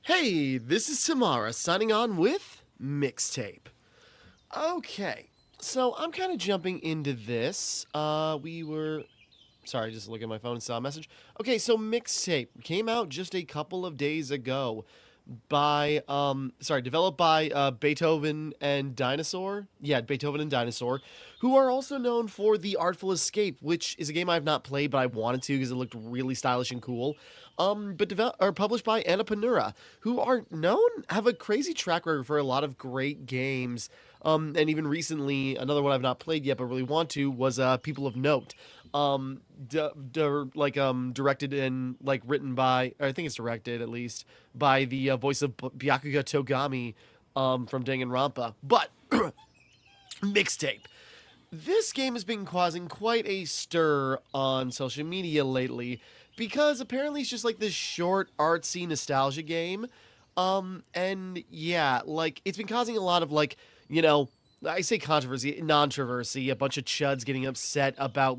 Hey, this is Timmara signing on with Mixtape. Okay, so I'm kind of jumping into this. Sorry, just looking at my phone and saw a message. Okay, so Mixtape came out just a couple of days ago developed by Beethoven and Dinosaur. Yeah, Beethoven and Dinosaur, who are also known for The Artful Escape, which is a game I've not played, but I wanted to because it looked really stylish and cool. Are published by Timmara, who have a crazy track record for a lot of great games. And even recently, another one I've not played yet, but really want to, was People of Note. Directed and written by, or I think it's directed at least by the voice of Byakuya Togami from Danganronpa. But Mixtape. This game has been causing quite a stir on social media lately because apparently it's just this short artsy nostalgia game. And yeah, it's been causing a lot of I say controversy, non-controversy, a bunch of chuds getting upset about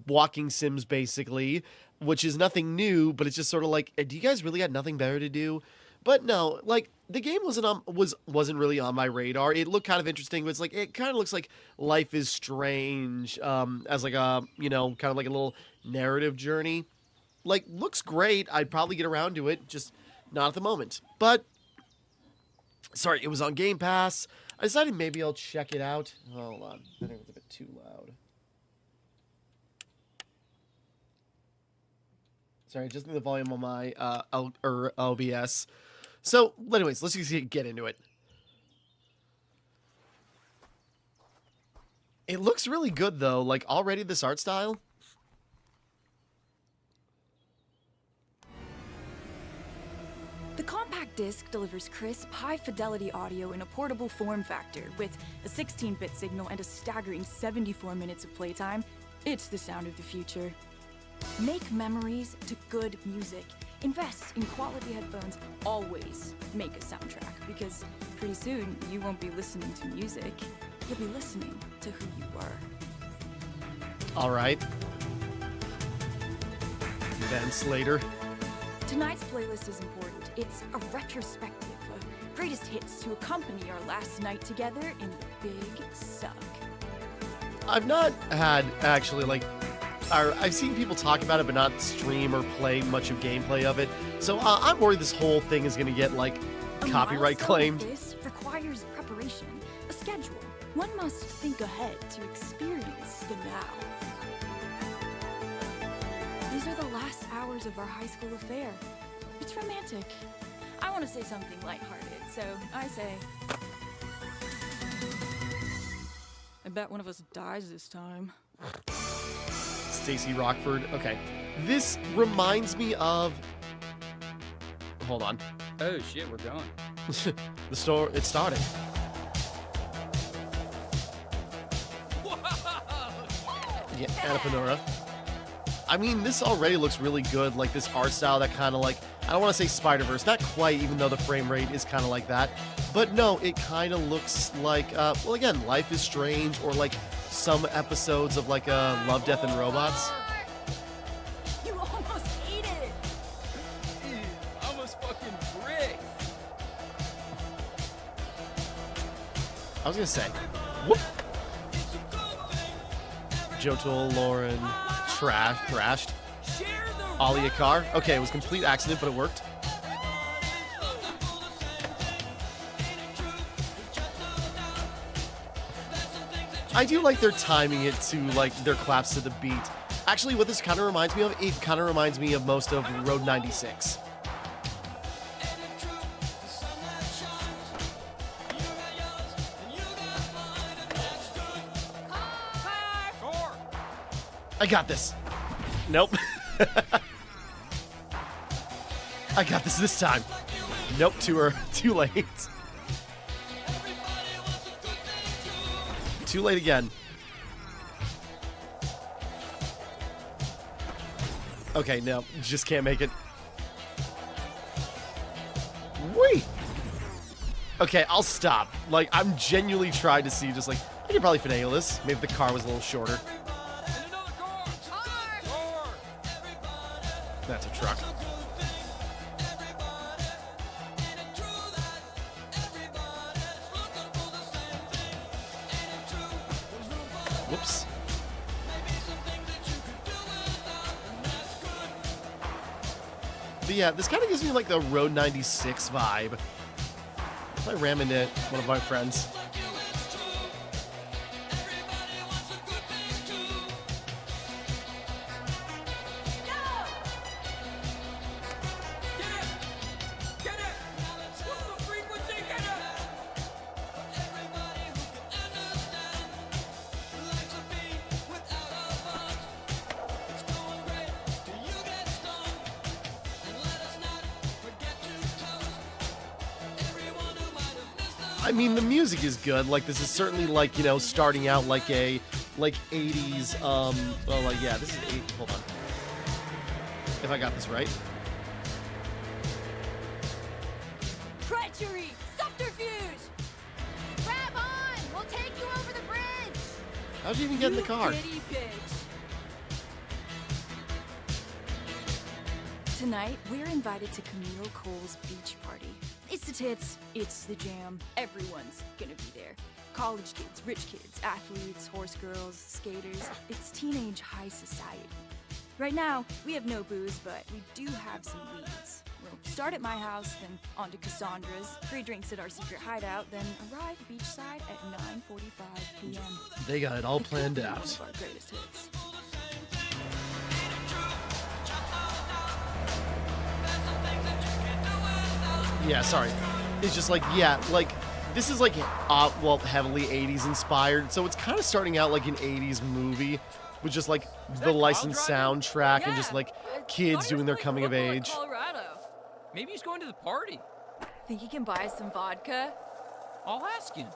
walking sims basically, which is nothing new, but it's just sort of do you guys really got nothing better to do? But no, the game wasn't really on my radar. It looked kind of interesting, but it kind of looks like Life is Strange, as a kind of a little narrative journey. Looks great. I'd probably get around to it, just not at the moment. But sorry, it was on Game Pass. I decided maybe I'll check it out. Hold on, I think it's a bit too loud. Sorry, just need the volume on my OBS. So, anyways, let's just get into it. It looks really good, though. Already this art style. The compact disc delivers crisp, high-fidelity audio in a portable form factor with a 16-bit signal and a staggering 74 minutes of playtime. It's the sound of the future. Make memories to good music. Invest in quality headphones. Always make a soundtrack, because pretty soon you won't be listening to music. You'll be listening to who you were. All right. Events later. Tonight's playlist is important. It's a retrospective of greatest hits to accompany our last night together in the Big Suck. I've not had, actually, I've seen people talk about it, but not stream or play much of gameplay of it. So I'm worried this whole thing is going to get, copyright claimed. This requires preparation, a schedule. One must think ahead to experience the now. These are the last hours of our high school affair. It's romantic. I want to say something lighthearted, so I say... I bet one of us dies this time. Stacy Rockford. Okay. This reminds me of... Hold on. Oh shit, we're going. The store, it started. Yeah, Timmara. I mean, this already looks really good. This art style that kind of I don't want to say Spider-Verse, not quite, even though the frame rate is kind of like that. But no, it kind of looks well, again, Life is Strange, or some episodes of Love, Death, and Robots. You almost ate it! Dude, almost fucking brick. I was gonna say, whoop. Joe Tool, Lauren, thrashed. Ollie a car. Okay, it was a complete accident, but it worked. I do like their timing it to their claps to the beat. Actually, what this kind of reminds me of, it kind of reminds me of most of Road 96. I got this. Nope. I got this time. Nope, too late. Too late again. Okay, no, just can't make it. Wait. Okay, I'll stop. I'm genuinely trying to see, I could probably finagle this. Maybe the car was a little shorter. That's a truck. Whoops. But yeah, this kind of gives me like the Road 96 vibe. If I ram into one of my friends. I mean, the music is good. Like, this is certainly like, you know, starting out like a, like 80s, well, like, yeah, this is hold on. If I got this right. Treachery! Subterfuge! Grab on! We'll take you over the bridge! How'd you even get in the car? Giddy bitch. Tonight, we're invited to Camille Cole's beach party. It's the tits, it's the jam, everyone's gonna be there. College kids, rich kids, athletes, horse girls, skaters. It's teenage high society. Right now, we have no booze, but we do have some leads. We'll start at my house, then on to Cassandra's, free drinks at our secret hideout, then arrive beachside at 9:45 p.m. They got it all It could planned be one out. of our greatest hits. Yeah, sorry. It's just like, yeah, like, this is like, well, heavily 80s inspired, so it's kind of starting out like an 80s movie with just like the licensed soundtrack and just like kids doing their coming of age. Colorado. Maybe he's going to the party. Think you can buy some vodka? I'll ask him.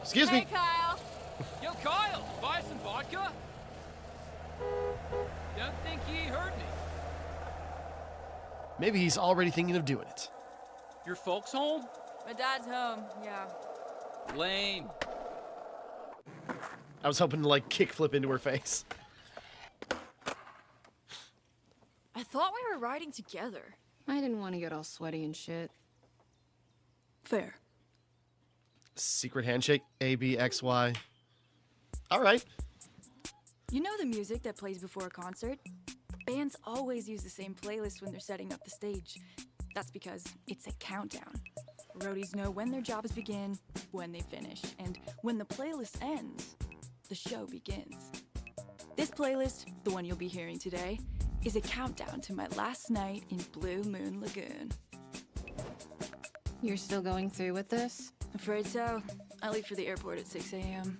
Excuse me. Kyle! Yo, Kyle, buy some vodka? Don't think he heard me. Maybe he's already thinking of doing it. Your folks home? My dad's home, yeah. Lame. I was hoping to like kickflip into her face. I thought we were riding together. I didn't want to get all sweaty and shit. Fair. Secret handshake, A, B, X, Y. All right. You know the music that plays before a concert? Bands always use the same playlist when they're setting up the stage. That's because it's a countdown. Roadies know when their jobs begin, when they finish, and when the playlist ends, the show begins. This playlist, the one you'll be hearing today, is a countdown to my last night in Blue Moon Lagoon. You're still going through with this? Afraid so. I leave for the airport at 6 a.m.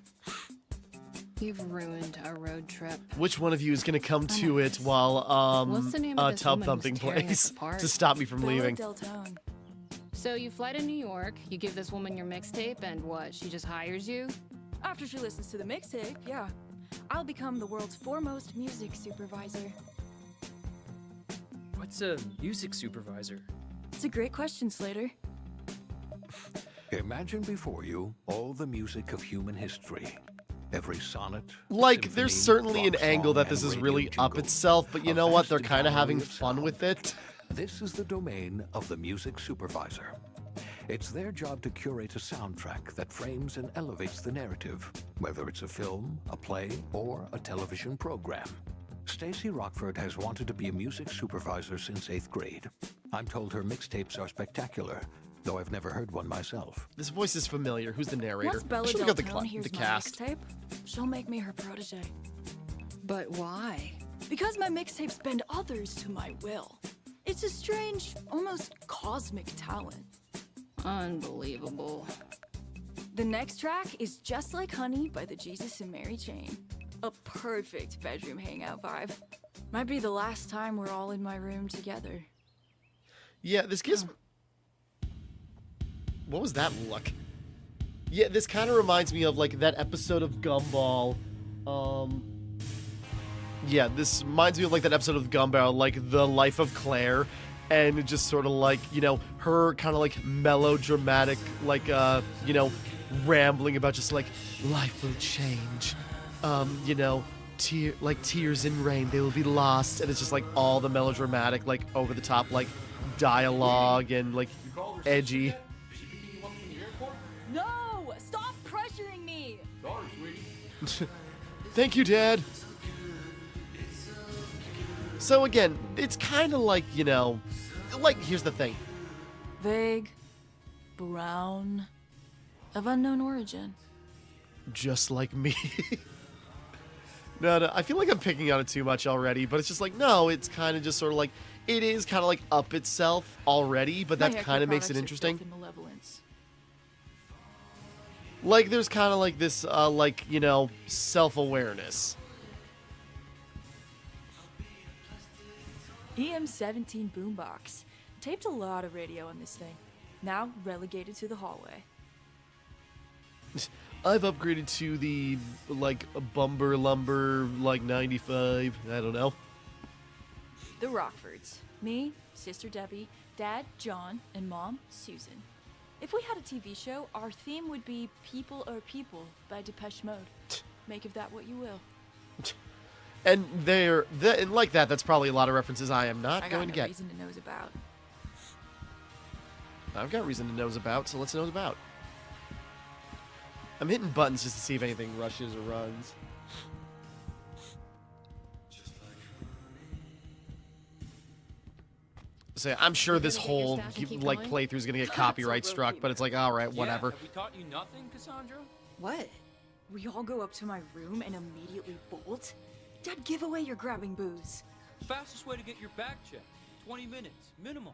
You've ruined our road trip. Which one of you is gonna come to it while What's the name a of this tub woman thumping who's tearing us plays apart? to stop me from Bella leaving? Del Tone. So you fly to New York, you give this woman your mixtape, and what, she just hires you? After she listens to the mixtape, yeah. I'll become the world's foremost music supervisor. What's a music supervisor? It's a great question, Slater. Imagine before you all the music of human history. Every sonnet. Like, symphony, there's certainly an rock angle song, that this and is radio really up jingle. itself, but you A know what? vast They're kind of gallery having of fun sound. with it. This is the domain of the music supervisor. It's their job to curate a soundtrack that frames and elevates the narrative, whether it's a film, a play, or a television program. Stacy Rockford has wanted to be a music supervisor since 8th grade. I'm told her mixtapes are spectacular, though I've never heard one myself. This voice is familiar. Who's the narrator? Once Bella I should Del look up Tone hears the my cast. mixtape, she'll make me her protege. But why? Because my mixtapes bend others to my will. It's a strange, almost cosmic talent. Unbelievable. The next track is Just Like Honey by the Jesus and Mary Chain. A perfect bedroom hangout vibe. Might be the last time we're all in my room together. Yeah, this gives... What was that look? Yeah, this kind of reminds me of, like, that episode of Gumball. Yeah, this reminds me of, like, that episode of Gumball, like, The Life of Claire. And it just sort of, like, you know, her kind of, like, melodramatic, like, you know, rambling about just, like, life will change. You know, tears in rain, they will be lost. And it's just, like, all the melodramatic, like, over-the-top, like, dialogue and, like, edgy. Thank you, Dad. So again, it's kind of like, you know, like, here's the thing. Vague, brown, of unknown origin. Just like me. No, I feel like I'm picking on it too much already, but it's just like, no, it's kind of just sort of like, it is kind of like up itself already, but that kind of makes it interesting. Like, there's kind of like this, like, you know, self-awareness. EM17 boombox. Taped a lot of radio on this thing. Now relegated to the hallway. I've upgraded to the, like, Bumber Lumber, like, 95. I don't know. The Rockfords. Me, Sister Debbie, Dad, John, and Mom, Susan. If we had a TV show, our theme would be People Are People by Depeche Mode. Make of that what you will. And and like that, that's probably a lot of references I am not going to get. I got no reason to nose about. I've got reason to nose about, so let's nose about. I'm hitting buttons just to see if anything rushes or runs. So I'm sure this gonna get your whole stash and keep like going? playthrough is gonna get copyright struck, but it's like, all right, whatever. Yeah, have we taught you nothing, Cassandra? What? We all go up to my room and immediately bolt? Dad, give away you're grabbing booze. Fastest way to get your back checked. 20 minutes, minimum.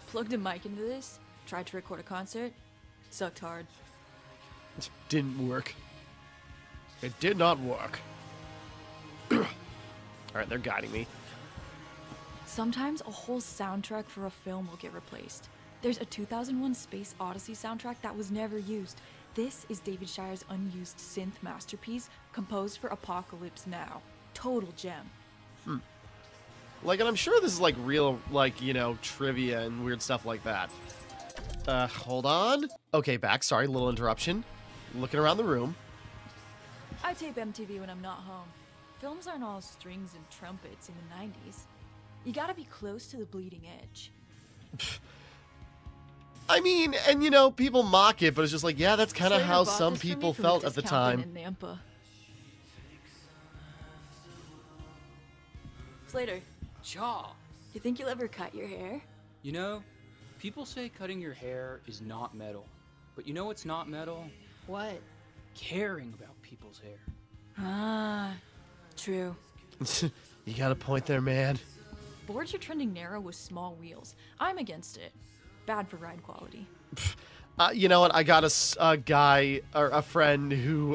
Plugged a mic into this, tried to record a concert, sucked hard. Didn't work. It did not work. All right, they're guiding me. Sometimes a whole soundtrack for a film will get replaced. There's a 2001 Space Odyssey soundtrack that was never used. This is David Shire's unused synth masterpiece, composed for Apocalypse Now. Total gem. Like, and I'm sure this is like real, like, you know, trivia and weird stuff like that. Hold on. Okay, back. Sorry, little interruption. Looking around the room. I tape MTV when I'm not home. Films aren't all strings and trumpets in the 90s. You gotta be close to the bleeding edge. I mean, and you know, people mock it, but it's just like, yeah, that's kind of Slater how bought some this for me people from a felt at the discount time. bin in Nampa. Slater, Cha. you think you'll ever cut your hair? You know, people say cutting your hair is not metal. But you know what's not metal? What? Caring about people's hair. Ah, true. You got a point there, man. Boards are trending narrow with small wheels. I'm against it. Bad for ride quality. You know what? I got a guy or a friend who,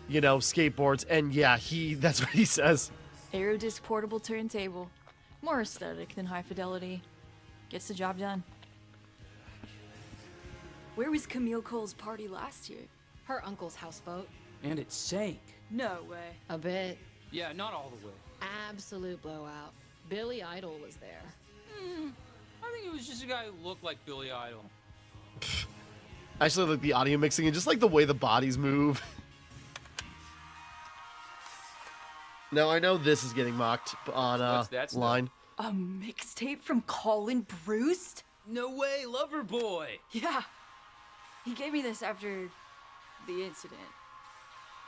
you know, skateboards, and yeah, that's what he says. Aerodisc portable turntable. More aesthetic than high fidelity. Gets the job done. Where was Camille Cole's party last year? Her uncle's houseboat. And it sank. No way. A bit. Yeah, not all the way. Absolute blowout. Billy Idol was there. I think it was just a guy who looked like Billy Idol. I actually like the audio mixing and just like the way the bodies move. Now I know this is getting mocked on What's that stuff? line. A mixtape from Colin Bruce? No way, lover boy. Yeah. He gave me this after the incident.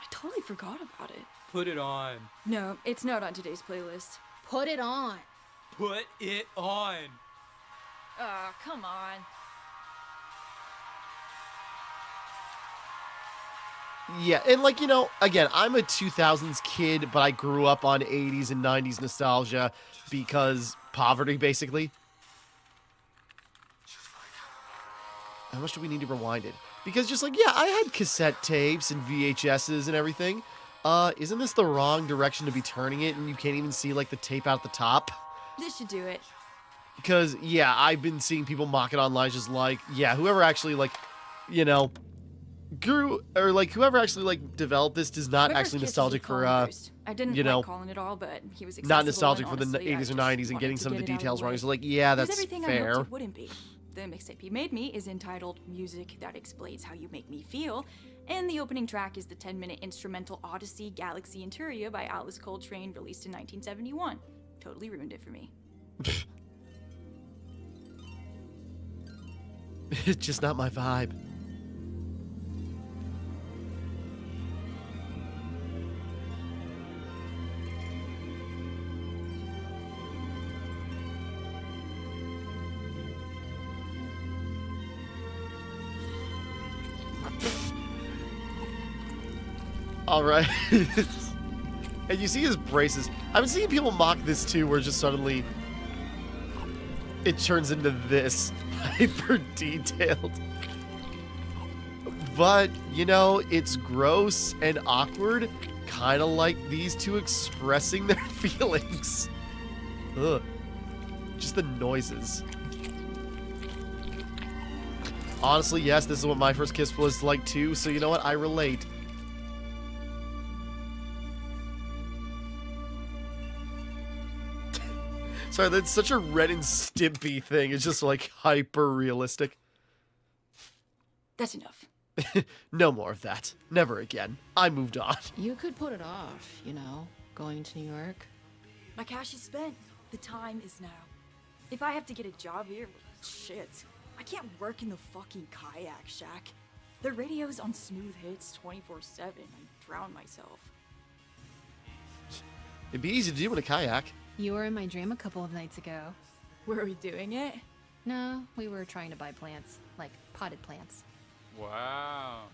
I totally forgot about it. Put it on. No, it's not on today's playlist. Put it on. Put it on. Ah, come on. Yeah, and like, you know, again, I'm a 2000s kid, but I grew up on 80s and 90s nostalgia because poverty, basically. How much do we need to rewind it? Because just like, yeah, I had cassette tapes and VHSs and everything. Isn't this the wrong direction to be turning it and you can't even see like the tape out the top? This should do it. Because, yeah, I've been seeing people mock it online just like, yeah, whoever actually like, you know, whoever actually like developed this is not My actually first kiss was nostalgic with for Colin Bruce. I didn't you know, like Colin at all, but he was not accessible nostalgic and for the honestly, I 80s or just 90s and wanted getting to some of the get it out details the wrong. way. So like, yeah, It was that's everything I fair. hoped it wouldn't be. The mixtape he made me is entitled Music That Explains How You Make Me Feel, and the opening track is the 10-minute instrumental Odyssey Galaxy Interior by Alice Coltrane, released in 1971. Totally ruined it for me. It's just not my vibe. All right. And you see his braces. I've been seeing people mock this too, where just suddenly it turns into this hyper detailed. But, you know, it's gross and awkward, kind of like these two expressing their feelings. Ugh. Just the noises. Honestly, yes, this is what my first kiss was like too, so you know what? I relate. Sorry, that's such a Ren and Stimpy thing. It's just like hyper realistic. That's enough. No more of that. Never again. I moved on. You could put it off, you know, going to New York. My cash is spent. The time is now. If I have to get a job here, shit. I can't work in the fucking kayak shack. The radio's on smooth hits 24/7. I drown myself. It'd be easy to do in a kayak. You were in my dream a couple of nights ago. Were we doing it? No, we were trying to buy plants, like potted plants. Wow.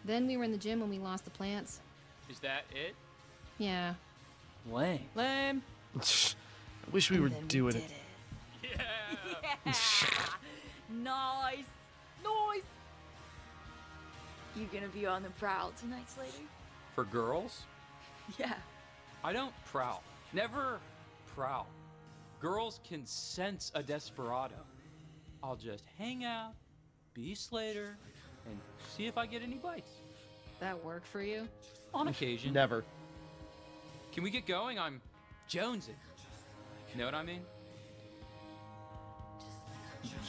Then we were in the gym when we lost the plants. Is that it? Yeah. Lame. Lame. I wish we were And then doing did it. Yeah. Nice. Nice. You gonna be on the prowl tonight, Slater? For girls? Yeah. I don't prowl. Never prowl. Girls can sense a desperado. I'll just hang out, be Slater, and see if I get any bites. That work for you? On occasion. Never. Can we get going? I'm jonesing. You know what I mean?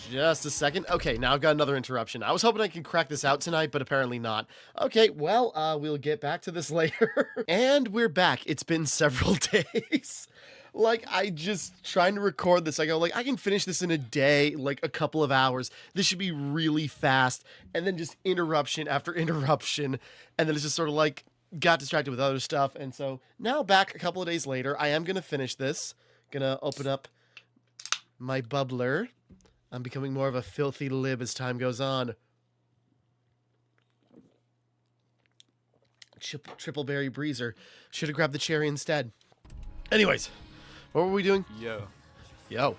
Just a second. Okay, now I've got another interruption. I was hoping I could crack this out tonight, but apparently not. Okay, well, we'll get back to this later. And we're back. It's been several days. Like, I just trying to record this. I go, like, I can finish this in a day, like a couple of hours. This should be really fast. And then just interruption after interruption. And then it's just sort of like, got distracted with other stuff. And so now back a couple of days later, I am going to finish this. Gonna open up my bubbler. I'm becoming more of a filthy lib as time goes on. Triple berry breezer. Should have grabbed the cherry instead. Anyways, what were we doing? Yo.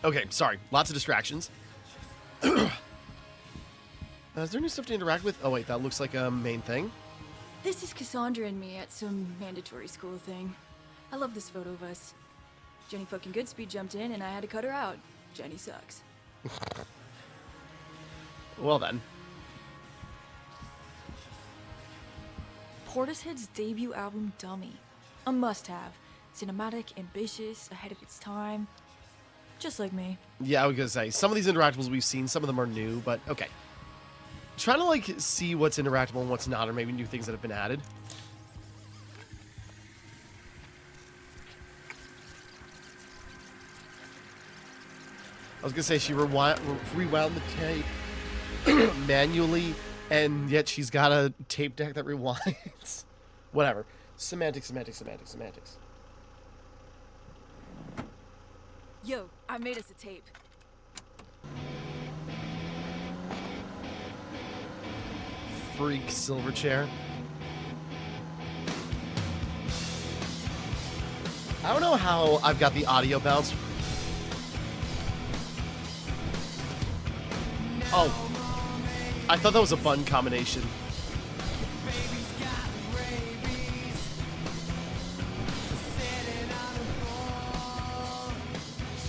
Okay, sorry. Lots of distractions. Is there new stuff to interact with? Oh, wait, that looks like a main thing. This is Cassandra and me at some mandatory school thing. I love this photo of us. Jenny fucking Goodspeed jumped in and I had to cut her out. Jenny sucks. Well then. Portishead's debut album, Dummy. A must-have. Cinematic, ambitious, ahead of its time. Just like me. Yeah, I was gonna say, some of these interactables we've seen, some of them are new, but okay. Trying to, like, see what's interactable and what's not, or maybe new things that have been added. I was gonna say she rewound the tape manually, and yet she's got a tape deck that rewinds. Whatever. Semantics. Yo, I made us a tape. Freak Silverchair. I don't know how I've got the audio bounce. Oh. I thought that was a bun combination.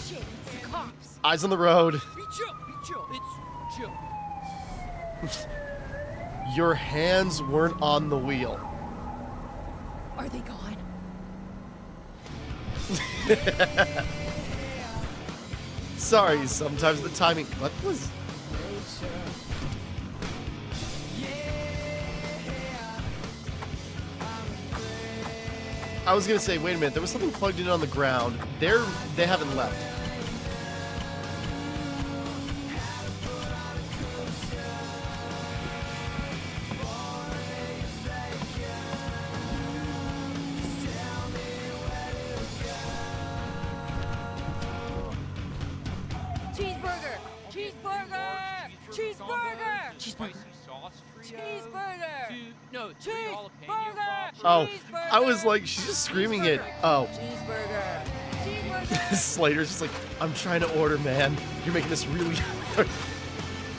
Shit, it's the cops. Eyes on the road. Be chill, it's chill. Your hands weren't on the wheel. Are they gone? Sorry, sometimes the timing. What was. I was gonna say, wait a minute, there was something plugged in on the ground. They haven't left. Cheeseburger! Cheeseburger! Cheeseburger! Cheeseburger! sauce trio. Cheeseburger! 3 jalapeno Cheeseburger! pops. Oh, I was like, she's just screaming it. Oh. Cheeseburger! Cheeseburger! Slater's just like, I'm trying to order, man. You're making this really hard.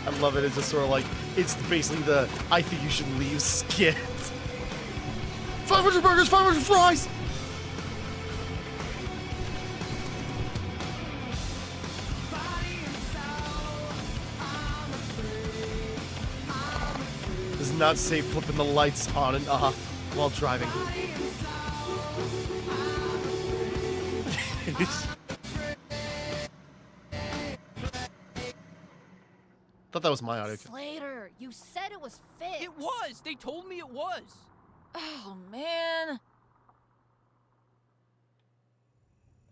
I love it. It's just sort of like, it's basically the I think you should leave skit. 500 burgers, 500 fries! This is not safe flipping the lights on and off while driving. Thought that was my audio. Slater, you said it was fixed. It was. They told me it was. Oh, man.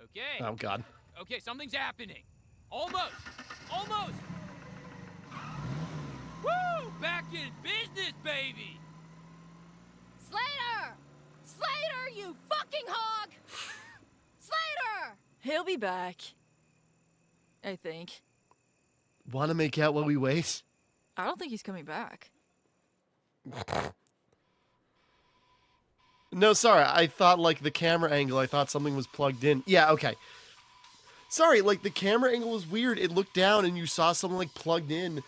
Okay. Oh, God. Okay, something's happening. Almost. Almost. Woo! Back in business, baby. Slater! Slater, you fucking hog! Slater! He'll be back. I think. Want to make out while we wait? I don't think he's coming back. No, sorry. I thought, like, the camera angle, I thought something was plugged in. Yeah, okay. Sorry, like, the camera angle was weird. It looked down and you saw something, like, plugged in.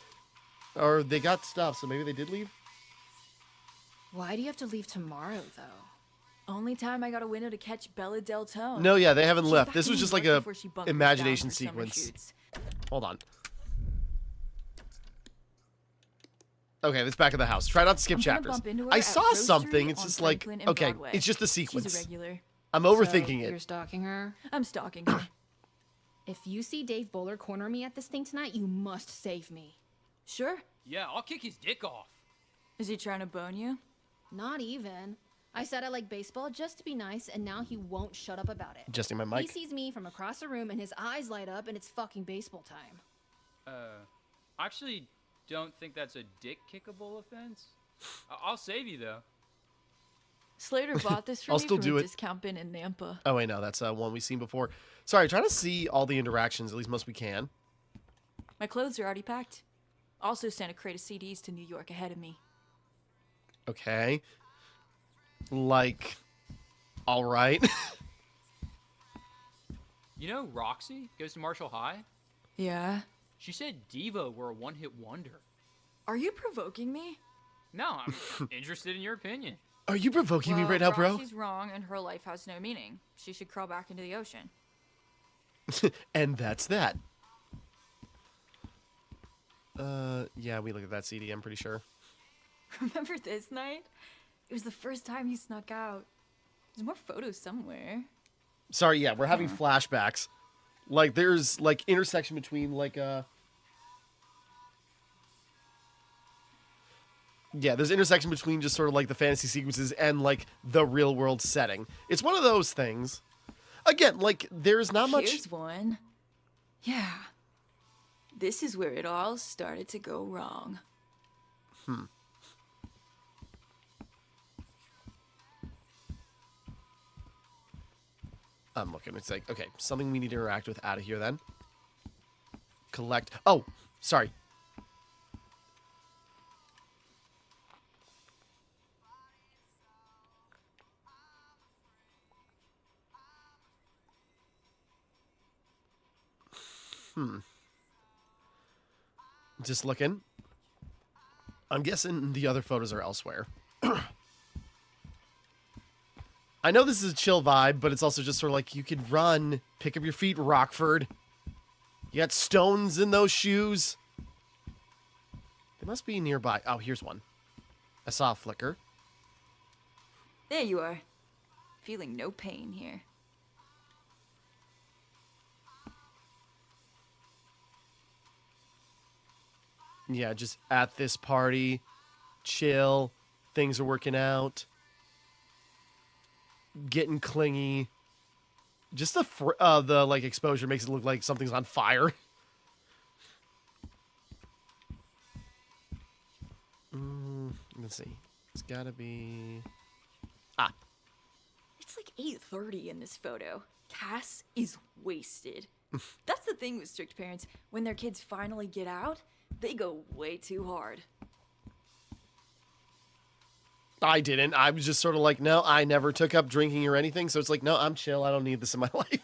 Or they got stuff, so maybe they did leave? Why do you have to leave tomorrow, though? Only time I got a window to catch Bella Del Tone. No, yeah, they haven't She's left. back This in was New just like York a before she bunkers imagination down for summer sequence. shoots. Hold on. Okay, let's back at the house. Try not to skip I'm gonna chapters. bump into her I at saw Roastery something. It's on just like, Franklin and okay, Broadway. it's just a She's sequence. a regular. I'm overthinking So, You're it. stalking her? I'm stalking her. If you see Dave Bowler corner me at this thing tonight, you must save me. Sure. Yeah, I'll kick his dick off. Is he trying to bone you? Not even. I said I like baseball just to be nice, and now he won't shut up about it. Adjusting my He mic. sees me from across the room, and his eyes light up, and it's fucking baseball time. I actually don't think that's a dick kickable offense. I'll save you though. Slater bought this for I'll me still from do a it. discount bin in Nampa. Oh, wait, no, that's one we've seen before. Sorry, trying to see all the interactions, at least most we can. My clothes are already packed. Also sent a crate of CDs to New York ahead of me. Okay. Like, all right. You know Roxy goes to Marshall High? Yeah? She said Devo were a one-hit wonder. Are you provoking me? No, I'm interested in your opinion. Are you provoking me Well, right now, bro? Roxy's wrong and her life has no meaning. She should crawl back into the ocean. And that's that. Yeah, we looked at that CD, I'm pretty sure. Remember this night? It was the first time you snuck out. There's more photos somewhere. Sorry, yeah, we're having flashbacks. Like, there's, like, intersection between, like, yeah, there's intersection between just sort of, like, the fantasy sequences and, like, the real-world setting. It's one of those things. Again, like, there's not much... Here's one. Yeah. This is where it all started to go wrong. I'm looking. It's like, okay, something we need to interact with out of here then. Collect. Oh, sorry. Just looking. I'm guessing the other photos are elsewhere. I know this is a chill vibe, but it's also just sort of like, you could run, pick up your feet, Rockford. You got stones in those shoes. They must be nearby. Oh, here's one. I saw a flicker. There you are. Feeling no pain here. Yeah, just at this party, chill, things are working out, getting clingy. Just the like exposure makes it look like something's on fire. Let's see. It's gotta be. Ah, It's like 8:30 in this photo. Cass is wasted. That's the thing with strict parents. When their kids finally get out, they go way too hard. I didn't. I was just sort of like, no, I never took up drinking or anything. So it's like, no, I'm chill. I don't need this in my life.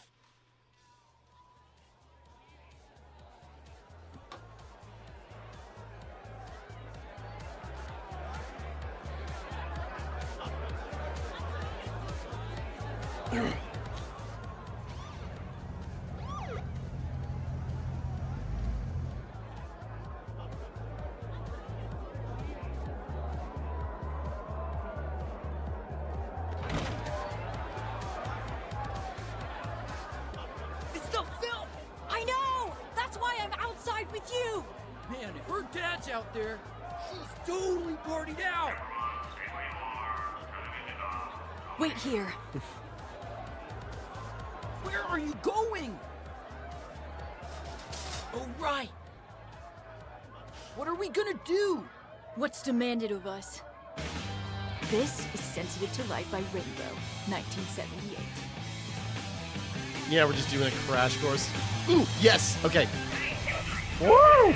It's the filth! I know! That's why I'm outside with you! Man, if her dad's out there, she's totally partied out. Wait here. Where are you going? Oh, right. What are we gonna do? What's demanded of us? This is Sensitive to Light by Rainbow, 1978. Yeah, we're just doing a crash course. Ooh, yes. Okay. Woo! Are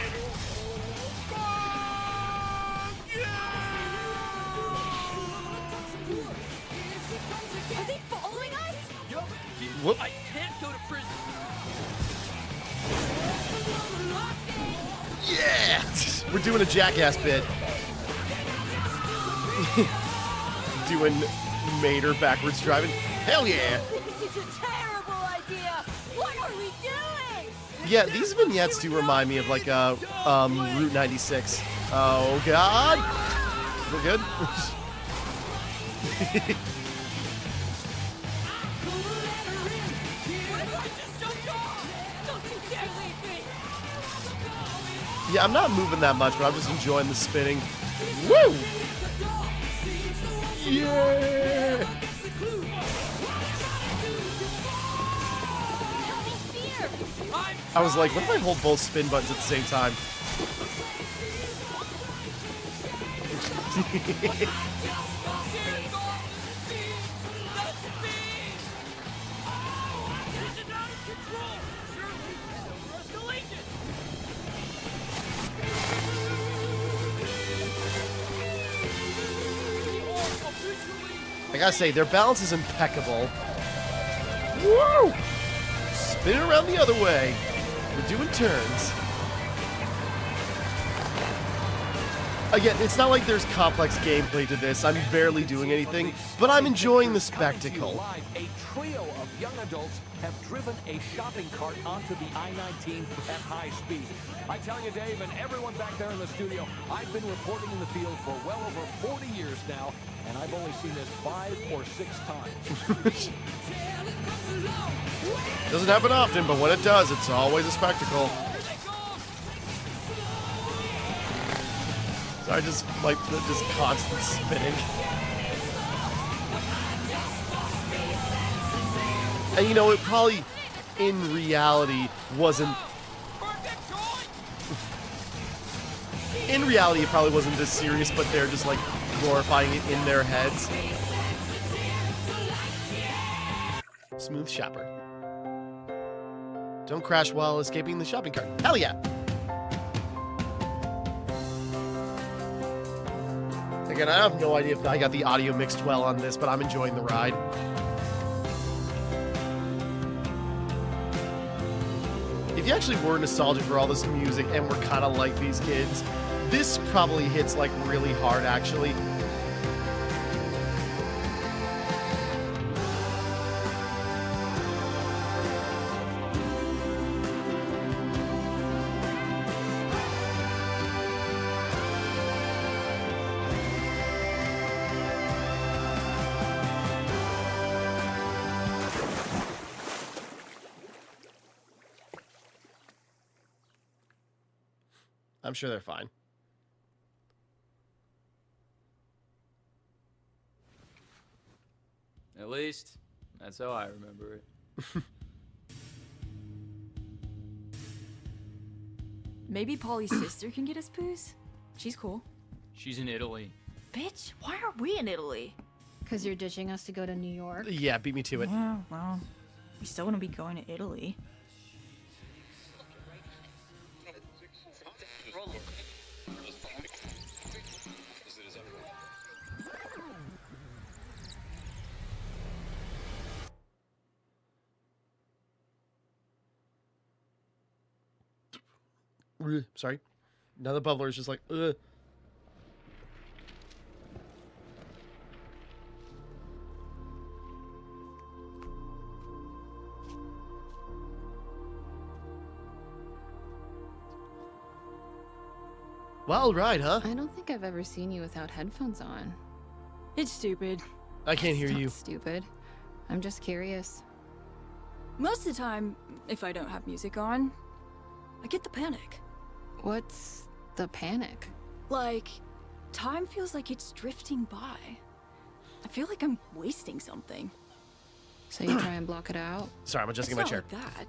they following us? Yup. Whoop. I can't go to prison. Yeah! We're doing a jackass bit. Doing Mater backwards driving. Hell yeah! This is a terrible idea! What are we doing? Yeah, these vignettes do remind me of like Route 96. Oh god! We're good? Don't you dare leave me! Yeah, I'm not moving that much, but I'm just enjoying the spinning. Woo! Yeah! I was like, what if I hold both spin buttons at the same time? I gotta say, their balance is impeccable. Woo! Spin it around the other way. We're doing turns. Again, it's not like there's complex gameplay to this. I'm barely doing anything, but I'm enjoying the spectacle. Live, a trio of young adults have driven a shopping cart onto the I-19 at high speed. I tell you, Dave, and everyone back there in the studio, I've been reporting in the field for well over 40 years now, and I've only seen this 5 or 6 times. Doesn't happen often, but when it does, it's always a spectacle. So I just like the just constant spinning. And you know, it probably, in reality, wasn't... In reality, it probably wasn't this serious, but they're just, like, glorifying it in their heads. Smooth shopper. Don't crash while escaping the shopping cart. Hell yeah! Again, I have no idea if I got the audio mixed well on this, but I'm enjoying the ride. If you actually were nostalgic for all this music and were kind of like these kids, this probably hits like really hard, actually. I'm sure they're fine. At least, that's how I remember it. Maybe Polly's sister can get us booze? She's cool. She's in Italy. Bitch, why are we in Italy? Because you're ditching us to go to New York. Yeah, beat me to it. Yeah, well, we still want to be going to Italy. Sorry. Now the bubbler is just like, ugh. Wild ride, huh? I don't think I've ever seen you without headphones on. It's stupid. I can't hear It's not you. stupid. I'm just curious. Most of the time, if I don't have music on, I get the panic. What's the panic? Like, time feels like it's drifting by. I feel like I'm wasting something. So you try and block it out? Sorry, I'm adjusting It's my not chair. like that.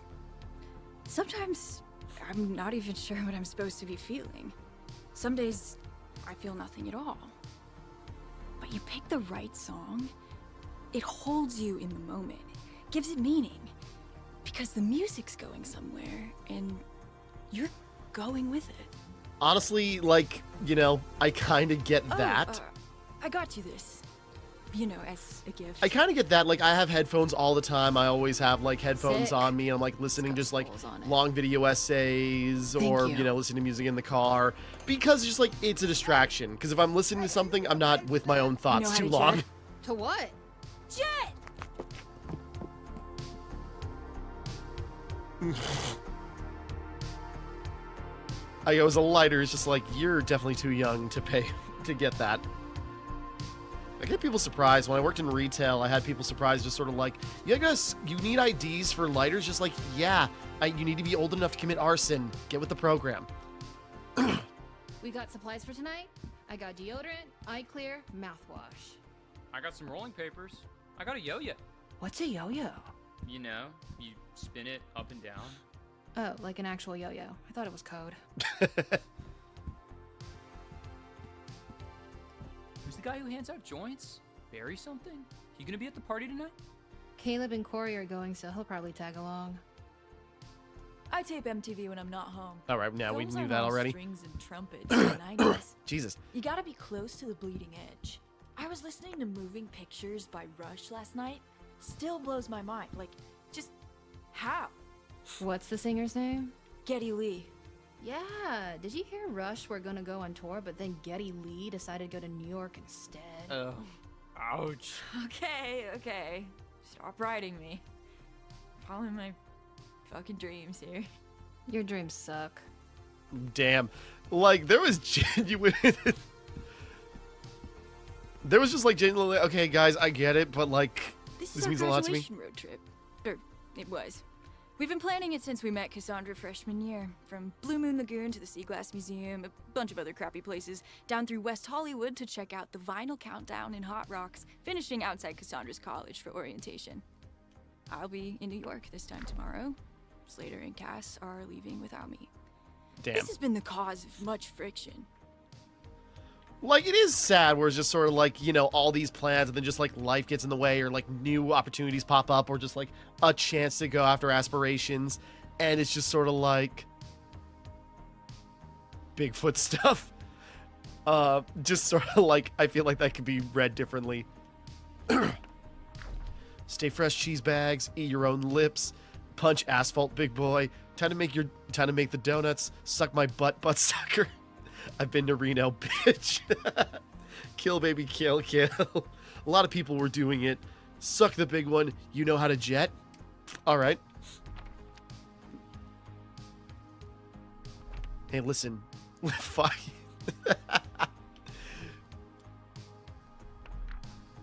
Sometimes I'm not even sure what I'm supposed to be feeling. Some days I feel nothing at all. But you pick the right song, it holds you in the moment, gives it meaning. Because the music's going somewhere, and you're going with it. Honestly, like, you know, I kind of get that. I got you this. You know, as a gift. I kind of get that. Like, I have headphones all the time. I always have, like, headphones Sick. on me. I'm, like, listening got just, like, skulls on it. long video essays Thank or, you. you know, listening to music in the car. Because it's just, like, it's a distraction. Because if I'm listening to something, I'm not with my own thoughts how too to long. jet? To what? Jet! I go, as a lighter, it's just like, you're definitely too young to pay to get that. I get people surprised. When I worked in retail, I had people surprised, just sort of like, you guys, you need IDs for lighters? Just like, yeah, you need to be old enough to commit arson. Get with the program. We got supplies for tonight? I got deodorant, eye clear, mouthwash. I got some rolling papers. I got a yo-yo. What's a yo-yo? You know, you spin it up and down. Oh, like an actual yo-yo. I thought it was code. Who's the guy who hands out joints? Barry something? You gonna be at the party tonight? Caleb and Corey are going, so he'll probably tag along. I tape MTV when I'm not home. All right, now we Films knew aren't that all already. Strings and trumpets in the 90s. Jesus. You gotta be close to the bleeding edge. I was listening to Moving Pictures by Rush last night. Still blows my mind. Like, just how? What's the singer's name? Geddy Lee. Yeah, did you hear Rush were gonna go on tour, but then Geddy Lee decided to go to New York instead? Oh. Ouch. Okay. Stop writing me. Following my fucking dreams here. Your dreams suck. Damn. Like, there was genuine... there was just, like, genuinely, okay, guys, I get it, but, like, this our means a lot to me. graduation road trip. Or, it was. We've been planning it since we met Cassandra freshman year. From Blue Moon Lagoon to the Seaglass Museum, a bunch of other crappy places, down through West Hollywood to check out the Vinyl Countdown in Hot Rocks, finishing outside Cassandra's college for orientation. I'll be in New York this time tomorrow. Slater and Cass are leaving without me. Damn. This has been the cause of much friction. Like, it is sad where it's just sort of like, you know, all these plans and then just, like, life gets in the way or, like, new opportunities pop up or just, like, a chance to go after aspirations. And it's just sort of like Bigfoot stuff. Just sort of like, I feel like that could be read differently. Stay fresh, cheese bags, eat your own lips, punch asphalt, big boy. Time to make the donuts, suck my butt sucker. I've been to Reno, bitch. Kill, baby, kill. A lot of people were doing it. Suck the big one. You know how to jet? All right. Hey, listen. Fuck.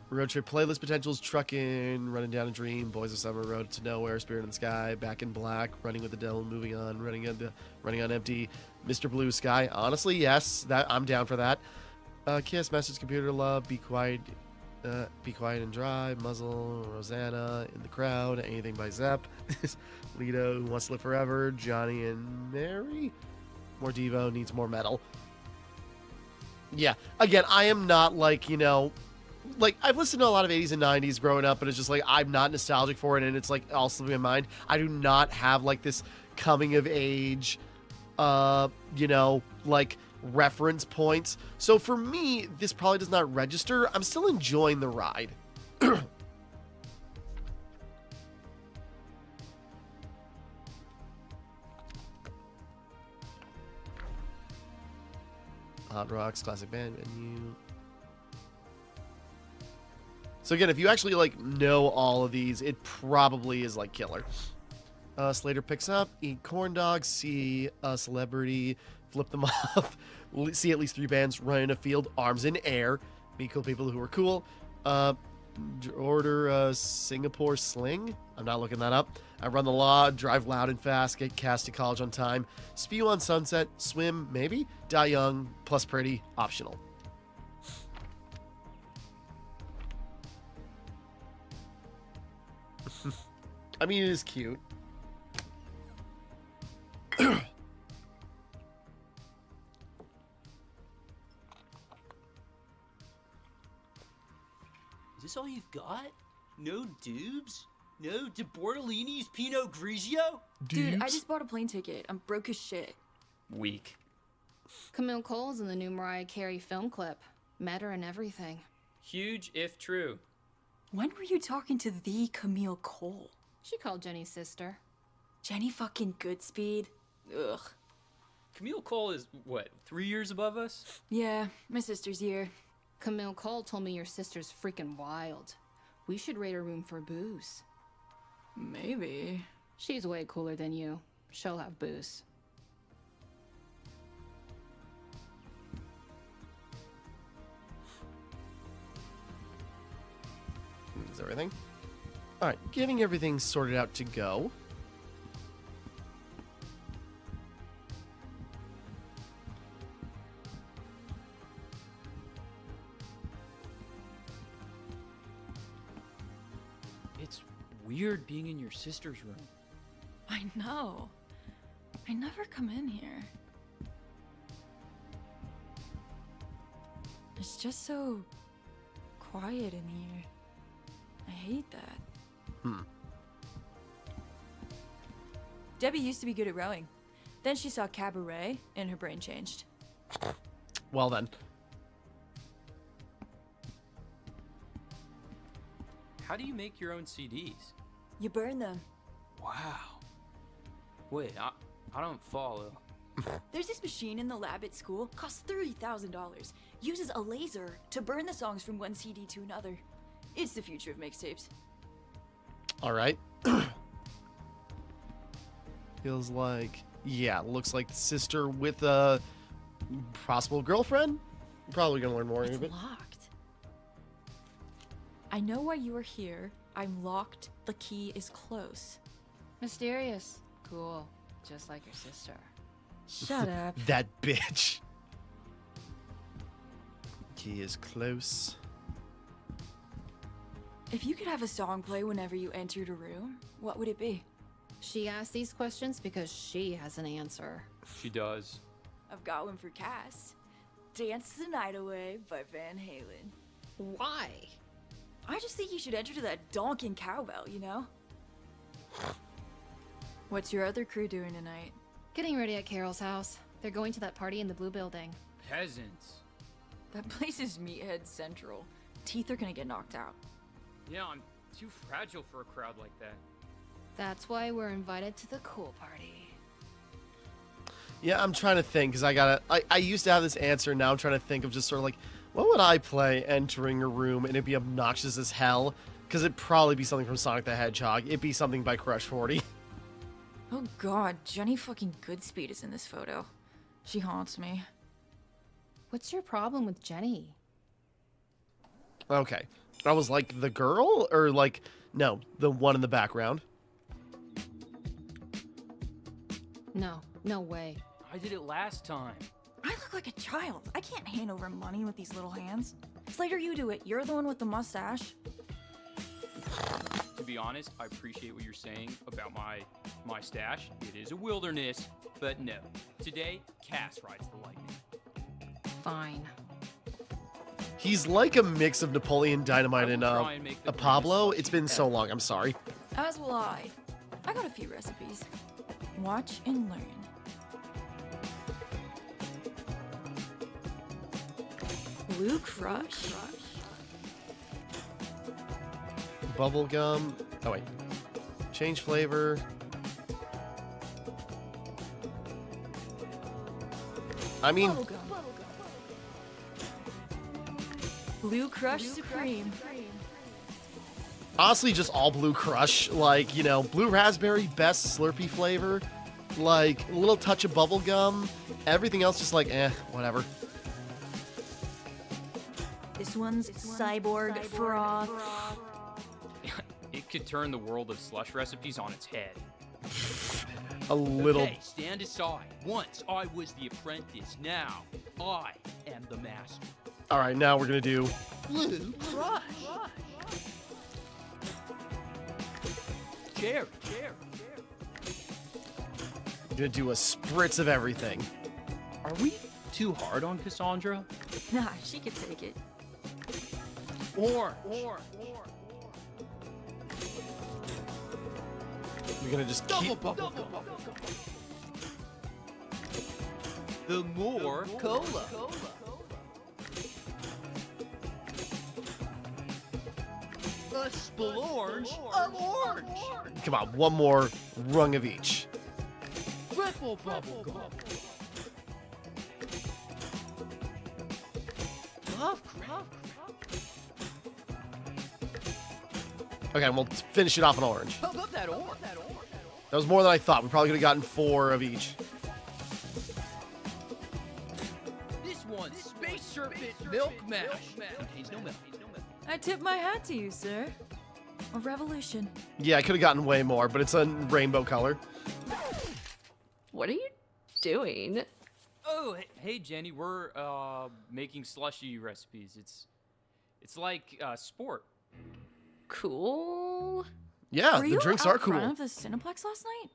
Road trip playlist potentials: trucking, running down a dream, boys of summer, road to nowhere, spirit in the sky, back in black, running with the devil, moving on, running on empty, Mr. Blue Sky. Honestly, yes, that I'm down for that. Kiss, message, computer, love, be quiet and dry, muzzle, Rosanna, in the crowd, anything by Zepp, Lido, who wants to live forever, Johnny and Mary, more Devo, needs more metal. Yeah, again, I am not like, you know, like, I've listened to a lot of 80s and 90s growing up, but it's just like, I'm not nostalgic for it, and it's like, all slipping in my mind. I do not have like this coming of age, you know, like, reference points. So for me, this probably does not register. I'm still enjoying the ride. Hot Rocks, classic band venue. So again, if you actually like know all of these, it probably is like killer. Slater picks up, eat corn dogs, see a celebrity, flip them off, see at least 3 bands run in a field, arms in air, meet cool people who are cool. Order Singapore sling. I'm not looking that up. I run the law, drive loud and fast, get cast to college on time, spew on sunset, swim, maybe, die young, plus pretty, optional. I mean, it is cute. Is this all you've got? No dubs? No De Bortolini's Pinot Grigio? Dude, I just bought a plane ticket. I'm broke as shit. Weak. Camille Cole's in the new Mariah Carey film clip. Met her and everything. Huge if true. When were you talking to the Camille Cole? She called Jenny's sister. Jenny fucking Goodspeed? Ugh. Camille Cole is, what, 3 years above us? Yeah, my sister's year. Camille Cole told me your sister's freaking wild. We should raid her room for booze. Maybe. She's way cooler than you. She'll have booze. Is everything? Alright, getting everything sorted out to go. It's weird being in your sister's room. I know. I never come in here. It's just so quiet in here. I hate that. Debbie used to be good at rowing. Then she saw cabaret and her brain changed. Well then. How do you make your own CDs? You burn them. Wow. Wait, I don't follow. There's this machine in the lab at school, costs $30,000. Uses a laser to burn the songs from one CD to another. It's the future of mixtapes. Alright. Feels like... Yeah, looks like sister with a possible girlfriend. Probably gonna learn more It's of it. locked. I know why you are here. I'm locked. The key is close. Mysterious. Cool. Just like your sister. Shut up. That bitch. Key is close. If you could have a song play whenever you entered a room, what would it be? She asked these questions because she has an answer. She does. I've got one for Cass. Dance the Night Away by Van Halen. Why? I just think you should enter to that donkin' cowbell, you know? What's your other crew doing tonight? Getting ready at Carol's house. They're going to that party in the blue building. Peasants. That place is Meathead Central. Teeth are gonna get knocked out. Yeah, I'm too fragile for a crowd like that. That's why we're invited to the cool party. Yeah, I'm trying to think, because I used to have this answer, now I'm trying to think of just sort of like, what would I play entering a room and it'd be obnoxious as hell? Because it'd probably be something from Sonic the Hedgehog. It'd be something by Crush 40. Oh god, Jenny fucking Goodspeed is in this photo. She haunts me. What's your problem with Jenny? Okay. I was like, the girl? Or like, no, the one in the background. No, no way. I did it last time. I look like a child. I can't hand over money with these little hands. Slater, you do it. You're the one with the mustache. To be honest, I appreciate what you're saying about my stash. It is a wilderness, but no. Today, Cass rides the lightning. Fine. He's like a mix of Napoleon Dynamite and try and make the a Pablo. greatest It's been so long, I'm sorry. As will I. I got a few recipes. Watch and learn. Blue Crush. Bubblegum. Oh, wait. Change flavor. I mean, Bubblegum. Blue Crush Supreme. Honestly, just all Blue Crush. Like, you know, blue raspberry, best Slurpee flavor. Like, a little touch of bubble gum. Everything else just like, whatever. This one's Cyborg Froth. It could turn the world of slush recipes on its head. A little. Okay, stand aside. Once I was the apprentice, now I am the master. All right, now we're gonna do. Blue Crush. Cherry. Gonna do a spritz of everything. Are we too hard on Cassandra? Nah, she could take it. Orange. We're gonna just keep. The more cola. A splorge of orange. Come on, one more rung of each. Ripple bubble gum. Love crap. Okay, we'll finish it off in orange. How about that orange? That was more than I thought. We probably could have gotten 4 of each. This one's Space Serpent Milk Mash. Contains no milk. I tip my hat to you, sir. A revolution. Yeah, I could have gotten way more, but it's a rainbow color. What are you doing? Oh, hey Jenny, we're making slushy recipes. It's like sport. Cool. Yeah, Were the you drinks out are cool. front of the Cineplex last night?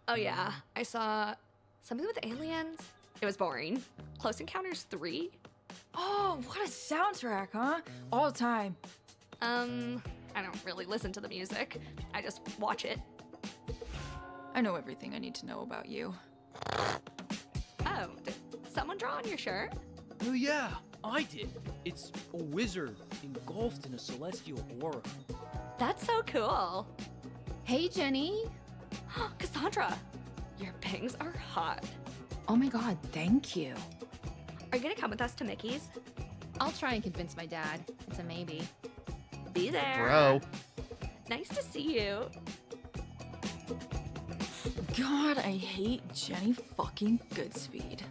Oh yeah, I saw something with aliens. It was boring. Close Encounters 3? Oh, what a soundtrack, huh? All time. I don't really listen to the music. I just watch it. I know everything I need to know about you. Oh, did someone draw on your shirt? Oh yeah, I did. It's a wizard engulfed in a celestial aura. That's so cool. Hey, Jenny. Cassandra, your bangs are hot. Oh my god, thank you. Are you gonna come with us to Mickey's? I'll try and convince my dad. It's a maybe. Be there. Bro. Nice to see you. God, I hate Jenny fucking Goodspeed.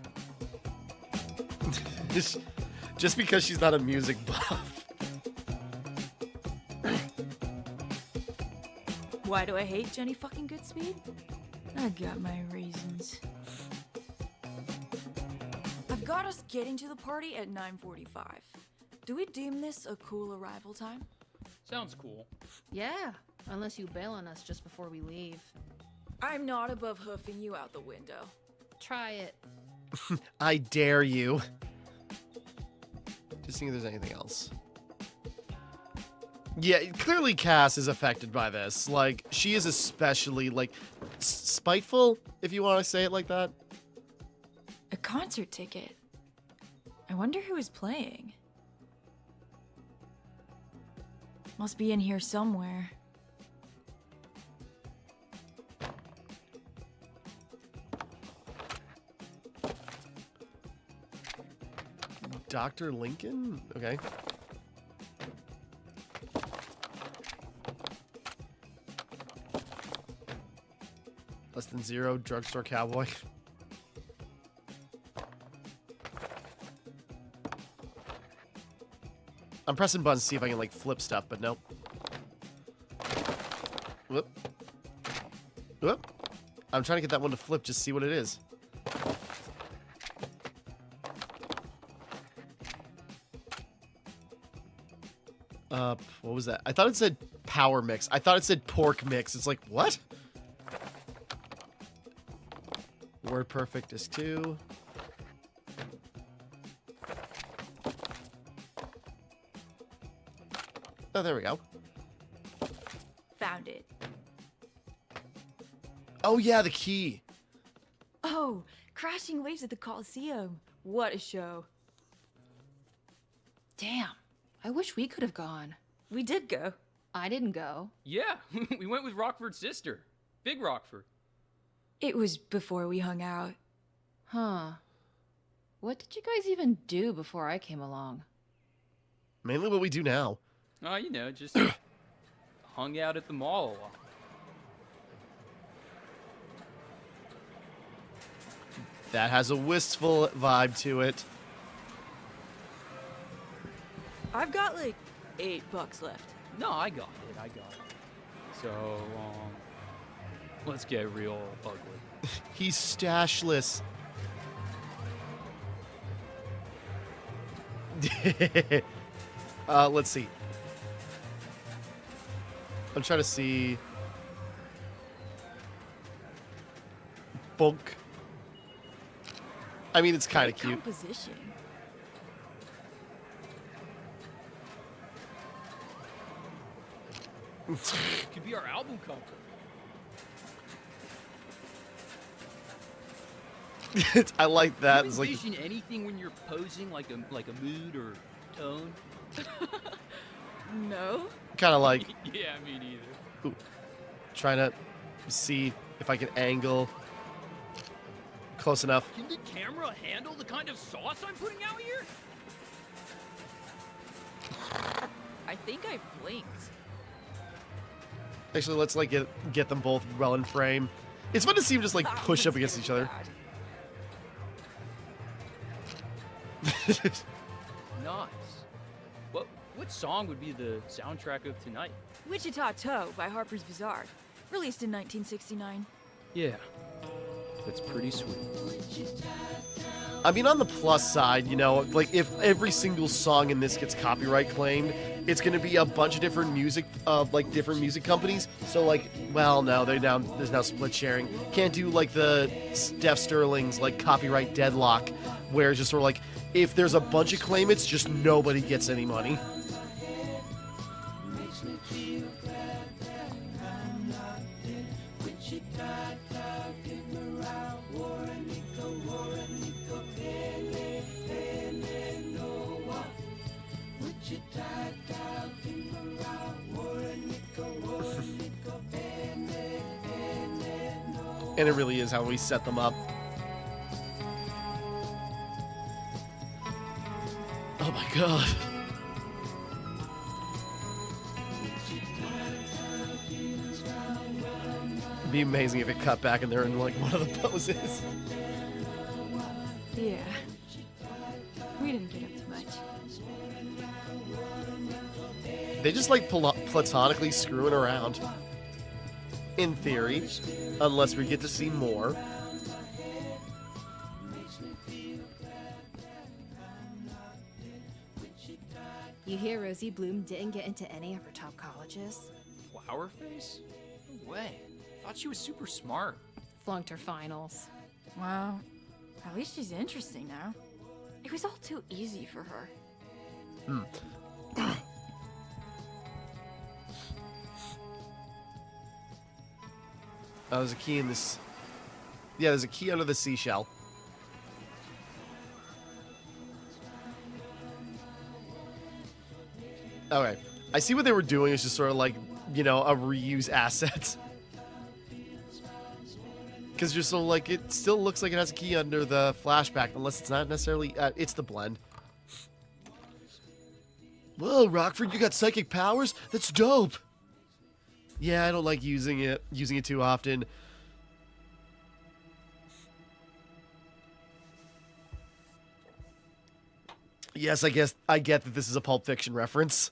Just because she's not a music buff. Why do I hate Jenny fucking Goodspeed? I got my reasons. I've got us getting to the party at 9:45. Do we deem this a cool arrival time? Sounds cool. Yeah, unless you bail on us just before we leave. I'm not above hoofing you out the window. Try it. I dare you. Just seeing if there's anything else. Yeah, clearly Cass is affected by this. Like, she is especially, like, spiteful, if you want to say it like that. A concert ticket. I wonder who is playing. Must be in here somewhere. Dr. Lincoln? Okay. Less than 0, drugstore cowboy. I'm pressing buttons to see if I can, like, flip stuff, but nope. Whoop. Whoop. I'm trying to get that one to flip, just see what it is. What was that? I thought it said power mix. I thought it said pork mix. It's like, what? Word perfect is 2. Oh, there we go. Found it. Oh, yeah, the key. Oh, crashing waves at the Coliseum. What a show. Damn, I wish we could have gone. We did go. I didn't go. Yeah, we went with Rockford's sister, Big Rockford. It was before we hung out. Huh. What did you guys even do before I came along? Mainly what we do now. Oh, you know, just hung out at the mall a lot. That has a wistful vibe to it. I've got like $8 left. No, I got it. I got it. So, let's get real ugly. He's stashless. Let's see. I'm trying to see. Bonk. I mean, it's kind of Great cute. composition. Could be our album cover. I like that. Do It's you like envision anything when you're posing, like a mood or tone? No? kind of like Yeah, me neither. trying to see if I can angle close enough. Can the camera handle the kind of sauce I'm putting out here? I think I blinked. Actually, let's like get them both well in frame. It's fun to see them just like push That up against was each other. bad. Nice. What song would be the soundtrack of tonight? Wichita Toe by Harper's Bazaar, released in 1969. Yeah, that's pretty sweet. I mean, on the plus side, you know, like if every single song in this gets copyright claimed, it's going to be a bunch of different music, like different music companies. So like, well, no, there's now split sharing. Can't do like the Steph Sterling's like copyright deadlock, where it's just sort of like if there's a bunch of claimants, just nobody gets any money. And it really is how we set them up. Oh my god. It'd be amazing if it cut back and they're in like one of the poses. Yeah. We didn't get up to much. They just like platonically screwing around. In theory. Unless we get to see more. You hear Rosie Bloom didn't get into any of her top colleges? Flower face? No way. Thought she was super smart. Flunked her finals. Wow. At least she's interesting now. It was all too easy for her. Oh, there's a key in this. Yeah, there's a key under the seashell. Okay. I see what they were doing. It's just sort of like, you know, a reuse asset. Because you're so like, it still looks like it has a key under the flashback, unless it's not necessarily, it's the blend. Whoa, Rockford, you got psychic powers? That's dope. Yeah, I don't like using it too often. Yes, I guess I get that this is a Pulp Fiction reference.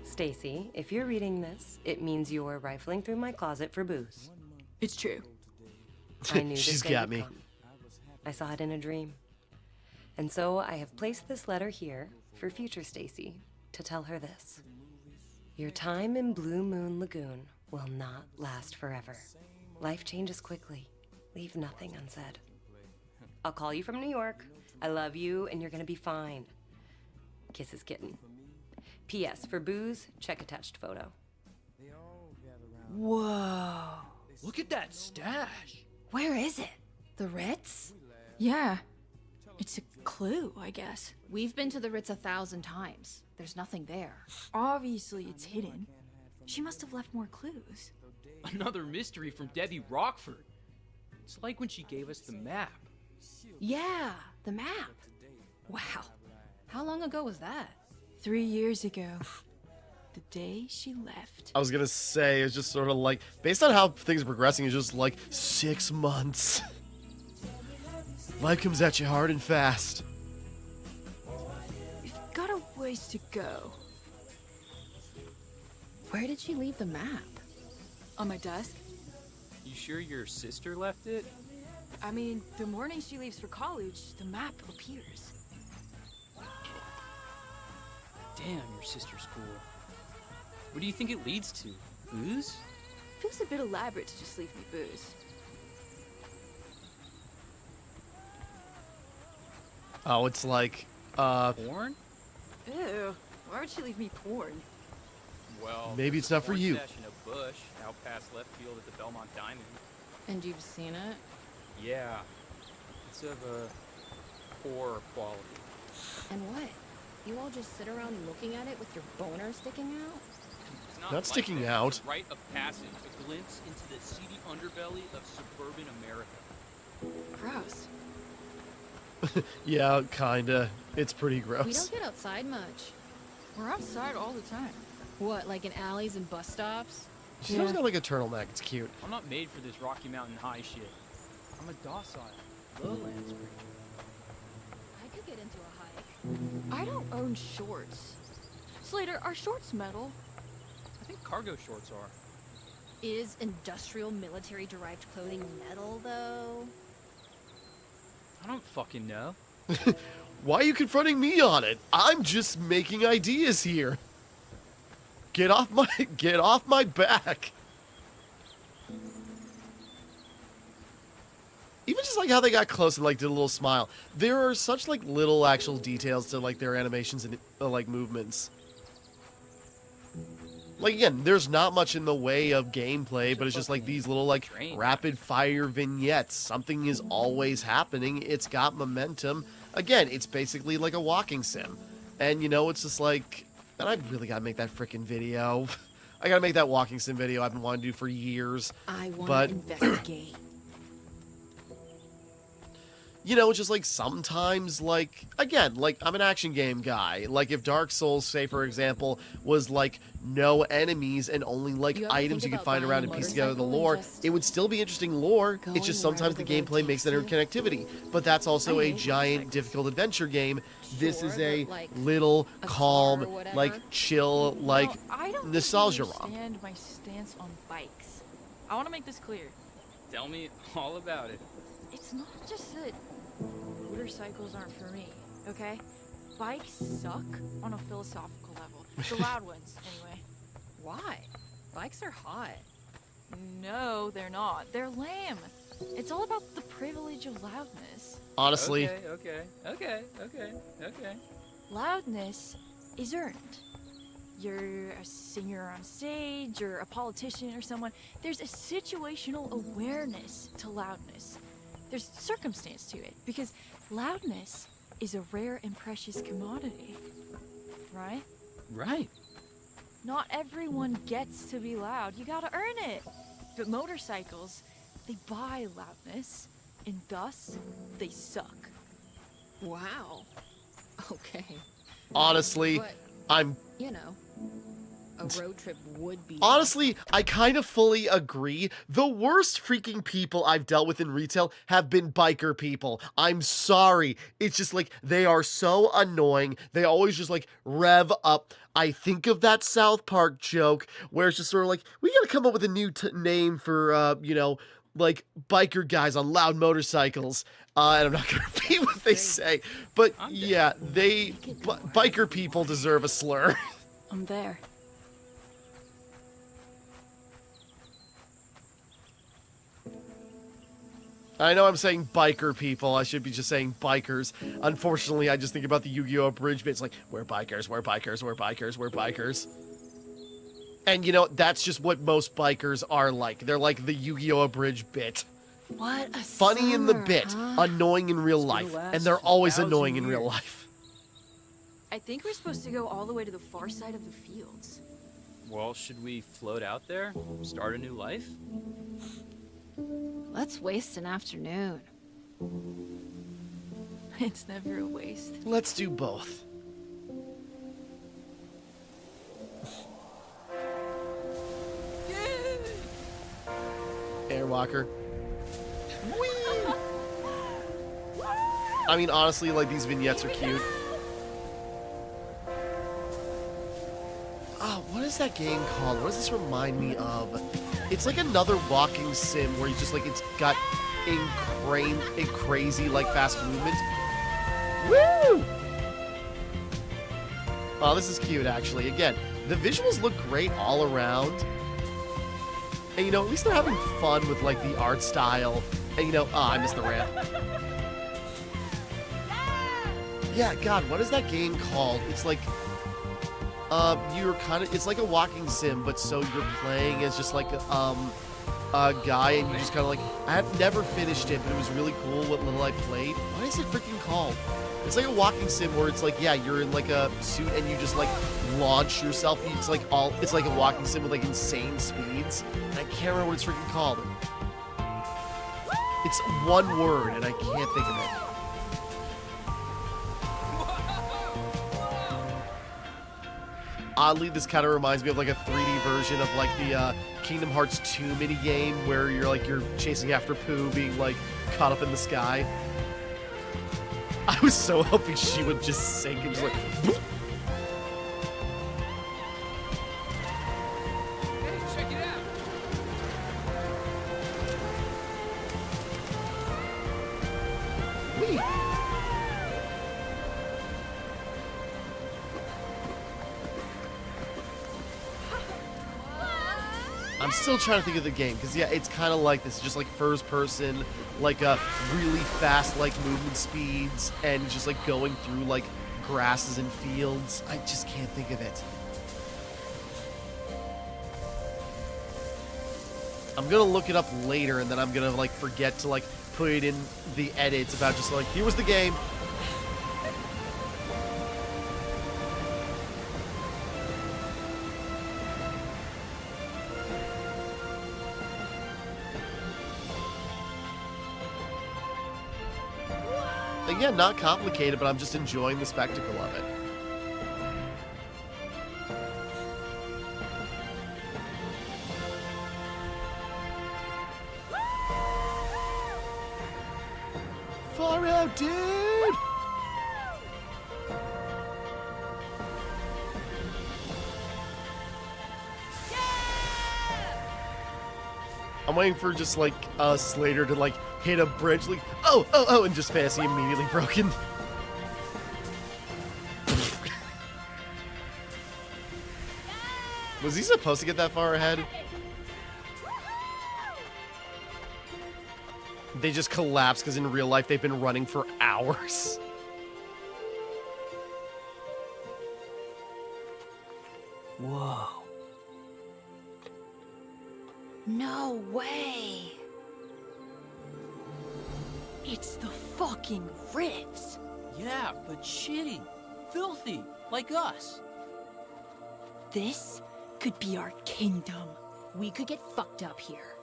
Stacy, if you're reading this, it means you're rifling through my closet for booze. It's true. I knew She's this day got would me. come. I saw it in a dream. And so I have placed this letter here for future Stacy to tell her this. Your time in Blue Moon Lagoon will not last forever. Life changes quickly. Leave nothing unsaid. I'll call you from New York. I love you, and you're gonna be fine. Kisses, kitten. P.S. For booze, check attached photo. Whoa. Look at that stash. Where is it? The Ritz? Yeah. It's a clue, I guess. We've been to the Ritz 1,000 times. There's nothing there. Obviously, it's hidden. She must have left more clues. Another mystery from Debbie Rockford. It's like when she gave us the map. Yeah, the map. Wow. How long ago was that? 3 years ago. The day she left. I was gonna say, it's just sort of like, based on how things are progressing, it's just like 6 months. Life comes at you hard and fast. We've got a ways to go. Where did she leave the map? On my desk? You sure your sister left it? I mean, the morning she leaves for college, the map appears. Damn, your sister's cool. What do you think it leads to? Booze? Feels a bit elaborate to just leave me booze. Oh, it's like, Porn? Ew. Why would she leave me porn? Well, Maybe it's not for you. Stash in a bush out past left field at the Belmont Diamond. And you've seen it? Yeah. It's of a poor quality. And what? You all just sit around looking at it with your boner sticking out? It's Not like sticking that. out. It's a rite of passage, a glimpse into the seedy underbelly of suburban America. Gross. yeah, kinda. It's pretty We gross. don't get outside much. We're outside all the time. What, like in alleys and bus stops? She's always got like a turtleneck. It's cute. I'm not made for this Rocky Mountain High shit. I'm a docile, lowlands creature. I could get into a hike. I don't own shorts. Slater, are shorts metal? I think cargo shorts are. Is industrial military derived clothing metal, though? I don't fucking know. Why are you confronting me on it? I'm just making ideas here. Get off my back. Even just like how they got close and like did a little smile. There are such like little actual details to like their animations and like movements. Like again, there's not much in the way of gameplay, but it's just like these little like rapid fire vignettes. Something is always happening. It's got momentum. Again, it's basically like a walking sim. And you know, it's just like, and I really gotta make that freaking video. I gotta make that walking sim video I've been wanting to do for years. I want But- to investigate. You know, it's just like sometimes, like, again, like, I'm an action game guy. Like, if Dark Souls, say, for example, was like no enemies and only like You ever items you think could find about around buying and a piece together the motorcycle lore, and just it would still be interesting lore. It's going just sometimes the wherever the road gameplay makes that takes you? interconnectivity. But that's also I a hate giant, motorcycles. difficult adventure game. This Sure, is a but, like, little, a car calm, or whatever? like, chill, like, Well, I don't think nostalgia you romp. understand my stance on bikes. I want to make this clear. Tell me all about it. It's not just that motorcycles aren't for me, okay? Bikes suck on a philosophical level. The loud ones, anyway. Why? Bikes are hot. No, they're not. They're lame. It's all about the privilege of loudness. Honestly, Okay. Loudness is earned. You're a singer on stage, or a politician, or someone. There's a situational awareness to loudness. There's circumstance to it, because loudness is a rare and precious commodity. Right? Right. Not everyone gets to be loud. You gotta earn it. But motorcycles, they buy loudness, and thus, they suck. Wow. Okay. honestly, But, I'm you know, a road trip would be... Honestly, I kind of fully agree. The worst freaking people I've dealt with in retail have been biker people. I'm sorry. It's just like, they are so annoying. They always just like rev up. I think of that South Park joke where it's just sort of like, we gotta come up with a new name for, you know, like biker guys on loud motorcycles. And I'm not gonna repeat what they say. But yeah, biker people deserve a slur. I'm there. I know I'm saying biker people. I should be just saying bikers. Unfortunately, I just think about the Yu-Gi-Oh! Abridged bits like, we're bikers, we're bikers, we're bikers, we're bikers. And, you know, that's just what most bikers are like. They're like the Yu-Gi-Oh! Abridged bit. What a Funny in the summer, bit, huh? annoying in real life. last And they're always 1,000 annoying in real years. life. I think we're supposed to go all the way to the far side of the fields. Well, should we float out there? Start a new life? Let's waste an afternoon. It's never a waste. Let's do both. Airwalker. Whee! I mean, honestly, like, these vignettes are cute. Oh, what is that game called? What does this remind me of? It's like another walking sim where you just, like, it's got crazy, like, fast movement. Woo! Oh, this is cute, actually. Again, the visuals look great all around. And, you know, at least they're having fun with, like, the art style. And, you know, I missed the ramp. Yeah, God, what is that game called? It's like, you're kind of, it's like a walking sim, but so you're playing as just like a guy, and you just kind of like, I have never finished it, but it was really cool what little I played. What is it freaking called? It's like a walking sim where it's like, yeah, you're in like a suit and you just like launch yourself. It's like it's like a walking sim with like insane speeds. And I can't remember what it's freaking called. It's one word and I can't think of it. Oddly, this kind of reminds me of like a 3D version of like the Kingdom Hearts 2 mini game where you're chasing after Pooh being like caught up in the sky. I was so hoping she would just sink and just like. Boop. Hey, check it out. Whee! I'm still trying to think of the game because yeah, it's kind of like this, just like first person, like really fast like movement speeds and just like going through like grasses and fields. I just can't think of it. I'm gonna look it up later and then I'm gonna like forget to like put it in the edits about just like here was the game. Again, not complicated, but I'm just enjoying the spectacle of it. Far out, dude! I'm waiting for just like Slater to like hit a bridge, like oh, and just fantasy immediately broken. Was he supposed to get that far ahead? They just collapsed because in real life they've been running for hours. Whoa. No way. It's the fucking Ritz. Yeah, but shitty. Filthy. Like us. This could be our kingdom. We could get fucked up here.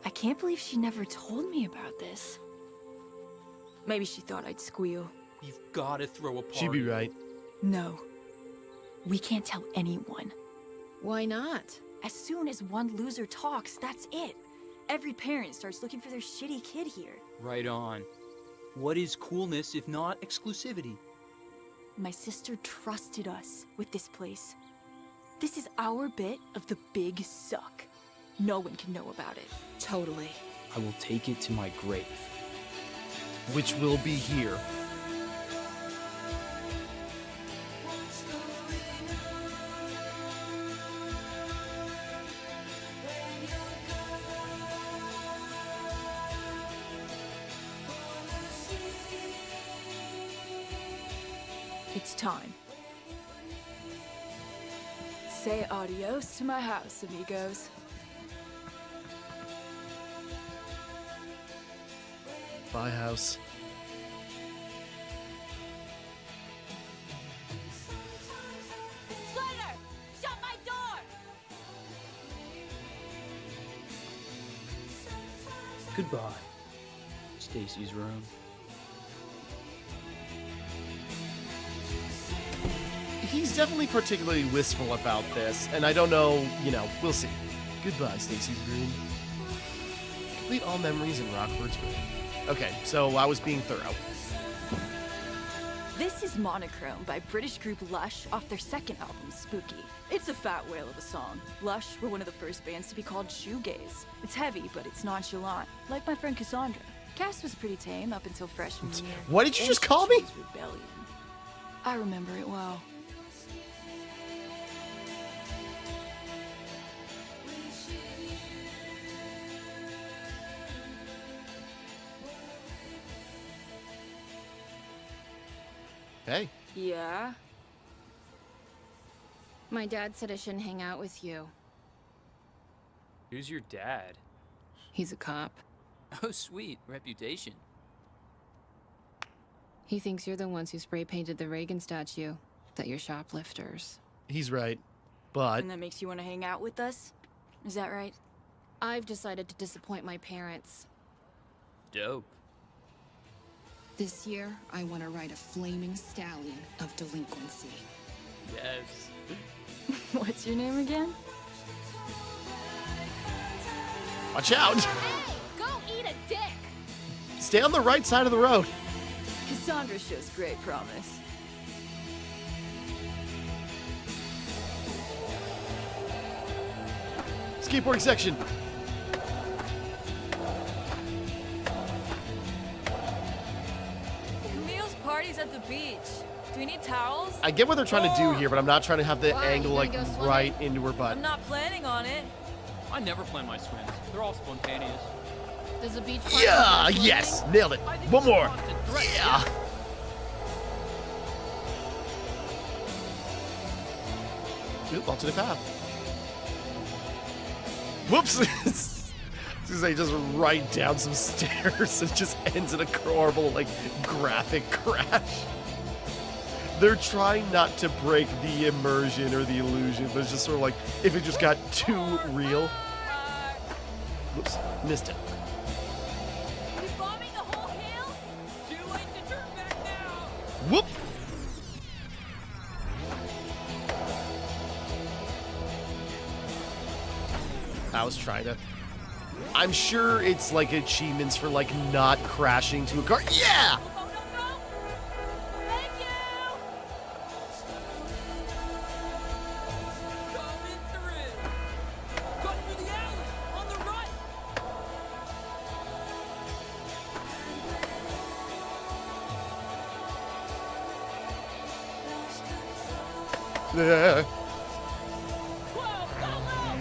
I can't believe she never told me about this. Maybe she thought I'd squeal. We've gotta throw a party. She'd be right. No. We can't tell anyone. Why not? As soon as one loser talks, that's it. Every parent starts looking for their shitty kid here. Right on. What is coolness if not exclusivity? My sister trusted us with this place. This is our bit of the big suck. No one can know about it. Totally. I will take it to my grave. Which will be here. It's time. Say adios to my house, amigos. Bye, house. Slater! Shut my door! Goodbye, Stacy's room. He's definitely particularly wistful about this, and I don't know, we'll see. Goodbye, Stacy's room. Complete all memories in Rockford's room. Okay, so I was being thorough. This is Monochrome by British group Lush off their second album, Spooky. It's a fat whale of a song. Lush were one of the first bands to be called shoegaze. It's heavy, but it's nonchalant, like my friend Cassandra. Cass was pretty tame up until freshman year. What did you Then just she call me? chose Rebellion. I remember it well. Hey. Yeah? My dad said I shouldn't hang out with you. Who's your dad? He's a cop. Oh, sweet. Reputation. He thinks you're the ones who spray painted the Reagan statue, that you're shoplifters. He's right. But And that makes you want to hang out with us? Is that right? I've decided to disappoint my parents. Dope. This year, I want to ride a flaming stallion of delinquency. Yes. What's your name again? watch out. Hey, go eat a dick! Stay on the right side of the road. Cassandra shows great promise. Skateboarding section. Camille's party's at the beach. Do we need towels? I get what they're trying to do here, but I'm not trying to have the Why? angle You like gonna go swimming? right into her butt. I'm not planning on it. I never plan my swims. They're all spontaneous. Does a beach party Yeah, involve yes, swimming? nailed it. I think One it's a more. constant threat, Yeah. Oop, alternate path. Whoops. They just right down some stairs and just ends in a horrible, like, graphic crash. They're trying not to break the immersion or the illusion, but it's just sort of like, if it just got too real. Whoops, missed it. We bombing the whole hill? Too late to turn back now. Whoop. I was trying to. I'm sure it's like achievements for like not crashing to a car. Yeah! Oh, no. Thank you! Coming through. Cut through the alley. On the right. Yeah.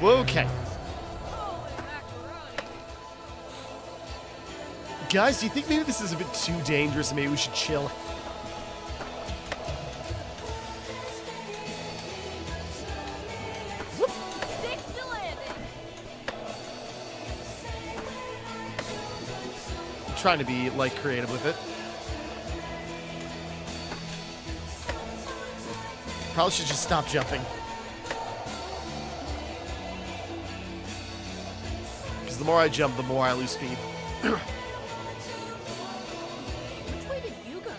Okay. Guys, do you think maybe this is a bit too dangerous and maybe we should chill? Sticks to landing. I'm trying to be like creative with it. Probably should just stop jumping. Because the more I jump, the more I lose speed. Which way did you go?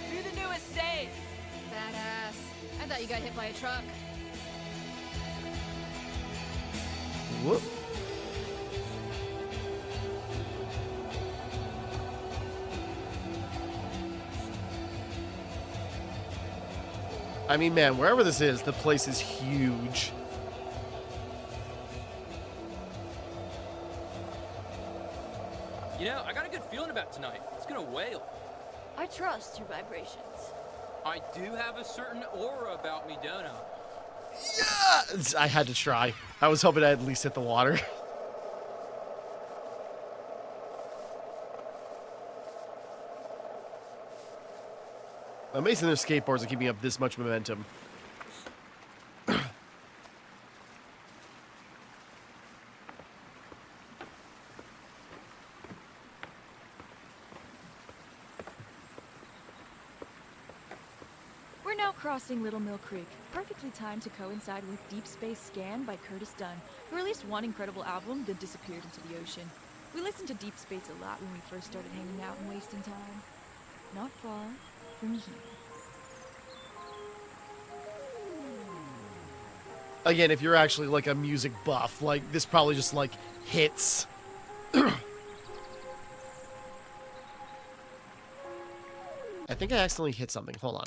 Through the new estate. Badass. I thought you got hit by a truck. Whoop. I mean, man, wherever this is, the place is huge. You know, I got a good feeling about tonight. It's gonna wail. I trust your vibrations. I do have a certain aura about me, don't I? Yeah! I had to try. I was hoping I'd at least hit the water. Amazing their skateboards are keeping up this much momentum. now crossing Little Mill Creek, perfectly timed to coincide with Deep Space Scan by Curtis Dunn, who released one incredible album, then disappeared into the ocean. We listened to Deep Space a lot when we first started hanging out and wasting time. Not far from here. Again, if you're actually like a music buff, like this probably just like hits. I think I accidentally hit something. Hold on.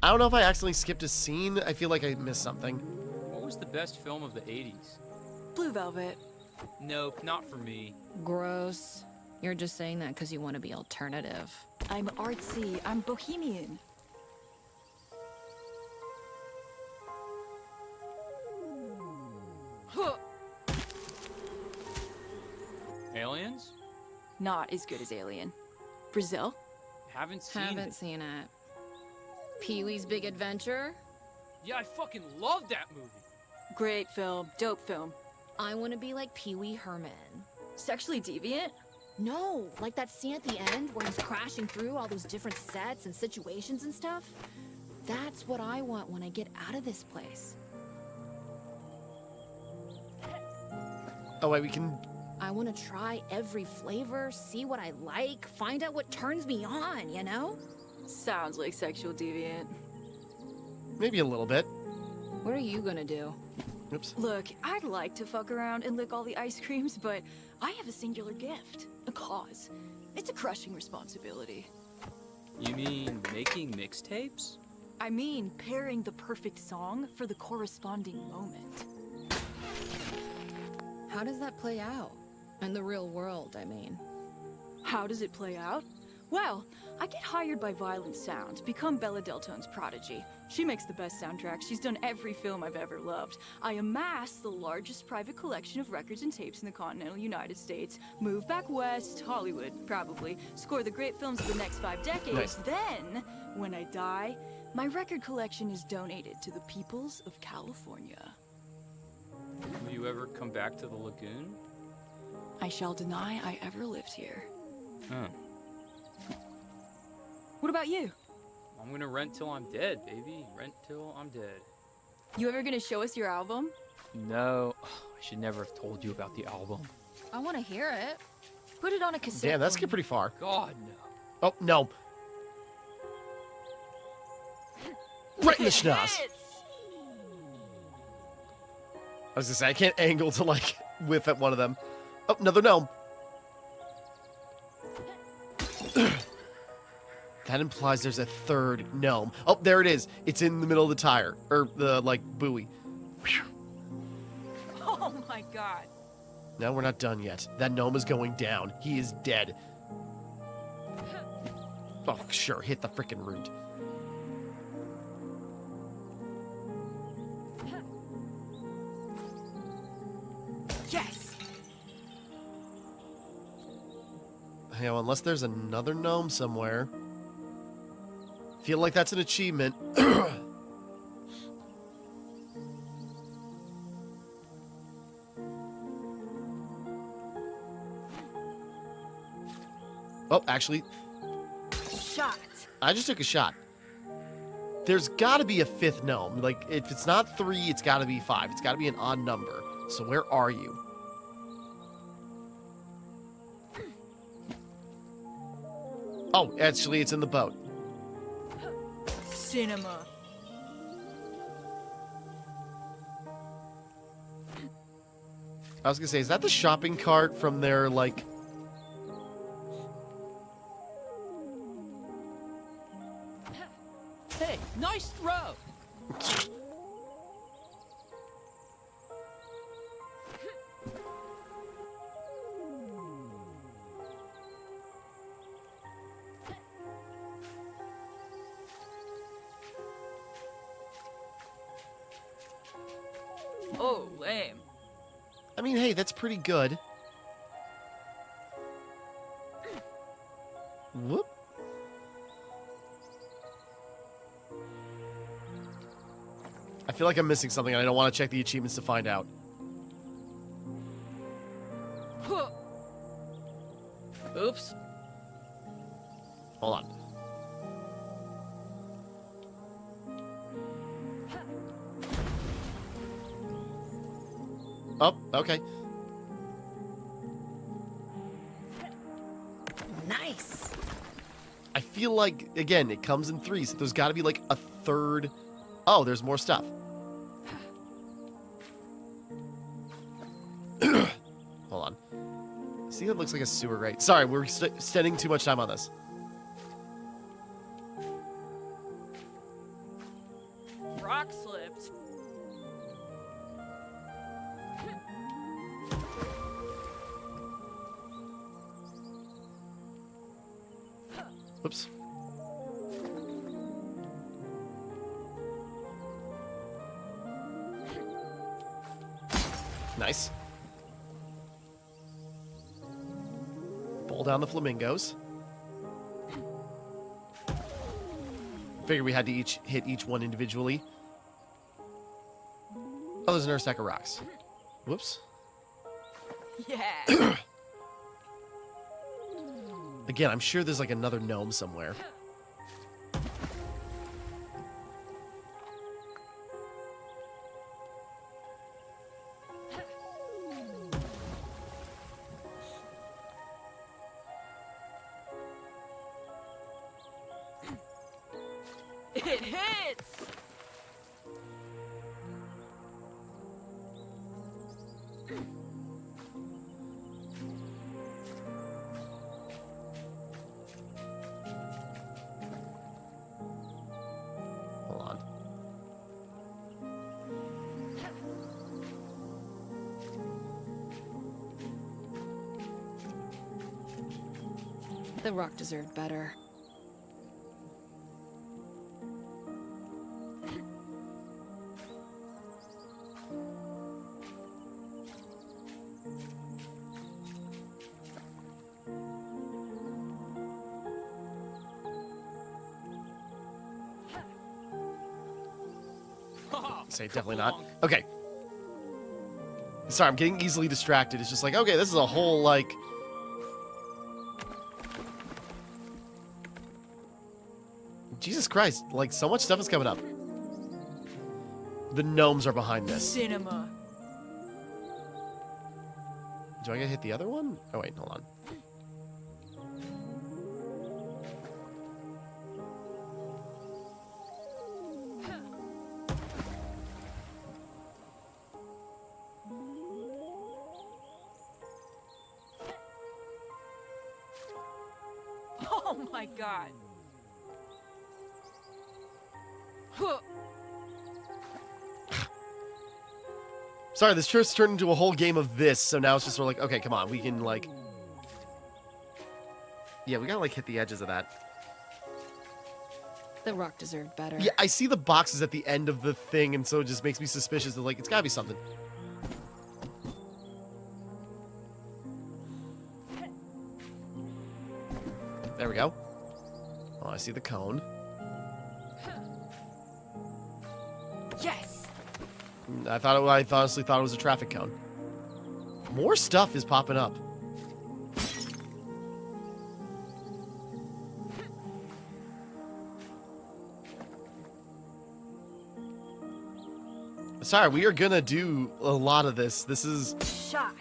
I don't know if I accidentally skipped a scene. I feel like I missed something. What was the best film of the 80s? Blue Velvet. Nope, not for me. Gross. You're just saying that because you want to be alternative. I'm artsy. I'm bohemian. Aliens? Not as good as Alien. Brazil? Haven't seen Haven't it. seen it. Pee-wee's Big Adventure? Yeah, I fucking love that movie. Great film. Dope film. I want to be like Pee-wee Herman. Sexually deviant? No, like that scene at the end where he's crashing through all those different sets and situations and stuff. That's what I want when I get out of this place. Oh wait, we can. I want to try every flavor, see what I like, find out what turns me on, you know? Sounds like sexual deviant. Maybe a little bit. What are you gonna do? Oops. Look, I'd like to fuck around and lick all the ice creams, but I have a singular gift. A cause. It's a crushing responsibility. You mean making mixtapes? I mean, pairing the perfect song for the corresponding moment. How does that play out? In the real world, I mean. How does it play out? Well, I get hired by Violent Sound, become Bella Deltone's prodigy. She makes the best soundtracks. She's done every film I've ever loved. I amass the largest private collection of records and tapes in the continental United States. Move back west, Hollywood, probably. Score the great films of the next 5 decades. Nice. Then, when I die, my record collection is donated to the peoples of California. Will you ever come back to the lagoon? I shall deny I ever lived here. Huh. What about you? I'm gonna rent till I'm dead, baby. Rent till I'm dead. You ever gonna show us your album? No. I should never have told you about the album. I want to hear it. Put it on a cassette. Damn, that's for get me. pretty far. God, no. Oh no. Right in the schnoz. I was gonna say I can't angle to like whiff at one of them. Oh, another gnome. That implies there's a third gnome. Oh, there it is. It's in the middle of the tire. Or the, like, buoy. Whew. Oh my god. No, we're not done yet. That gnome is going down. He is dead. Oh, sure. Hit the frickin' root. Yes! You know, unless there's another gnome somewhere. Feel like that's an achievement. Oh, actually, Shot. I just took a shot. There's got to be a fifth gnome. Like, if it's not 3, it's got to be 5. It's got to be an odd number. So where are you? Oh, actually, it's in the boat. Cinema. I was gonna say, is that the shopping cart from their, like... Hey, nice throw! Oh, lame. I mean, hey, that's pretty good. Whoop. I feel like I'm missing something, and I don't want to check the achievements to find out. Oops. Hold on. Oh, okay. Nice. I feel like, again, it comes in threes. So there's got to be like a third. Oh, there's more stuff. Hold on. See, it looks like a sewer grate. Sorry, we're spending too much time on this. Rock slipped. Oops. Nice. Pull down the flamingos. Figured we had to hit each one individually. Oh, there's another stack of rocks. Whoops. Yeah. Again, I'm sure there's like another gnome somewhere. It hits. Hold on. The rock deserved better. Say definitely not. Okay. Sorry, I'm getting easily distracted. It's just like, okay, this is a whole, like... Jesus Christ, like, so much stuff is coming up. The gnomes are behind this. Cinema. Do I get to hit the other one? Oh, wait, hold on. Oh my god. Huh. Sorry, this just turned into a whole game of this, so now it's just sort of like, okay, come on, we can, like... Yeah, we gotta, like, hit the edges of that. The rock deserved better. Yeah, I see the boxes at the end of the thing, and so it just makes me suspicious that, like, it's gotta be something. There we go. Oh, I see the cone. Yes. I honestly thought it was a traffic cone. More stuff is popping up. Sorry, we are gonna do a lot of this. This is... Shot.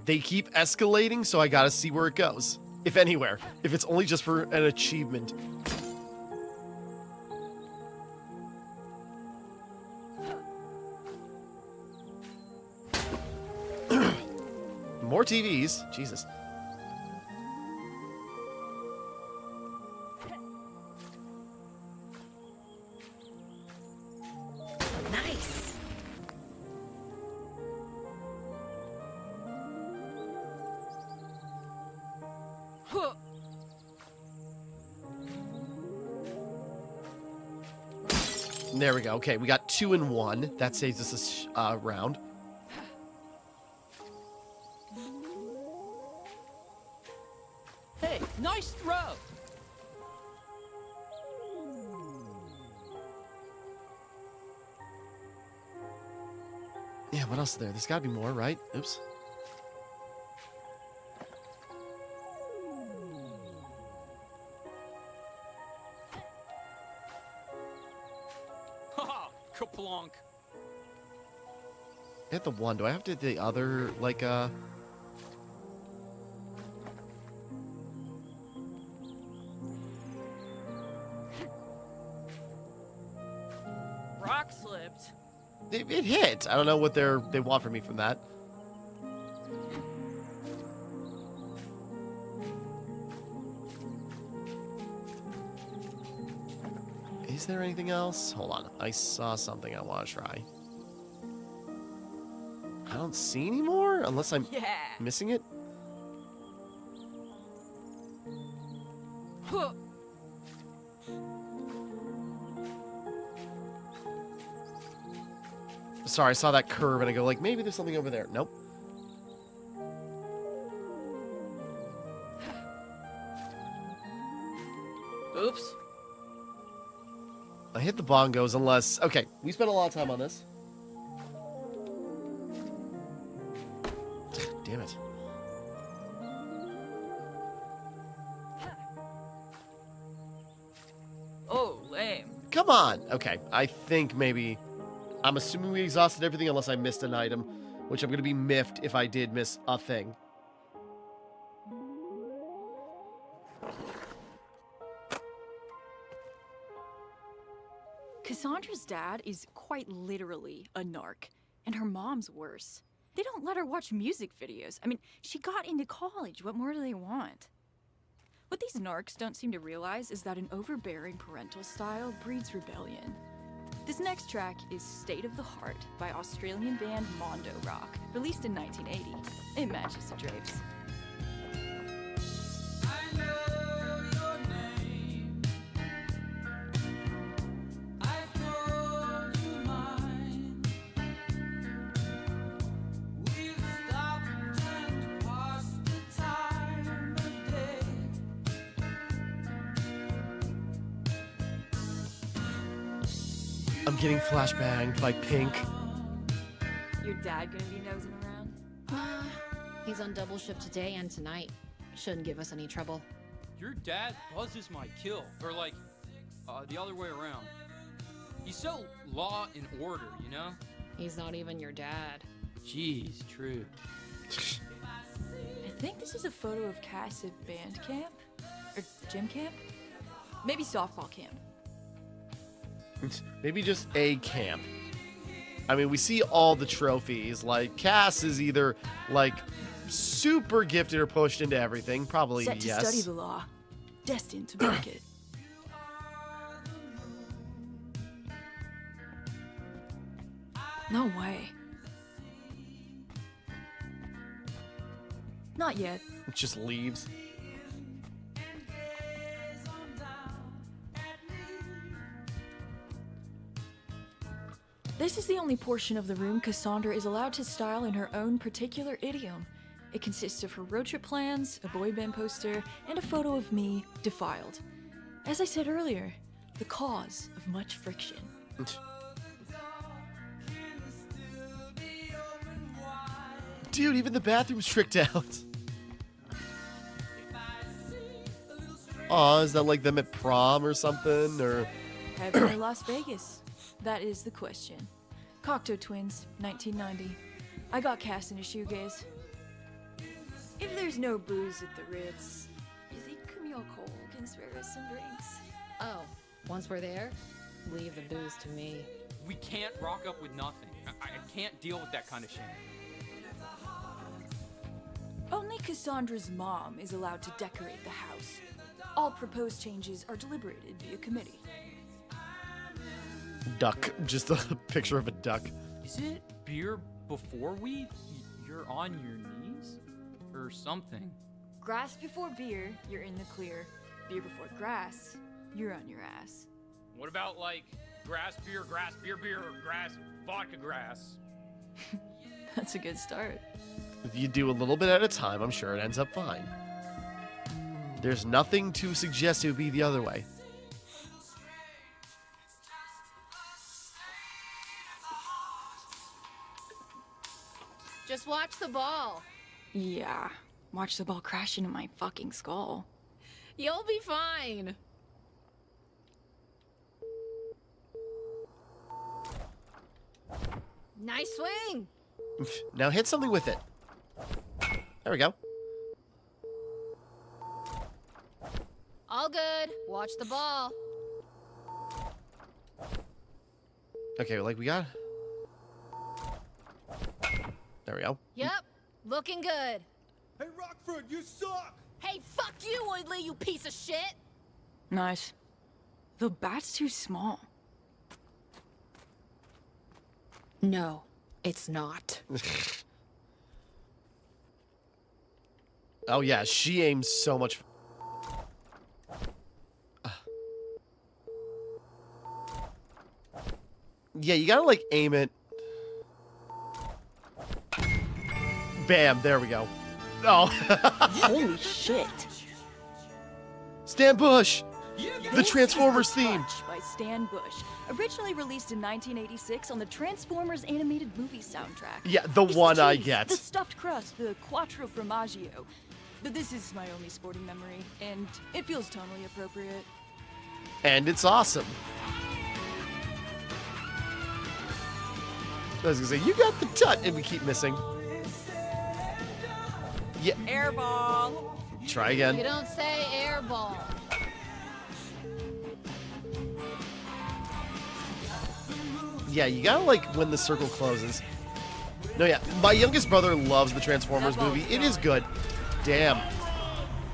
They keep escalating, so I gotta see where it goes. If anywhere. If it's only just for an achievement. More TVs. Jesus. Nice. Huh. There we go. Okay, we got 2 and 1. That saves us a round. Hey, nice throw. Yeah, what else is there? There's got to be more, right? Oops. Haha, kaplonk. Hit the one. Do I have to hit the other, like, Rock slipped. It hit. I don't know what they want from me from that. Is there anything else? Hold on. I saw something I want to try. I don't see any more, unless I'm Yeah. missing it. Huh. Sorry, I saw that curve and I go like, maybe there's something over there. Nope. Oops. I hit the bongos unless... Okay, we spent a lot of time on this. Damn it. Oh, lame. Come on. Okay, I think maybe... I'm assuming we exhausted everything unless I missed an item, which I'm going to be miffed if I did miss a thing. Cassandra's dad is quite literally a narc, and her mom's worse. They don't let her watch music videos. I mean, she got into college. What more do they want? What these narcs don't seem to realize is that an overbearing parental style breeds rebellion. This next track is State of the Heart by Australian band Mondo Rock, released in 1980. It matches the drapes. I'm getting flashbanged by Pink. Your dad gonna be nosing around? He's on double shift today and tonight. Shouldn't give us any trouble. Your dad buzzes my kill. Or like, the other way around. He's so law and order, you know? He's not even your dad. Jeez, true. I think this is a photo of Cass at band camp? Or gym camp? Maybe softball camp. Maybe just a camp. I mean, we see all the trophies. Like, Cass is either, like, super gifted or pushed into everything. Probably Set to yes. study the law. Destined to make it. No way. Not yet. It just leaves. This is the only portion of the room Cassandra is allowed to style in her own particular idiom. It consists of her road trip plans, a boy band poster, and a photo of me, defiled. As I said earlier, the cause of much friction. Dude, even the bathroom's tricked out. Aw, is that like them at prom or something? Or Heaven or Las Vegas? That is the question. Cocteau Twins, 1990. I got cast in a shoegaze. If there's no booze at the Ritz, you think Camille Cole can spare us some drinks? Oh, once we're there, leave the booze to me. We can't rock up with nothing. I can't deal with that kind of shit. Only Cassandra's mom is allowed to decorate the house. All proposed changes are deliberated via committee. duck. Just a picture of a duck. Is it beer before you're on your knees? Or something? Grass before beer, you're in the clear. Beer before grass, you're on your ass. What about like grass, beer, beer, or grass, vodka, grass? That's a good start. If you do a little bit at a time, I'm sure it ends up fine. There's nothing to suggest it would be the other way. Just watch the ball. Yeah, watch the ball crash into my fucking skull. You'll be fine. Nice swing. Now hit something with it. There we go. All good. Watch the ball. Okay, like we got... There we go. Yep. Looking good. Hey, Rockford, you suck! Hey, fuck you, Woodley, you piece of shit! Nice. The bat's too small. No, it's not. Oh yeah, she aims so much. Yeah, you gotta like aim it. Bam, there we go. Oh. Holy shit. Stan Bush! The This Transformers is The theme! Touch by Stan Bush, originally released in 1986 on the Transformers animated movie soundtrack. Yeah, the It's one I cheese, get. The stuffed crust, the quattro formaggio. But this is my only sporting memory, and it feels tonally appropriate. And it's awesome. I was gonna say, you got the tut, and we keep missing. Yeah. Airball! Try You again. don't say air ball. Yeah, you gotta like when the circle closes. No, yeah, my youngest brother loves the Transformers movie. It is good. Damn.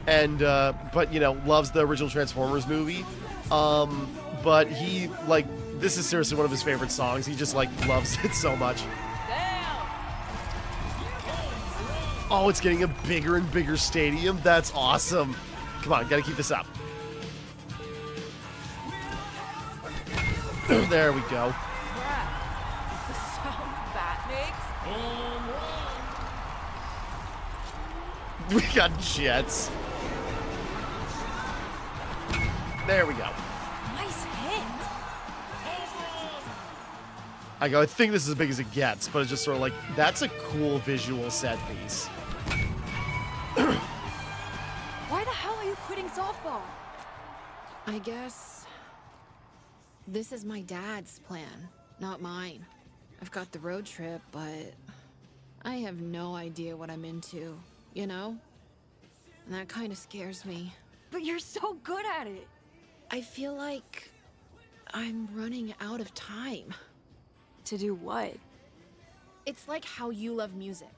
And but you know, loves the original Transformers movie. But he like this is seriously one of his favorite songs. He just like loves it so much. Oh, it's getting a bigger and bigger stadium. That's awesome. Come on, gotta keep this up. There we go. The sound that makes? We got jets. There we go. Nice hit! I think this is as big as it gets, but it's just sort of like, that's a cool visual set piece. Why the hell are you quitting softball? I guess this is my dad's plan, not mine. I've got the road trip, but I have no idea what I'm into, you know? And that kind of scares me. But you're so good at it! I feel like I'm running out of time. To do what? It's like how you love music.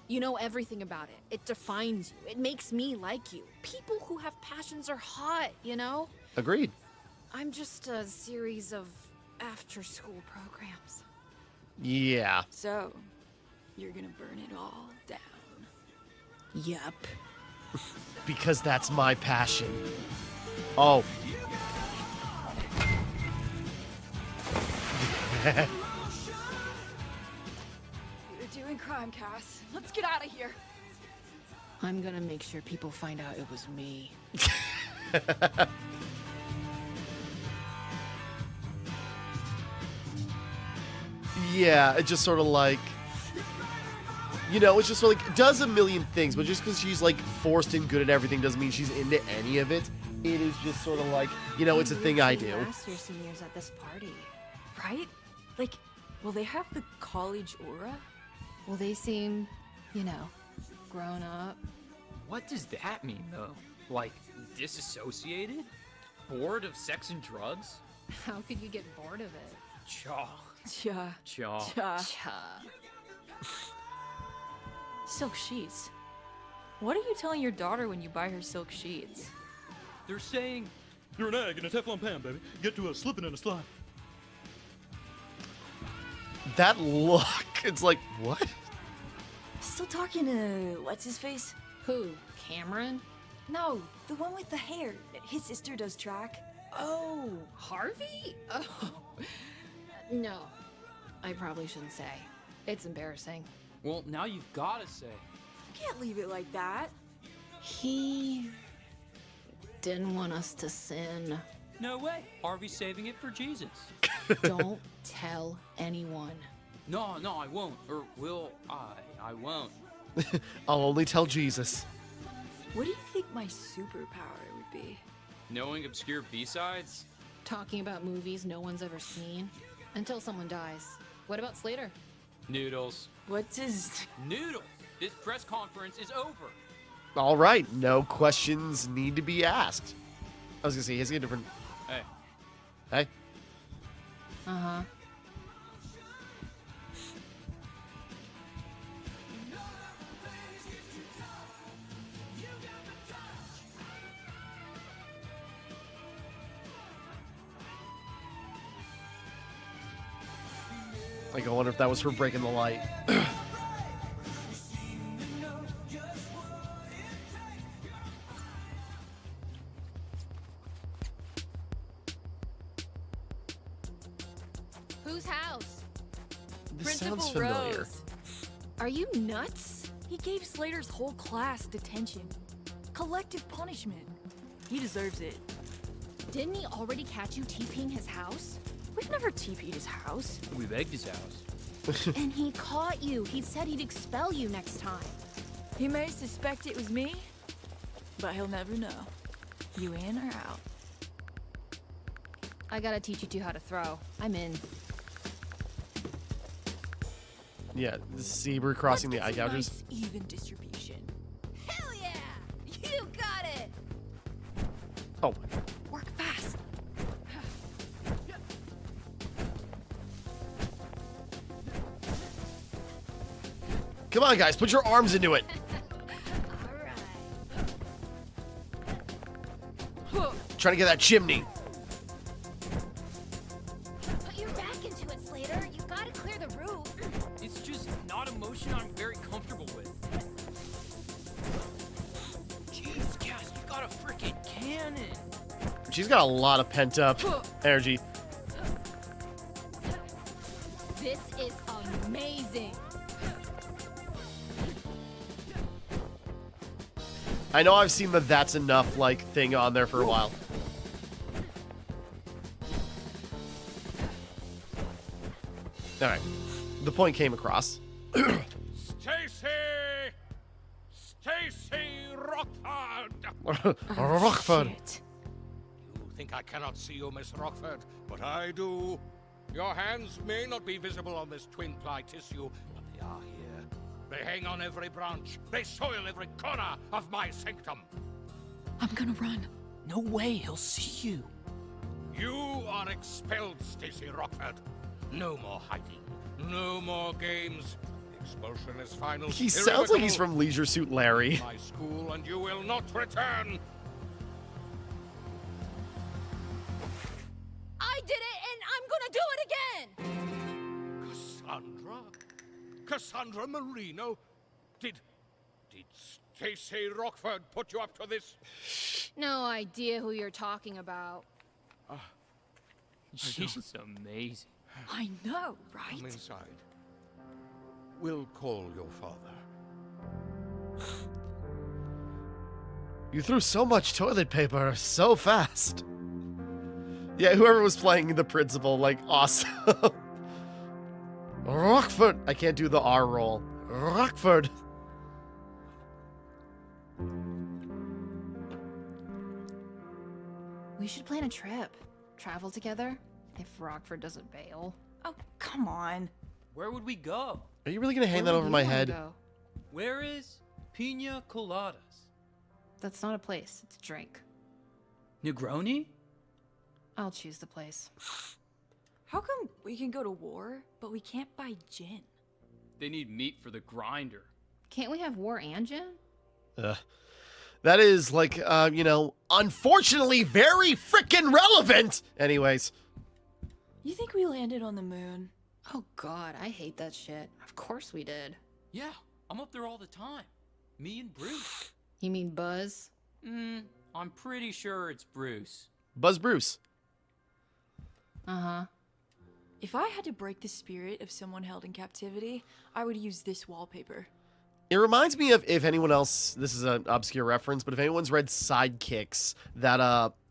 You know everything about it. It defines you. It makes me like you. People who have passions are hot, you know? Agreed. I'm just a series of after-school programs. Yeah. So, you're gonna burn it all down. Yep. Because that's my passion. Oh. You're doing crime, Cass. Let's get out of here. I'm gonna make sure people find out it was me. Yeah, it just sort of like, you know, it's just sort of like, does a million things, but just because she's like forced and good at everything doesn't mean she's into any of it. It is just sort of like, you know, it's a thing I do. Last year seniors at this party. Right? Like, will they have the college aura? Well, they seem, you know, grown up. What does that mean, though? Like, disassociated? Bored of sex and drugs? How could you get bored of it? Chaw. Yeah. Chaw. Cha. Silk sheets. What are you telling your daughter when you buy her silk sheets? They're saying, You're an egg in a Teflon pan, baby. Get to a slipping and a slide. That look, it's like, what? Still talking to what's his face? Who? Cameron? No, the one with the hair. His sister does track. Oh, Harvey? Oh. No, I probably shouldn't say. It's embarrassing. well, now you've got to say. You can't leave it like that. He didn't want us to sin. No way. Harvey's saving it for Jesus. Don't tell anyone. No, I won't. Or will I? I won't. I'll only tell Jesus. What do you think my superpower would be? Knowing obscure B-sides? Talking about movies no one's ever seen. Until someone dies. What about Slater? Noodles. What's his... Noodles! This press conference is over. All right, no questions need to be asked. I was gonna say, he's a different... Hey. Hey? Uh-huh. Like, I wonder if that was for breaking the light. Whose house? This sounds familiar. Rose. Are you nuts? He gave Slater's whole class detention. Collective punishment. He deserves it. Didn't he already catch you TPing his house? We've never TP'd his house. We begged his house. And he caught you. He said he'd expel you next time. He may suspect it was me, but he'll never know. You in or out? I gotta teach you two how to throw. I'm in. Yeah, the zebra crossing the eye Let's get some gougers. nice, even distribution. Hell yeah! You got it! Oh, Work fast. come on, guys, put your arms into it. Trying to get that chimney. Put your back into it, Slater. You gotta clear the roof. It's just not a motion I'm very comfortable with. Jeez, Cass, you got a freaking cannon. She's got a lot of pent up energy. This is amazing. I know I've seen the "that's enough" like thing on there for a while. All right, the point came across. Stacy Rockford! Rockford. Shit. You think I cannot see you, Miss Rockford, but I do. Your hands may not be visible on this twin-ply tissue, but they are here. They hang on every branch. They soil every corner of my sanctum. I'm gonna run. No way, he'll see you. You are expelled, Stacy Rockford. No more hiding. No more games. Expulsion is final. He sounds like he's irrevocable. from Leisure Suit Larry. My school, and you will not return. I did it, and I'm gonna do it again! Cassandra? Cassandra Marino? Did Stacy Rockford put you up to this? No idea who you're talking about. She's amazing. I know, Come right? inside. We'll call your father. You threw so much toilet paper so fast. Yeah, whoever was playing the principal, like, awesome. Rockford. I can't do the R roll. Rockford. We should plan a trip. Travel together? If Rockford doesn't bail. Oh, come on. Where would we go? Are you really gonna hang that Where over would my you wanna head? go? Where is Pina Coladas? That's not a place, it's a drink. Negroni? I'll choose the place. How come we can go to war, but we can't buy gin? They need meat for the grinder. Can't we have war and gin? That is, like, you know, unfortunately very freaking relevant. Anyways. You think we landed on the moon? Oh god, I hate that shit. Of course we did. Yeah, I'm up there all the time. Me and Bruce. You mean Buzz? I'm pretty sure it's Bruce. Buzz Bruce. Uh-huh. If I had to break the spirit of someone held in captivity, I would use this wallpaper. It reminds me of, if anyone else, this is an obscure reference, but if anyone's read Sidekicks, that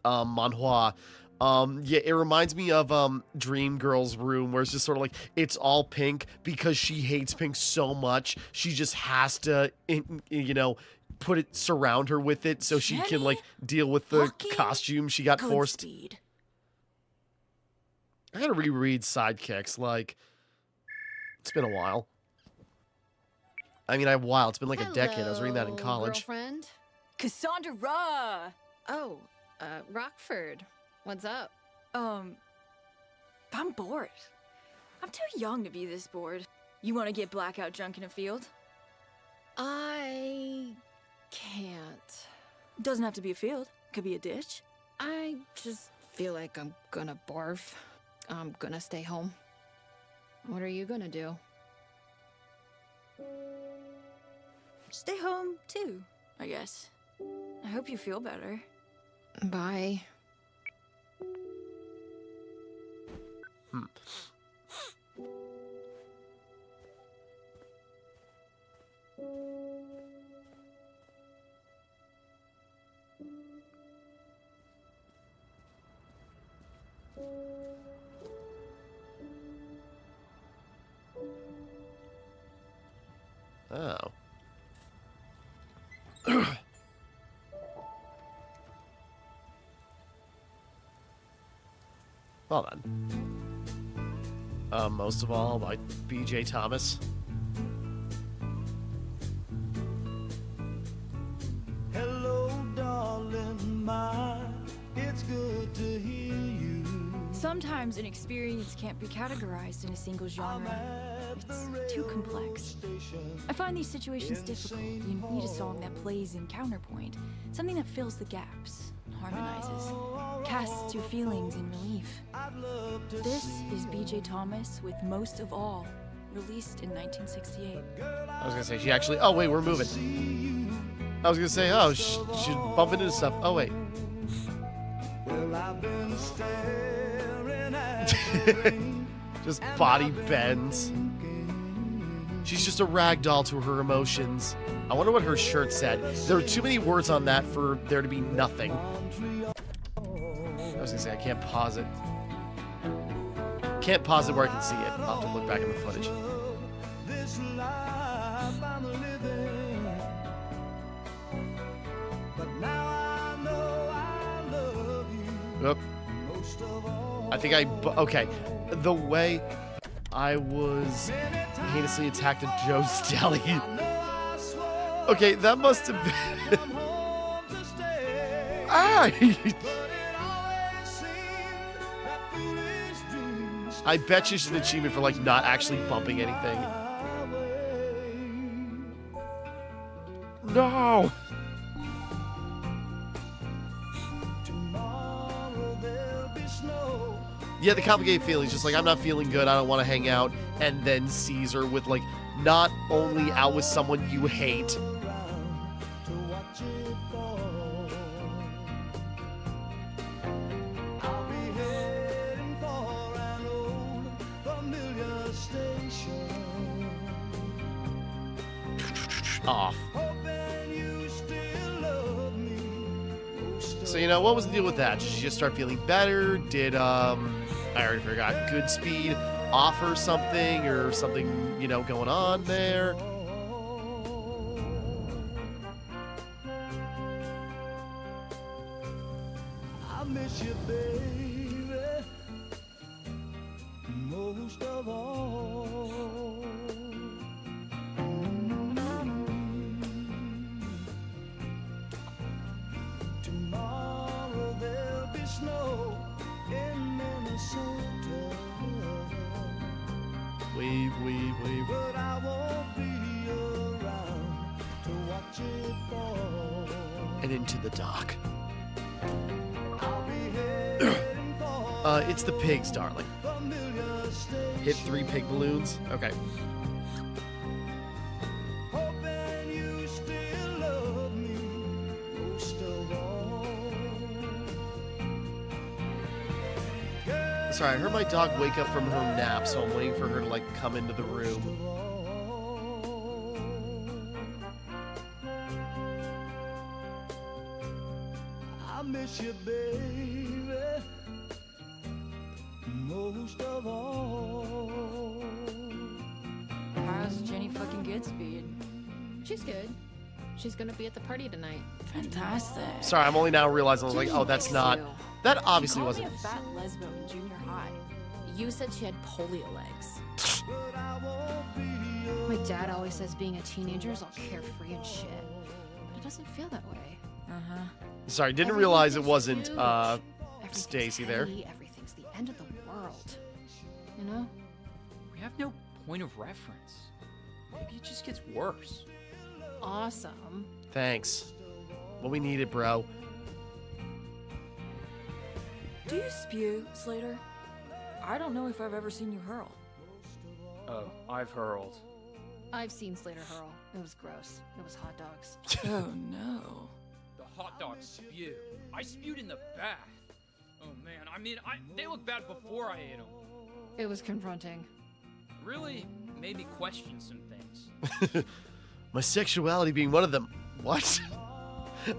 manhwa, Yeah, it reminds me of Dream Girl's room, where it's just sort of like it's all pink because she hates pink so much. She just has to, surround her with it so she can like deal with the costume she got forced. Godspeed. I gotta reread Sidekicks. Like, it's been a while. I mean, it's been like a decade. I was reading that in college. Girlfriend? Cassandra! Oh, Rockford. What's up? I'm bored. I'm too young to be this bored. You want to get blackout drunk in a field? I can't. Doesn't have to be a field. Could be a ditch. I just feel like I'm gonna barf. I'm gonna stay home. What are you gonna do? Stay home, too, I guess. I hope you feel better. Bye. Oh. Well then. Most of all by B.J. Thomas. Hello, darling, it's good to hear you. Sometimes an experience can't be categorized in a single genre. It's too complex. I find these situations difficult. You need a song that plays in counterpoint, something that fills the gaps, harmonizes, casts your feelings in relief. This is B.J. Thomas with Most of All, released in 1968. I was gonna say, she actually... Oh, wait, we're moving. I was gonna say, oh, she's bumping into stuff. Oh, wait. Well, I've been staring at the rain. Just body bends. She's just a rag doll to her emotions. I wonder what her shirt said. There are too many words on that for there to be nothing. I was gonna say, I can't pause it. Can't pause it where I can see it. I'll have to look back in the footage. This life I'm living. But now I know I love you. Oop. Most of all. I think okay. The way I was heinously attacked at Joe's Deli. Okay, that must have been... I bet you she's an achievement for like not actually bumping anything. No! Yeah, the complicated feelings, just like I'm not feeling good, I don't want to hang out, and then sees her with like not only out with someone you hate. Off. So, you know, what was the deal with that? Did she just start feeling better? Did, I already forgot, Goodspeed offer something or something, you know, going on there? I miss you, baby, most of all. Tomorrow there'll be snow in Minnesota. Wave, wave, wave. But I won't be around to watch it fall. And into the dock. I'll be heading for It's the pigs, darling. familiar station. Hit 3 pig balloons. Okay. Hoping you still love me most of all. Sorry, I heard my dog wake up from her nap, so I'm waiting for her to, like, come into the room. I miss you, baby, Goodspeed. She's good. She's gonna be at the party tonight. Fantastic. Sorry, I'm only now realizing, I was like, oh, that's not... That obviously She called wasn't... me a fat lesbo in junior high. You said she had polio legs. My dad always says being a teenager is all carefree and shit. But it doesn't feel that way. Uh-huh. Sorry, didn't Everything's realize it huge. wasn't, Everything's Stacy there. heavy, everything's the end of the world. You know? We have no point of reference. Maybe it just gets worse. Awesome. Thanks. What we needed, bro. Do you spew, Slater? I don't know if I've ever seen you hurl. Oh, I've hurled. I've seen Slater hurl. It was gross. It was hot dogs. Oh no. The hot dog spew. I spewed in the bath. Oh man, I mean, they looked bad before I ate them. It was confronting. Really made me question some things. My sexuality being one of them. What?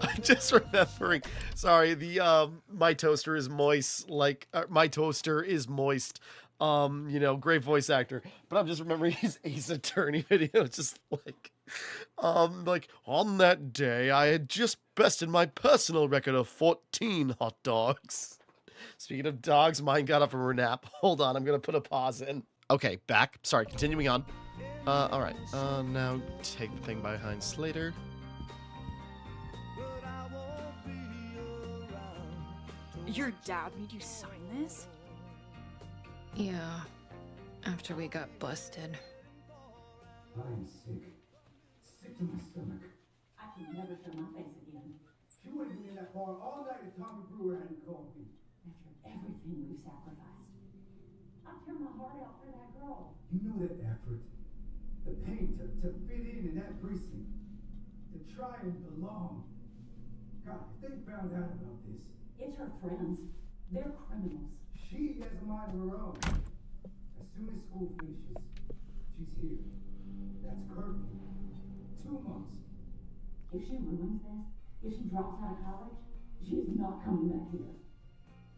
I'm just remembering. Sorry, the my toaster is moist. Like my toaster is moist. You know, great voice actor. But I'm just remembering his Ace Attorney video. It's just like on that day, I had just bested my personal record of 14 hot dogs. Speaking of dogs, mine got up from her nap. Hold on, I'm gonna put a pause in. Okay, back. Sorry, continuing on. All right. Now take the thing behind Slater. Your dad made you sign this? Yeah. After we got busted. I'm sick. Sick to my stomach. I can never show my face again. She would have been in that bar all night if Tommy Brewer hadn't called me. After everything we've sacrificed. I turned my heart out for that girl. You know that effort. The pain to fit in that precinct. To try and belong. God, if they found out about this. It's her friends. They're criminals. She has a mind of her own. As soon as school finishes, she's here. That's curfew. 2 months. If she ruins this, if she drops out of college, she is not coming back here.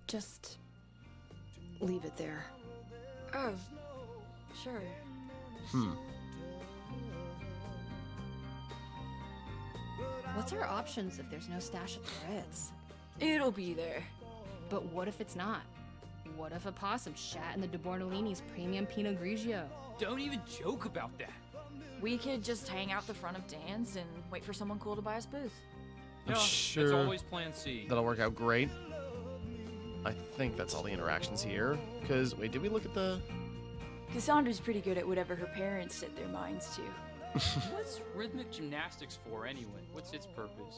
Just leave it there. Oh, sure. What's our options if there's no stash at the Ritz? It'll be there. But what if it's not? What if a possum shat in the De Bortolini's premium Pinot Grigio? Don't even joke about that. We could just hang out the front of Dan's and wait for someone cool to buy us booze. I'm No, sure it's always plan C. that'll work out great. I think that's all the interactions here. Because, wait, did we look at the... Cassandra's pretty good at whatever her parents set their minds to. What's rhythmic gymnastics for anyway? What's its purpose?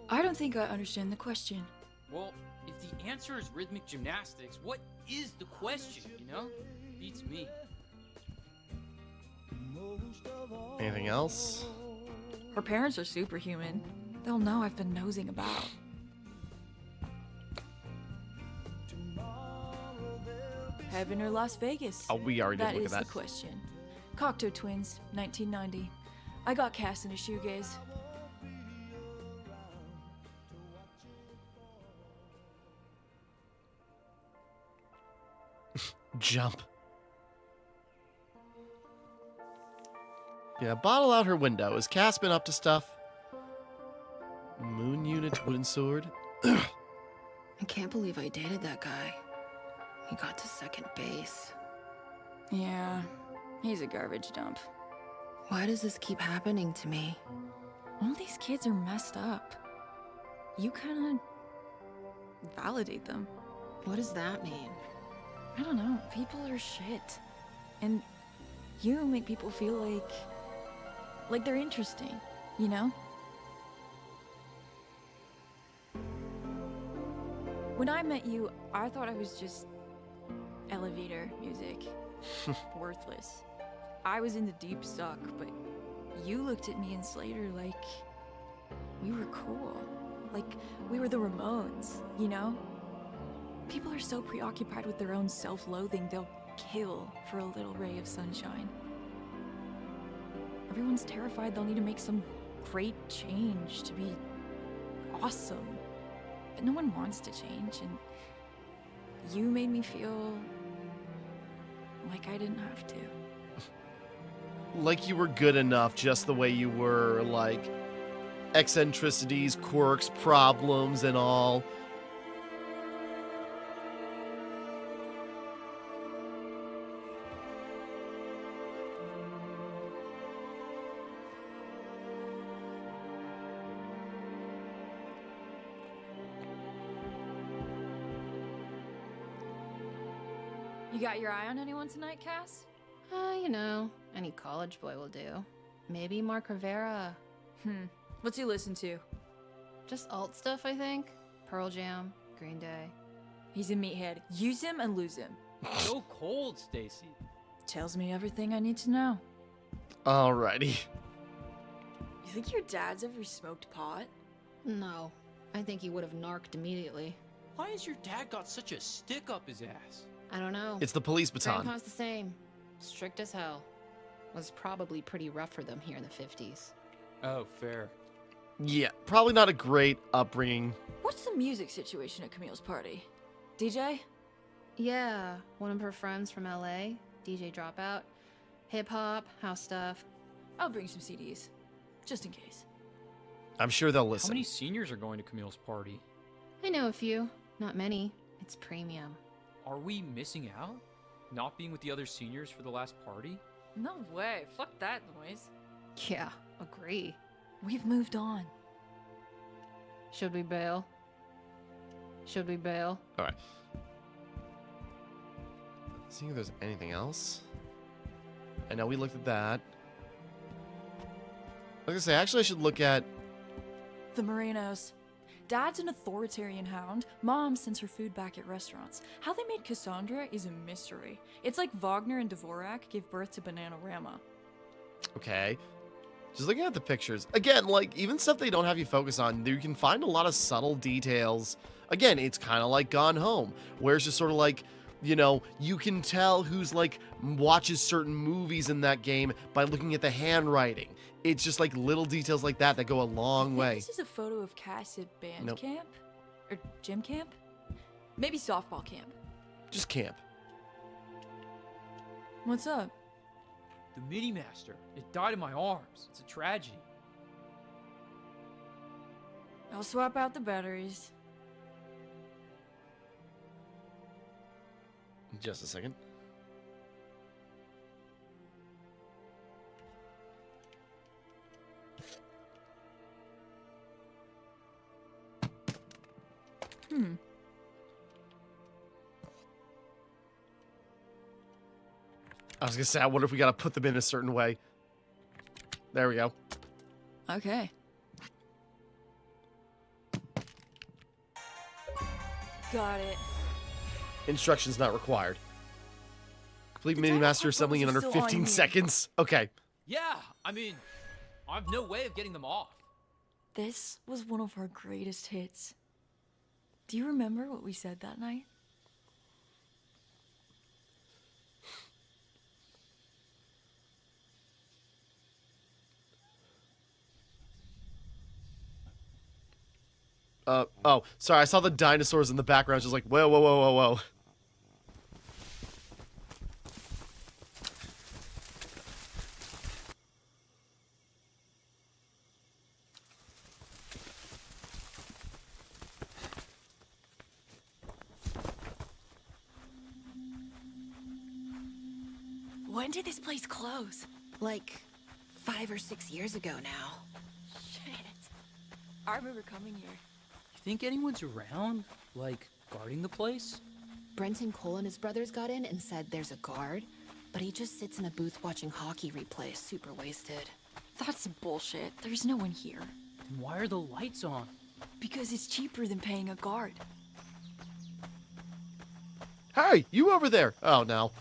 I don't think I understand the question. Well, if the answer is rhythmic gymnastics, what is the question, you know? Beats me. Anything else? Her parents are superhuman. They'll know I've been nosing about. Heaven or Las Vegas? Oh, we already did That look is at that. the question. Cocteau Twins, 1990. I got cast in a shoegaze. Jump. Yeah, bottle out her window. Is Cass been up to stuff? Moon unit, wooden sword. I can't believe I dated that guy. He got to second base. Yeah, he's a garbage dump. Why does this keep happening to me? All these kids are messed up. You kind of validate them. What does that mean? I don't know. People are shit. And you make people feel like they're interesting, you know? When I met you, I thought I was just elevator music. Worthless. I was in the deep suck, but you looked at me and Slater like we were cool. Like we were the Ramones, you know? People are so preoccupied with their own self-loathing, they'll kill for a little ray of sunshine. Everyone's terrified they'll need to make some great change to be awesome. But no one wants to change, and you made me feel like I didn't have to. Like you were good enough just the way you were, like eccentricities, quirks, problems, and all. You got your eye on anyone tonight, Cass? You know, any college boy will do. Maybe Mark Rivera. What's he listen to? Just alt stuff, I think. Pearl Jam, Green Day. He's a meathead. Use him and lose him. So cold, Stacy. Tells me everything I need to know. Alrighty. You think your dad's ever smoked pot? No. I think he would have narked immediately. Why has your dad got such a stick up his ass? I don't know. It's the police baton. Grandpa's the same. Strict as hell. Was probably pretty rough for them here in the 50s. Oh, fair. Yeah, probably not a great upbringing. What's the music situation at Camille's party? DJ? Yeah, one of her friends from LA, DJ Dropout. Hip-hop, house stuff. I'll bring some CDs. Just in case. I'm sure they'll How listen. many seniors are going to Camille's party? I know a few. Not many. It's premium. Are we missing out? Not being with the other seniors for the last party? No way. Fuck that noise. Yeah, agree. We've moved on. Should we bail? Should we bail? Alright. See if there's anything else. I know we looked at that. I was gonna say, actually I should look at... The Morenos. Dad's an authoritarian hound. Mom sends her food back at restaurants. How they made Cassandra is a mystery. It's like Wagner and Dvorak gave birth to Bananarama. Okay. Just looking at the pictures. Again, like, even stuff they don't have you focus on, you can find a lot of subtle details. Again, it's kind of like Gone Home, where it's just sort of like, you know, you can tell who's, like, watches certain movies in that game by looking at the handwriting. It's just, like, little details like that that go a long way. This is a photo of Cass at band Nope. camp? Or gym camp? Maybe softball camp. Just camp. What's up? The Mini Master. It died in my arms. It's a tragedy. I'll swap out the batteries. Just a second. I was gonna say, I wonder if we gotta put them in a certain way. There we go. Okay. Got it. Instructions not required. Complete The Mini data Master pop assembling in bubbles under are still on 15 here. seconds. Okay. Yeah, I mean, I have no way of getting them off. This was one of our greatest hits. Do you remember what we said that night? Oh, sorry, I saw the dinosaurs in the background. Just like, whoa, whoa, whoa, whoa, whoa. When did this place close? Like 5 or 6 years ago now. Shit. I remember coming here. You think anyone's around? Like, guarding the place? Brenton Cole and his brothers got in and said there's a guard, but he just sits in a booth watching hockey replays, super wasted. That's bullshit. There's no one here. Then why are the lights on? Because it's cheaper than paying a guard. Hey, you over there. Oh, no.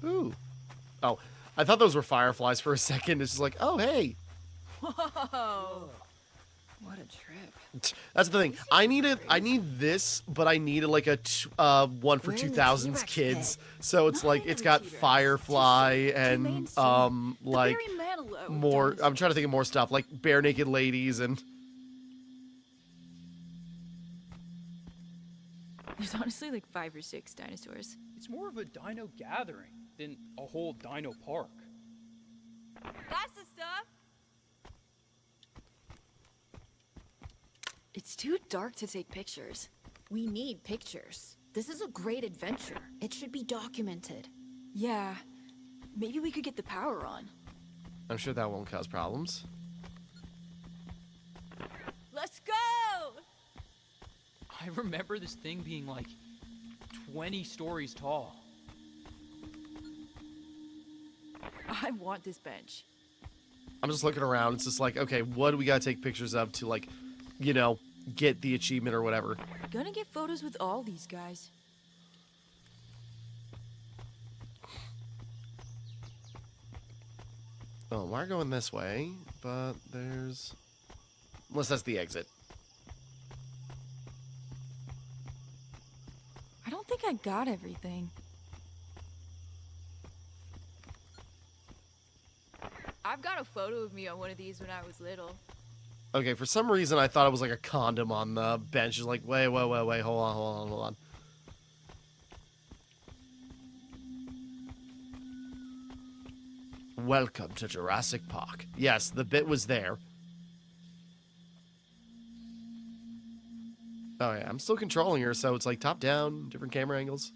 Ooh. Oh, I thought those were fireflies for a second. It's just like, oh, hey. Whoa. What a trip. That's the thing. I need this, but I need like a one for We're in the 2000s T-Rex kids. pit. So it's like it's got Firefly and mainstream. like Barry Manilow, more. dinosaur. I'm trying to think of more stuff like Bare Naked Ladies and There's honestly like 5 or 6 dinosaurs. It's more of a dino gathering than a whole dino park. That's the stuff! It's too dark to take pictures. We need pictures. This is a great adventure. It should be documented. Yeah. Maybe we could get the power on. I'm sure that won't cause problems. Let's go! I remember this thing being like 20 stories tall. I want this bench. I'm just looking around. It's just like, okay, what do we gotta take pictures of to, like, you know, get the achievement or whatever? Gonna get photos with all these guys. Oh, we're going this way, but there's... Unless that's the exit. I don't think I got everything. I've got a photo of me on one of these when I was little. Okay, for some reason I thought it was like a condom on the bench. It's like, wait, hold on. Welcome to Jurassic Park. Yes, the bit was there. Oh yeah, I'm still controlling her, so it's like top down, different camera angles.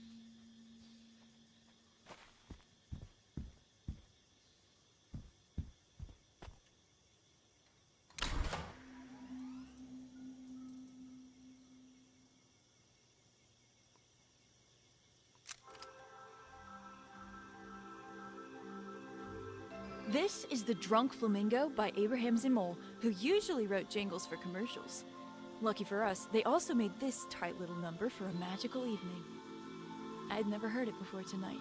This is The Drunk Flamingo by Abraham Zimmel, who usually wrote jingles for commercials. Lucky for us, they also made this tight little number for a magical evening. I'd never heard it before tonight.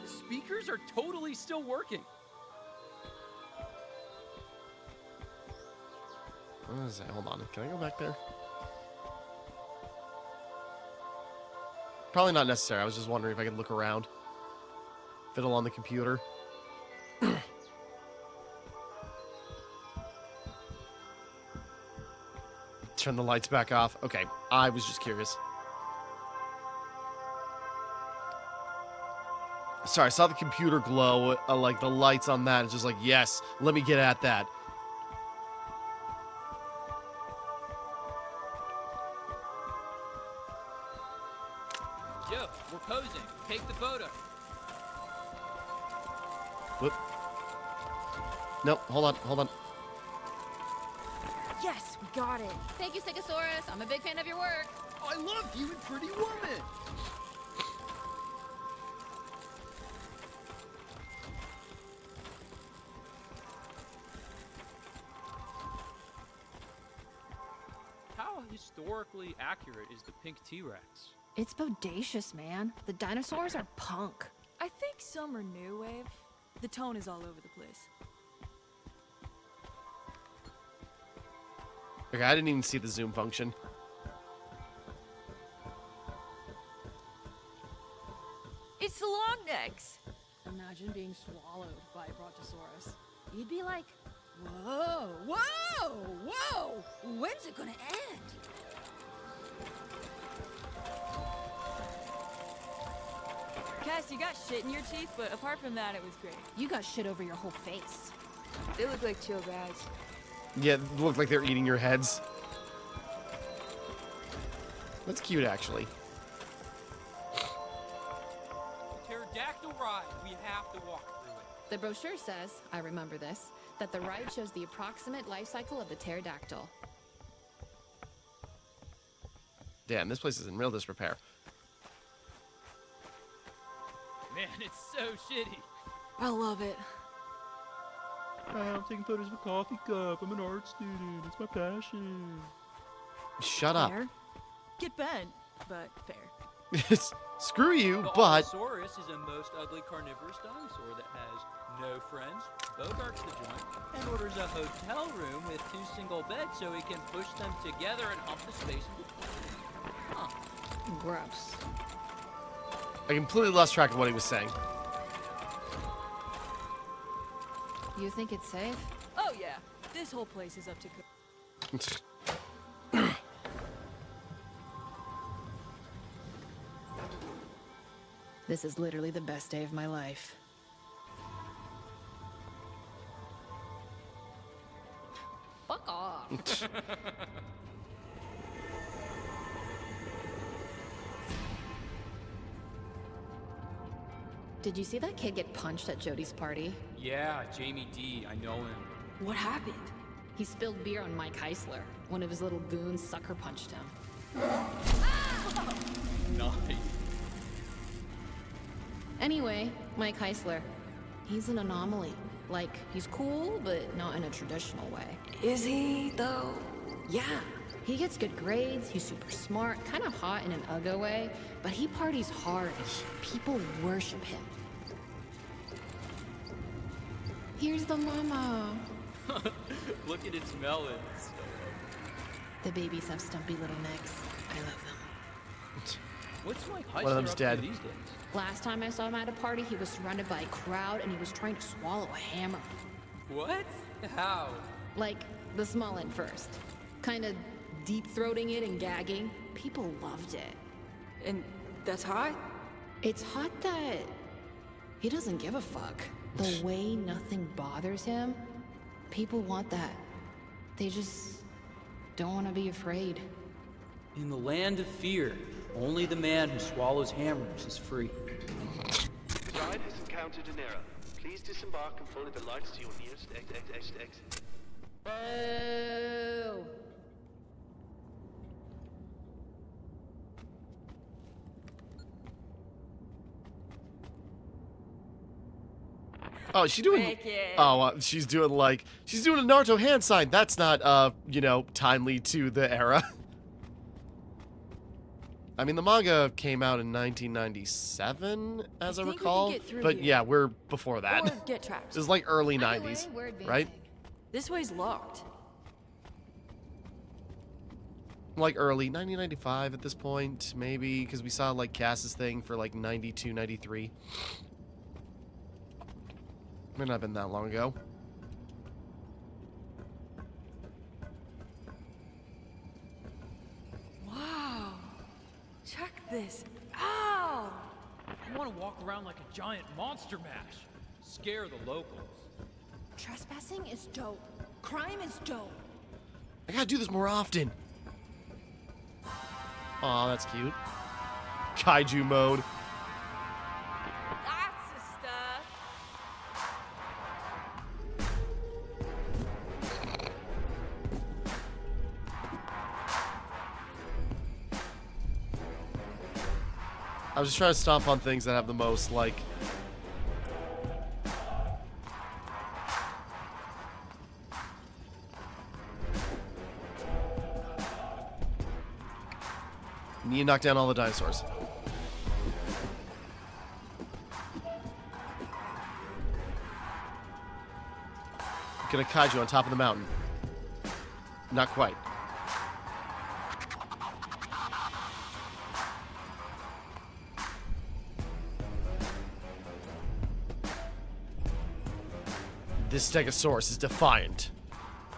The speakers are totally still working. What is that? Hold on. Can I go back there? Probably not necessary. I was just wondering if I could look around. Fiddle on the computer. Turn the lights back off. Okay, I was just curious. Sorry, I saw the computer glow, like the lights on that. It's just like, yes, let me get at that. Joe, we're posing. Take the photo. Whoop. No, hold on. Yes, we got it. Thank you, Stegosaurus. I'm a big fan of your work. I love you and Pretty Woman. How historically accurate is the pink T-Rex? It's bodacious, man. The dinosaurs are punk. I think some are new wave. The tone is all over the place. Okay, I didn't even see the zoom function. It's the long necks. Imagine being swallowed by a brontosaurus. You'd be like, whoa, whoa, whoa! When's it gonna end? Cass, you got shit in your teeth, but apart from that, it was great. You got shit over your whole face. They look like chill guys. Yeah, it looked like they're eating your heads. That's cute, actually. Pterodactyl ride. We have to walk through it. The brochure says, I remember this, that the ride shows the approximate life cycle of the pterodactyl. Damn, this place is in real disrepair. Man, it's so shitty. I love it. I'm taking photos of a coffee cup. I'm an art student. It's my passion. Shut up. Fair. Get bent, but fair. Screw you, The but... Allosaurus is a most ugly carnivorous dinosaur that has no friends, bogarts the joint, and orders a hotel room with 2 single beds so he can push them together and hump the space in between. Huh. Gross. I completely lost track of what he was saying. You think it's safe? Oh yeah, this whole place is up to code. This is literally the best day of my life. Fuck off. Did you see that kid get punched at Jody's party? Yeah, Jamie D. I know him. What happened? He spilled beer on Mike Heisler. One of his little goons sucker punched him. Nice. Anyway, Mike Heisler. He's an anomaly. Like, he's cool, but not in a traditional way. Is he, though? Yeah. He gets good grades, he's super smart, kind of hot in an uggo way, but he parties hard. People worship him. Here's the mama. Look at its melons. The babies have stumpy little necks. I love them. What's Mike One of them's Heisler up dead. to these days? Last time I saw him at a party, he was surrounded by a crowd and he was trying to swallow a hammer. What? How? Like, the small end first. Kinda deep-throating it and gagging. People loved it. And that's hot? It's hot that he doesn't give a fuck. The way nothing bothers him, people want that. They just don't want to be afraid. In the land of fear, only the man who swallows hammers is free. The ride has encountered an error. Please disembark and follow the lights to your nearest exit. Boo! Oh, she's doing. Oh, she's doing a Naruto hand sign. That's not, timely to the era. I mean, the manga came out in 1997, as I think we can recall. get through But here. yeah, we're before that. Or get trapped. This is like early Either 90s, way, we're advancing. right? This way's locked. Like early 1995 at this point, maybe, because we saw like Cass's thing for like 92, 93. Might not have been that long ago. Wow. Check this out. I want to walk around like a giant monster mash. Scare the locals. Trespassing is dope. Crime is dope. I gotta do this more often. Aw, that's cute. Kaiju mode. That's the stuff. I was just trying to stomp on things that have the most, like... Need to knock down all the dinosaurs. Get a kaiju on top of the mountain. Not quite. This Stegosaurus is defiant,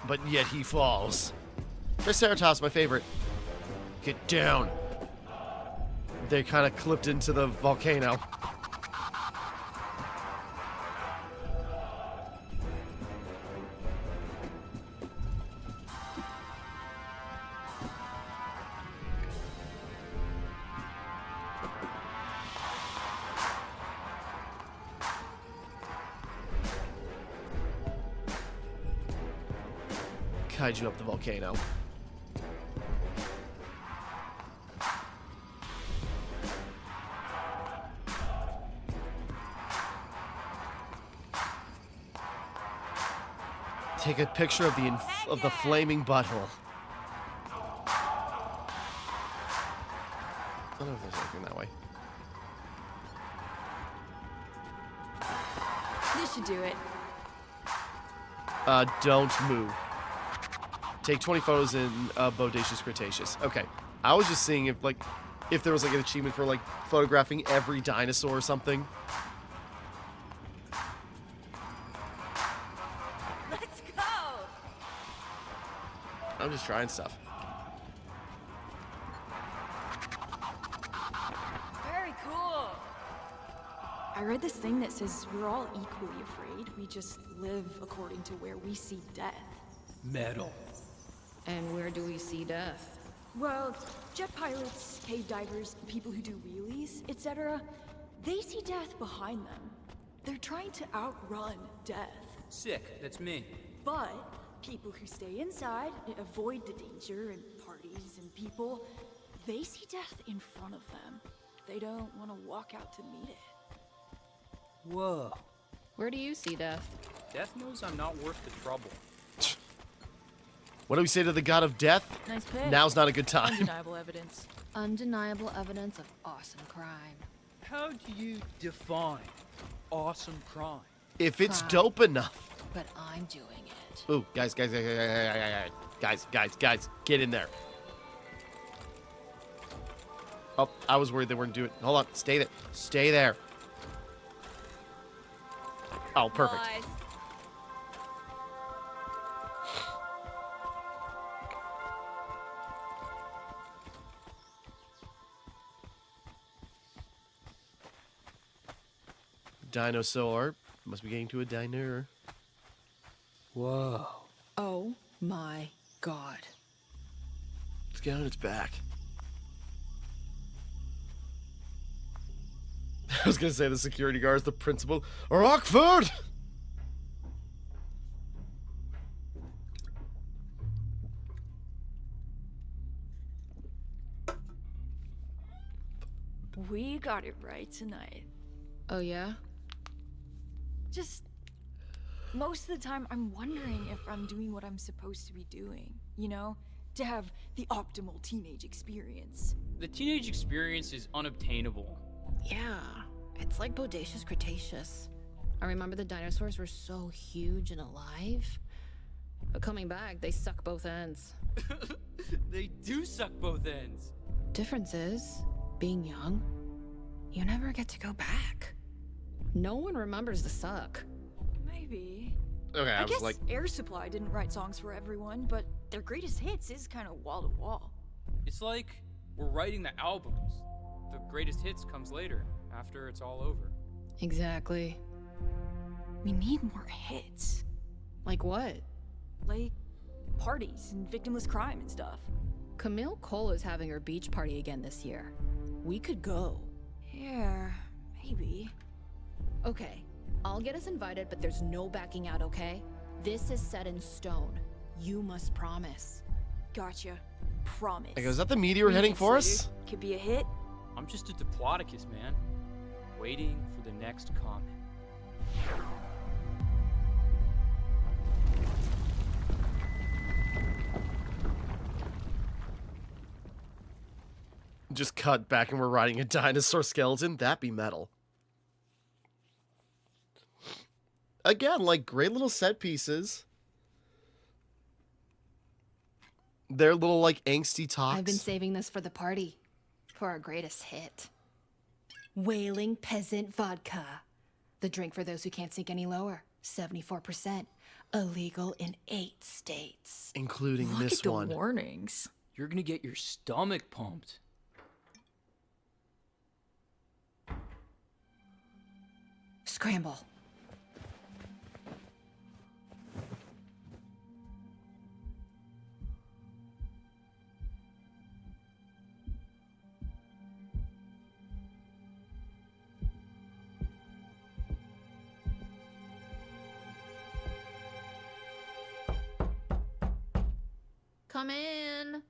but yet he falls. Triceratops, my favorite. Get down. They kind of clipped into the volcano. Kaiju up the volcano. Take a picture of the flaming butthole. I don't know if there's anything that way. This should do it. Don't move. Take 20 photos in Bodacious Cretaceous. Okay. I was just seeing if there was like an achievement for like photographing every dinosaur or something. Let's go. I'm just trying stuff. Very cool. I read this thing that says we're all equally afraid. We just live according to where we see death. Metal. And where do we see death? Well, jet pilots, cave divers, people who do wheelies, etc., they see death behind them. They're trying to outrun death. Sick, that's me. But people who stay inside, avoid the danger and parties and people, they see death in front of them. They don't want to walk out to meet it. Whoa. Where do you see death? Death knows I'm not worth the trouble. What do we say to the god of death? Nice pick. Now's not a good time. Undeniable evidence. Undeniable evidence of awesome crime. How do you define awesome crime? If it's Crime. dope enough. But I'm doing it. Ooh, guys, get in there. Oh, I was worried they weren't doing it. Hold on, stay there. Stay there. Oh, perfect. Nice. Dinosaur. Must be getting to a diner. Whoa. Oh my god. Let's get on its back. I was gonna say the security guard's the principal. Rockford! We got it right tonight. Oh, yeah? Just most of the time, I'm wondering if I'm doing what I'm supposed to be doing, you know? To have the optimal teenage experience. The teenage experience is unobtainable. Yeah. It's like Bodacious Cretaceous. I remember the dinosaurs were so huge and alive. But coming back, they suck both ends. They do suck both ends. Difference is, being young, you never get to go back. No one remembers the suck. Maybe. Okay, I was guess like, Air Supply didn't write songs for everyone, but their greatest hits is kind of wall to wall. It's like we're writing the albums. The greatest hits comes later, after it's all over. Exactly. We need more hits. Like what? Like parties and victimless crime and stuff. Camille Cole is having her beach party again this year. We could go. Yeah, maybe. Okay, I'll get us invited, but there's no backing out, okay? This is set in stone. You must promise. Gotcha. Promise. is that the meteor heading for us? Could be a hit. I'm just a Diplodocus, man. Waiting for the next comment. Just cut back and we're riding a dinosaur skeleton. That'd be metal. Again, like great little set pieces. Their little like angsty talks. I've been saving this for the party. For our greatest hit. Wailing Peasant Vodka. The drink for those who can't sink any lower. 74%. Illegal in 8 states. Including Look this at the one. warnings. You're gonna get your stomach pumped. Scramble. Come in.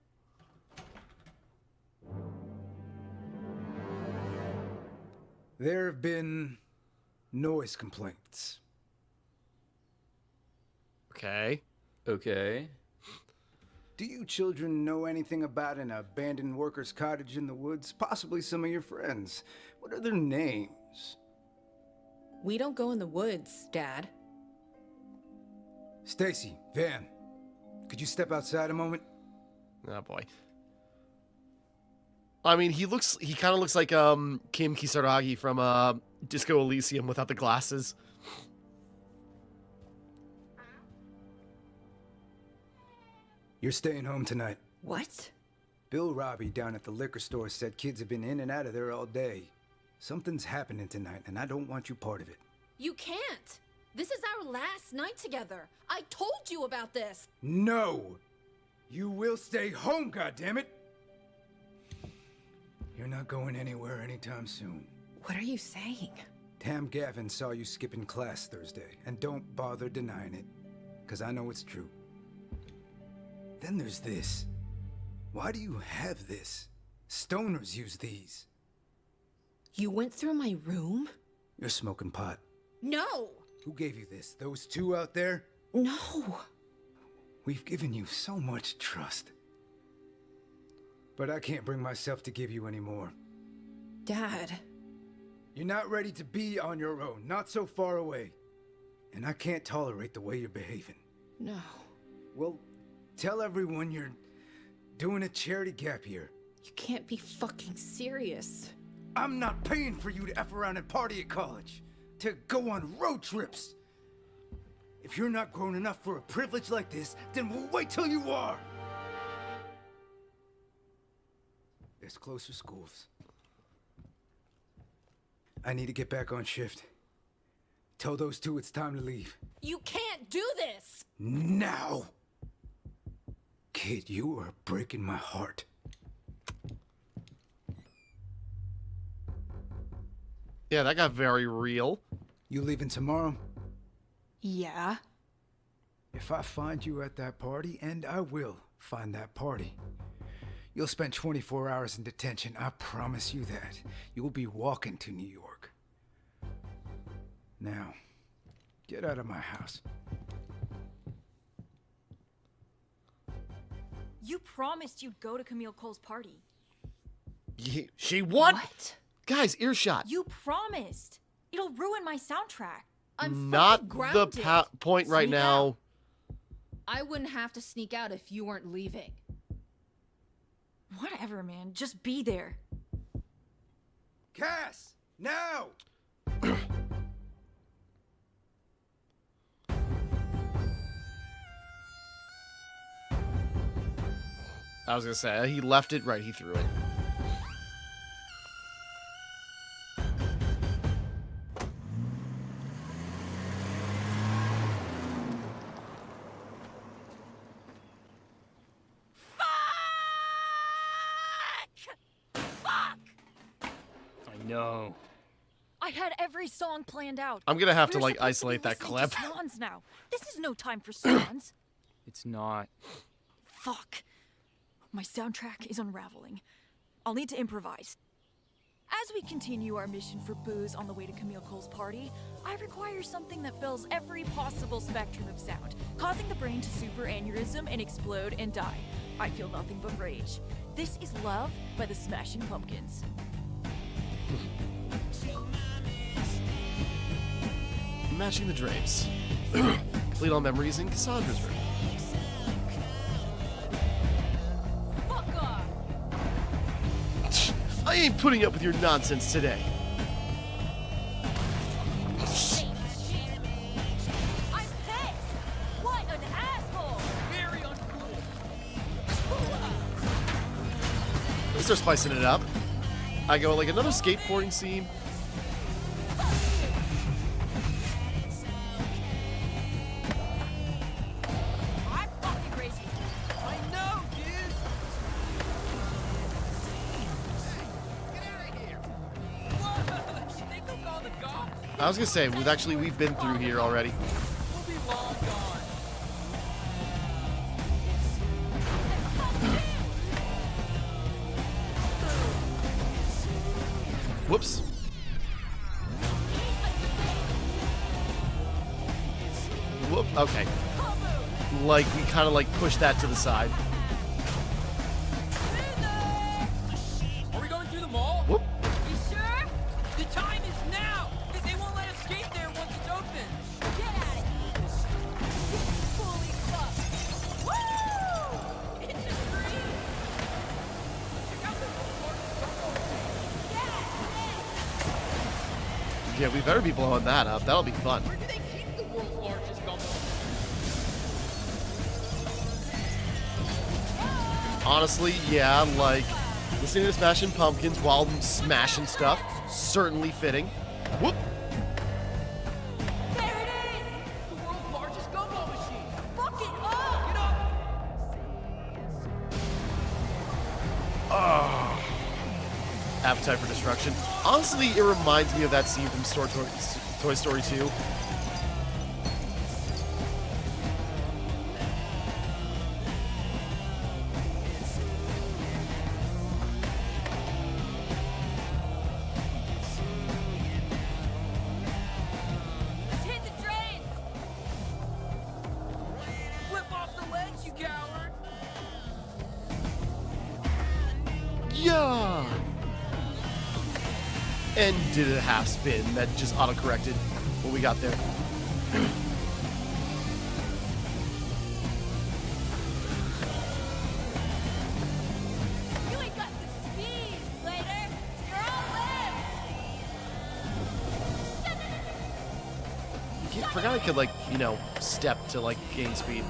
There have been noise complaints. Okay. Okay. Do you children know anything about an abandoned worker's cottage in the woods? Possibly some of your friends. What are their names? We don't go in the woods, Dad. Stacy, Van, could you step outside a moment? Oh boy. I mean, he kind of looks like Kim Kisaragi from Disco Elysium without the glasses. You're staying home tonight. What? Bill Robbie down at the liquor store said kids have been in and out of there all day. Something's happening tonight, and I don't want you part of it. You can't. This is our last night together. I told you about this. No! You will stay home, goddammit! You're not going anywhere anytime soon. What are you saying? Tam Gavin saw you skipping class Thursday, and don't bother denying it, because I know it's true. Then there's this. Why do you have this? Stoners use these. You went through my room? You're smoking pot. No! Who gave you this? Those two out there? No. We've given you so much trust. But I can't bring myself to give you any more. Dad. You're not ready to be on your own, not so far away. And I can't tolerate the way you're behaving. No. Well, tell everyone you're doing a charity gap year. You can't be fucking serious. I'm not paying for you to F around and party at college. To go on road trips. If you're not grown enough for a privilege like this, then we'll wait till you are. There's closer schools. I need to get back on shift. Tell those two it's time to leave. You can't do this! Now! Kid, you are breaking my heart. Yeah, that got very real. You leaving tomorrow? Yeah. If I find you at that party, and I will find that party, you'll spend 24 hours in detention. I promise you that. You'll be walking to New York. Now, get out of my house. You promised you'd go to Camille Cole's party. She what? What? Guys, earshot. You promised. It'll ruin my soundtrack. I'm Not fucking the grounded. point right Sneak now. out. I wouldn't have to sneak out if you weren't leaving. Whatever, man. Just be there. Cass! Now! I was gonna say, he left it right, he threw it. No. I had every song planned out. I'm gonna have to, We're like, supposed be isolate that listening clip. to Swans now. This is no time for swans. It's not. Fuck. My soundtrack is unraveling. I'll need to improvise. As we continue our mission for booze on the way to Camille Cole's party, I require something that fills every possible spectrum of sound, causing the brain to superaneurysm and explode and die. I feel nothing but rage. This is Love by the Smashing Pumpkins. Matching the drapes. Complete all memories in Cassandra's room. Fuck off! I ain't putting up with your nonsense today. I'm pissed! What an asshole! Very uncool. At least they're spicing it up. I go, like, another skateboarding scene. I'm fucking crazy. I know, dude. Get out of here! What? You think they'll call the cops? I was gonna say, we've been through here already. We'll be long gone. Whoops. Whoop, okay. Like, we kind of, like, pushed that to the side. Are we going through the mall? Whoop. You sure? The time is now! They won't let us skate there once it's open. Get at it! Fully fucked! Woo! It's a dream! Check out the Yeah, we better be blowing that up. That'll be fun. Where do they keep the world's largest gumball? Honestly, yeah, like, listening to Smashing Pumpkins while I'm smashing stuff. Certainly fitting. Whoop! There it is! The world's largest gumball machine! Fuck it up! Get up! Oh. Appetite for destruction. Honestly, it reminds me of that scene from Toy Story 2. Let's hit the drains! Flip off the ledge, you coward! Yeah! And did a half spin that just auto-corrected what we got there. You ain't got the speed, Slater! You're all limbs! I forgot I could, like, you know, step to, like, gain speed.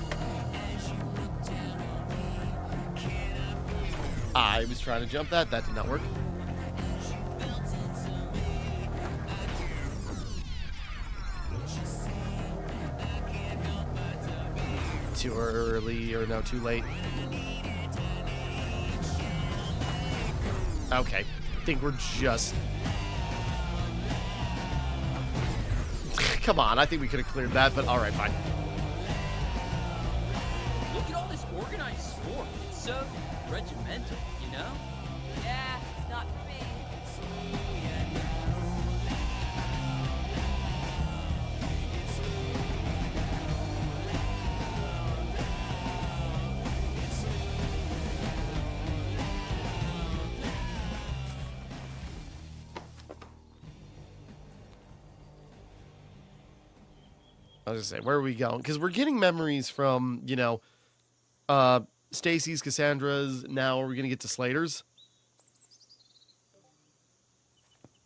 I was trying to jump that. That did not work. Too early, or no, too late. Okay. I think we're just... Come on, I think we could have cleared that, but alright, fine. Look at all this organized sport. It's so regimental, you know? Yeah, it's not for me. I was gonna say, where are we going? Because we're getting memories from, you know, Stacy's, Cassandra's. Now are we gonna get to Slater's?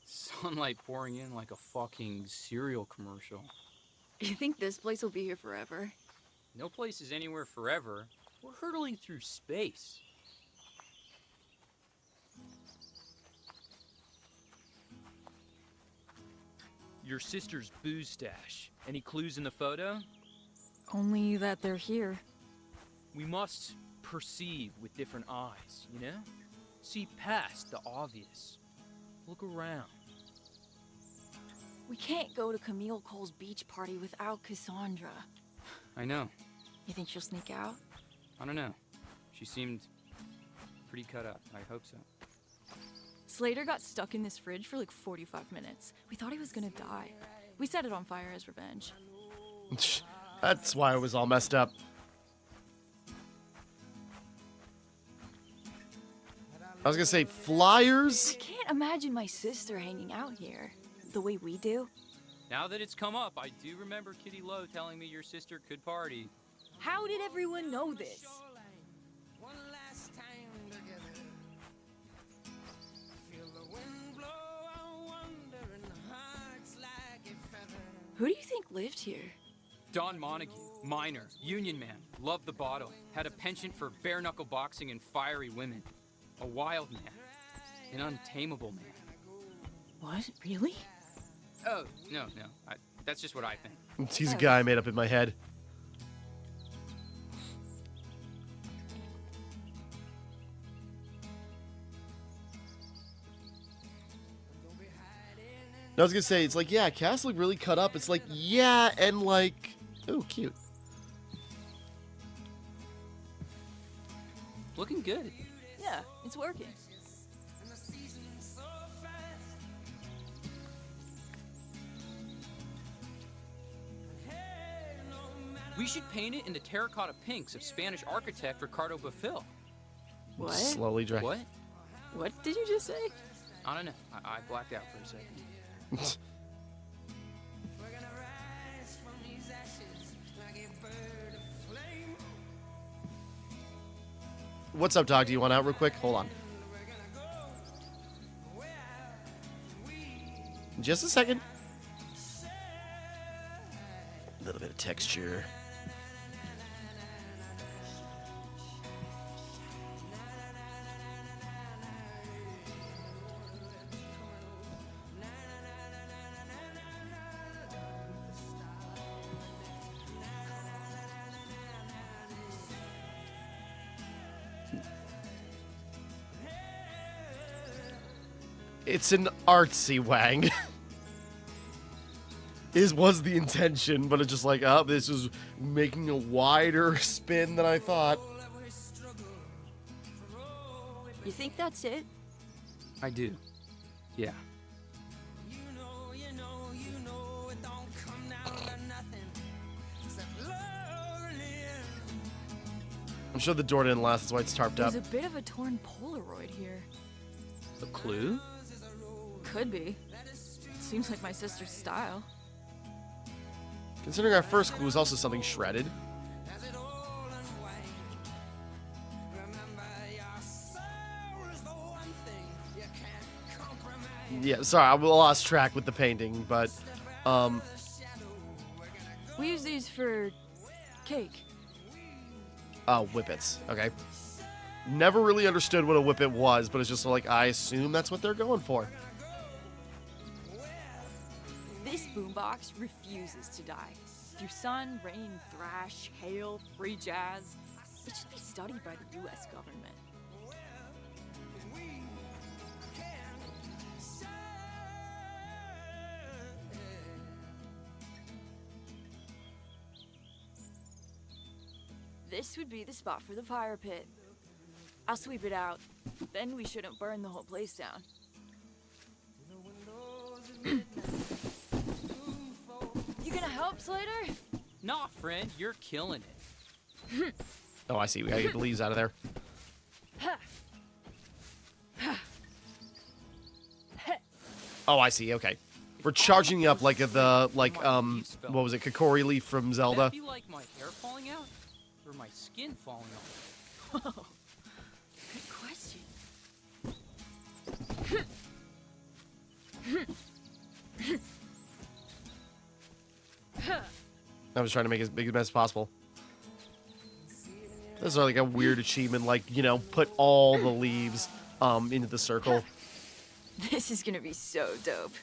Sunlight pouring in like a fucking cereal commercial. You think this place will be here forever? No place is anywhere forever. We're hurtling through space. Your sister's booze stash. Any clues in the photo? Only that they're here. We must perceive with different eyes, you know? See past the obvious. Look around. We can't go to Camille Cole's beach party without Cassandra. I know. You think she'll sneak out? I don't know. She seemed pretty cut up. I hope so. Slater got stuck in this fridge for like 45 minutes. We thought he was gonna die. We set it on fire as revenge. That's why it was all messed up. I was gonna say, flyers? I can't imagine my sister hanging out here the way we do. Now that it's come up, I do remember Kitty Lowe telling me your sister could party. How did everyone know this? Who do you think lived here? Don Montague, miner, union man, loved the bottle, had a penchant for bare-knuckle boxing and fiery women. A wild man, an untamable man. What? Really? Oh, no. That's just what I think. He's a guy I made up in my head. I was gonna say, it's like, yeah, Cass looked really cut up. It's like, yeah, and like, ooh, cute. Looking good. Yeah, it's working. We should paint it in the terracotta pinks of Spanish architect Ricardo Bofill. What? Slowly dry. What? What did you just say? I don't know. I blacked out for a second. What's up, dog? Do you want out real quick? Hold on. Just a second. A little bit of texture. It's an artsy wang. Was the intention, but it's just like, oh, this is making a wider spin than I thought. You think that's it? I do. Yeah. I'm sure the door didn't last, that's why it's tarped up. There's a bit of a torn Polaroid here. A clue? Could be. Seems like my sister's style. Considering our first clue was also something shredded. Yeah, sorry, I lost track with the painting, but, We use these for cake. oh, whippets, okay. Never really understood what a whippet was, but it's just like, I assume that's what they're going for. This boombox refuses to die. Through sun, rain, thrash, hail, free jazz. It should be studied by the US government. This would be the spot for the fire pit. I'll sweep it out. Then we shouldn't burn the whole place down. You gonna help, Slater? Nah, friend, you're killing it. Oh, I see. We gotta get the leaves out of there. Oh, I see. Okay. We're charging up like what was it, Kokori leaf from Would Zelda? that be like my hair falling out? Or my skin falling off? Whoa. Good question. I was trying to make it as big a mess as possible. This is like a weird achievement, like, you know, put all the leaves into the circle. This is gonna be so dope.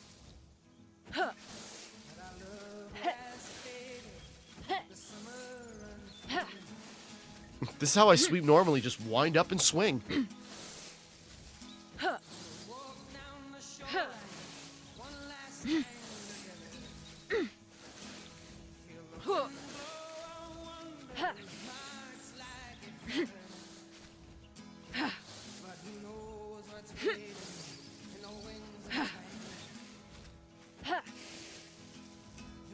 This is how I sweep normally, just wind up and swing.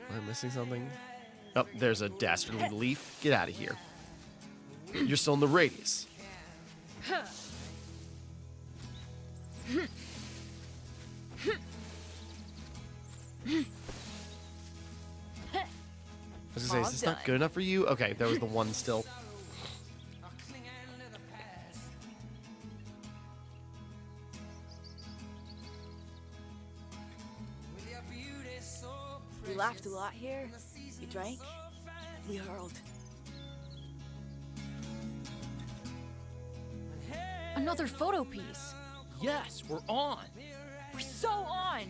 Am I missing something? Oh, there's a dastardly leaf. Get out of here. You're still in the radius. I was gonna say, is this not good enough for you? Okay, there was the one still. We laughed a lot here. We drank. We hurled. Another photo piece. Yes, we're on. We're so on.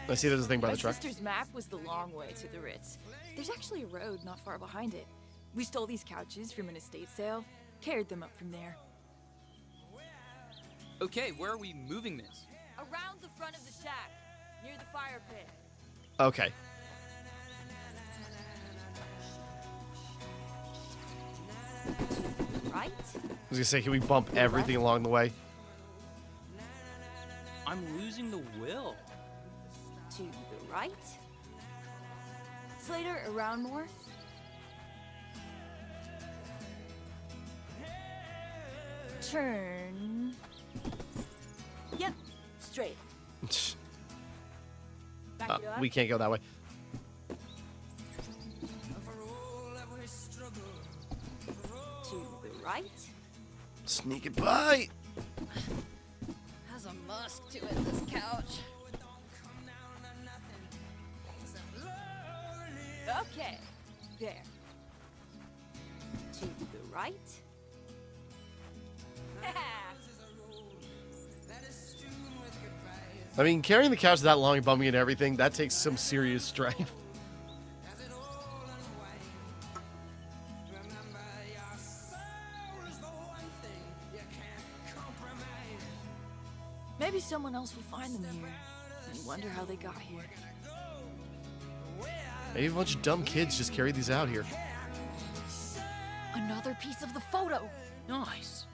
I see there's a thing by My the truck. sister's map was the long way to the Ritz. There's actually a road not far behind it. We stole these couches from an estate sale, carried them up from there. Okay, where are we moving this? Around the front of the shack, near the fire pit. Okay. Right? I was gonna say, can we bump everything along the way? I'm losing the will. To the right? Slater, around more? Turn. Yep, straight. Back it up. We can't go that way. To the right? Sneak it by. Has a musk to it, this couch. Okay, there. To the right? I mean, carrying the couch that long and bumping it and everything, that takes some serious strength. someone else will find them here. And wonder how they got here. Maybe a bunch of dumb kids just carried these out here. Another piece of the photo. Nice.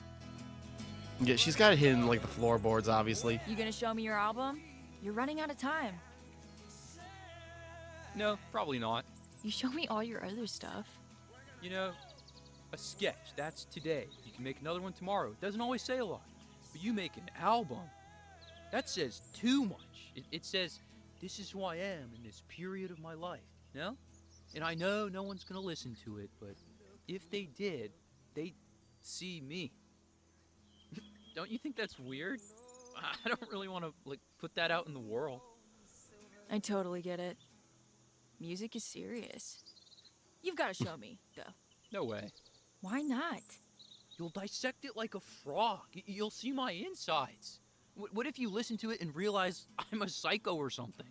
Yeah, she's got it hidden like the floorboards, obviously. You gonna show me your album? You're running out of time. No, probably not. You show me all your other stuff. You know, a sketch, that's today. You can make another one tomorrow. It doesn't always say a lot. But you make an album, that says too much. It says, this is who I am in this period of my life, you know? And I know no one's gonna listen to it, but if they did, they'd see me. Don't you think that's weird? I don't really want to, like, put that out in the world. I totally get it. Music is serious. You've got to show me, though. No way. Why not? You'll dissect it like a frog. You'll see my insides. What if you listen to it and realize I'm a psycho or something?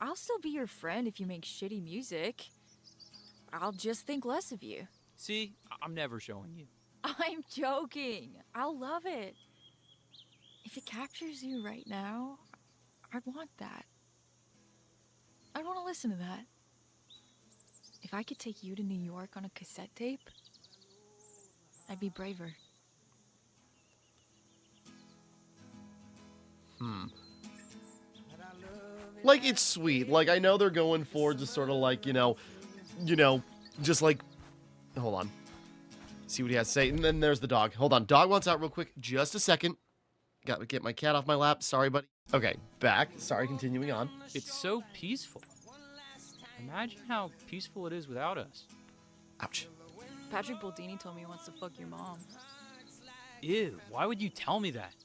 I'll still be your friend if you make shitty music. I'll just think less of you. See, I'm never showing you. I'm joking. I'll love it. If it captures you right now, I'd want that. I'd want to listen to that. If I could take you to New York on a cassette tape, I'd be braver. Like, it's sweet. Like, I know they're going for just sort of like, you know, just like, hold on. See what he has to say. And then there's the dog. Hold on. Dog wants out real quick. Just a second. Got to get my cat off my lap. Sorry, buddy. Okay, back. Sorry, continuing on. It's so peaceful. Imagine how peaceful it is without us. Ouch. Patrick Baldini told me he wants to fuck your mom. Ew, why would you tell me that?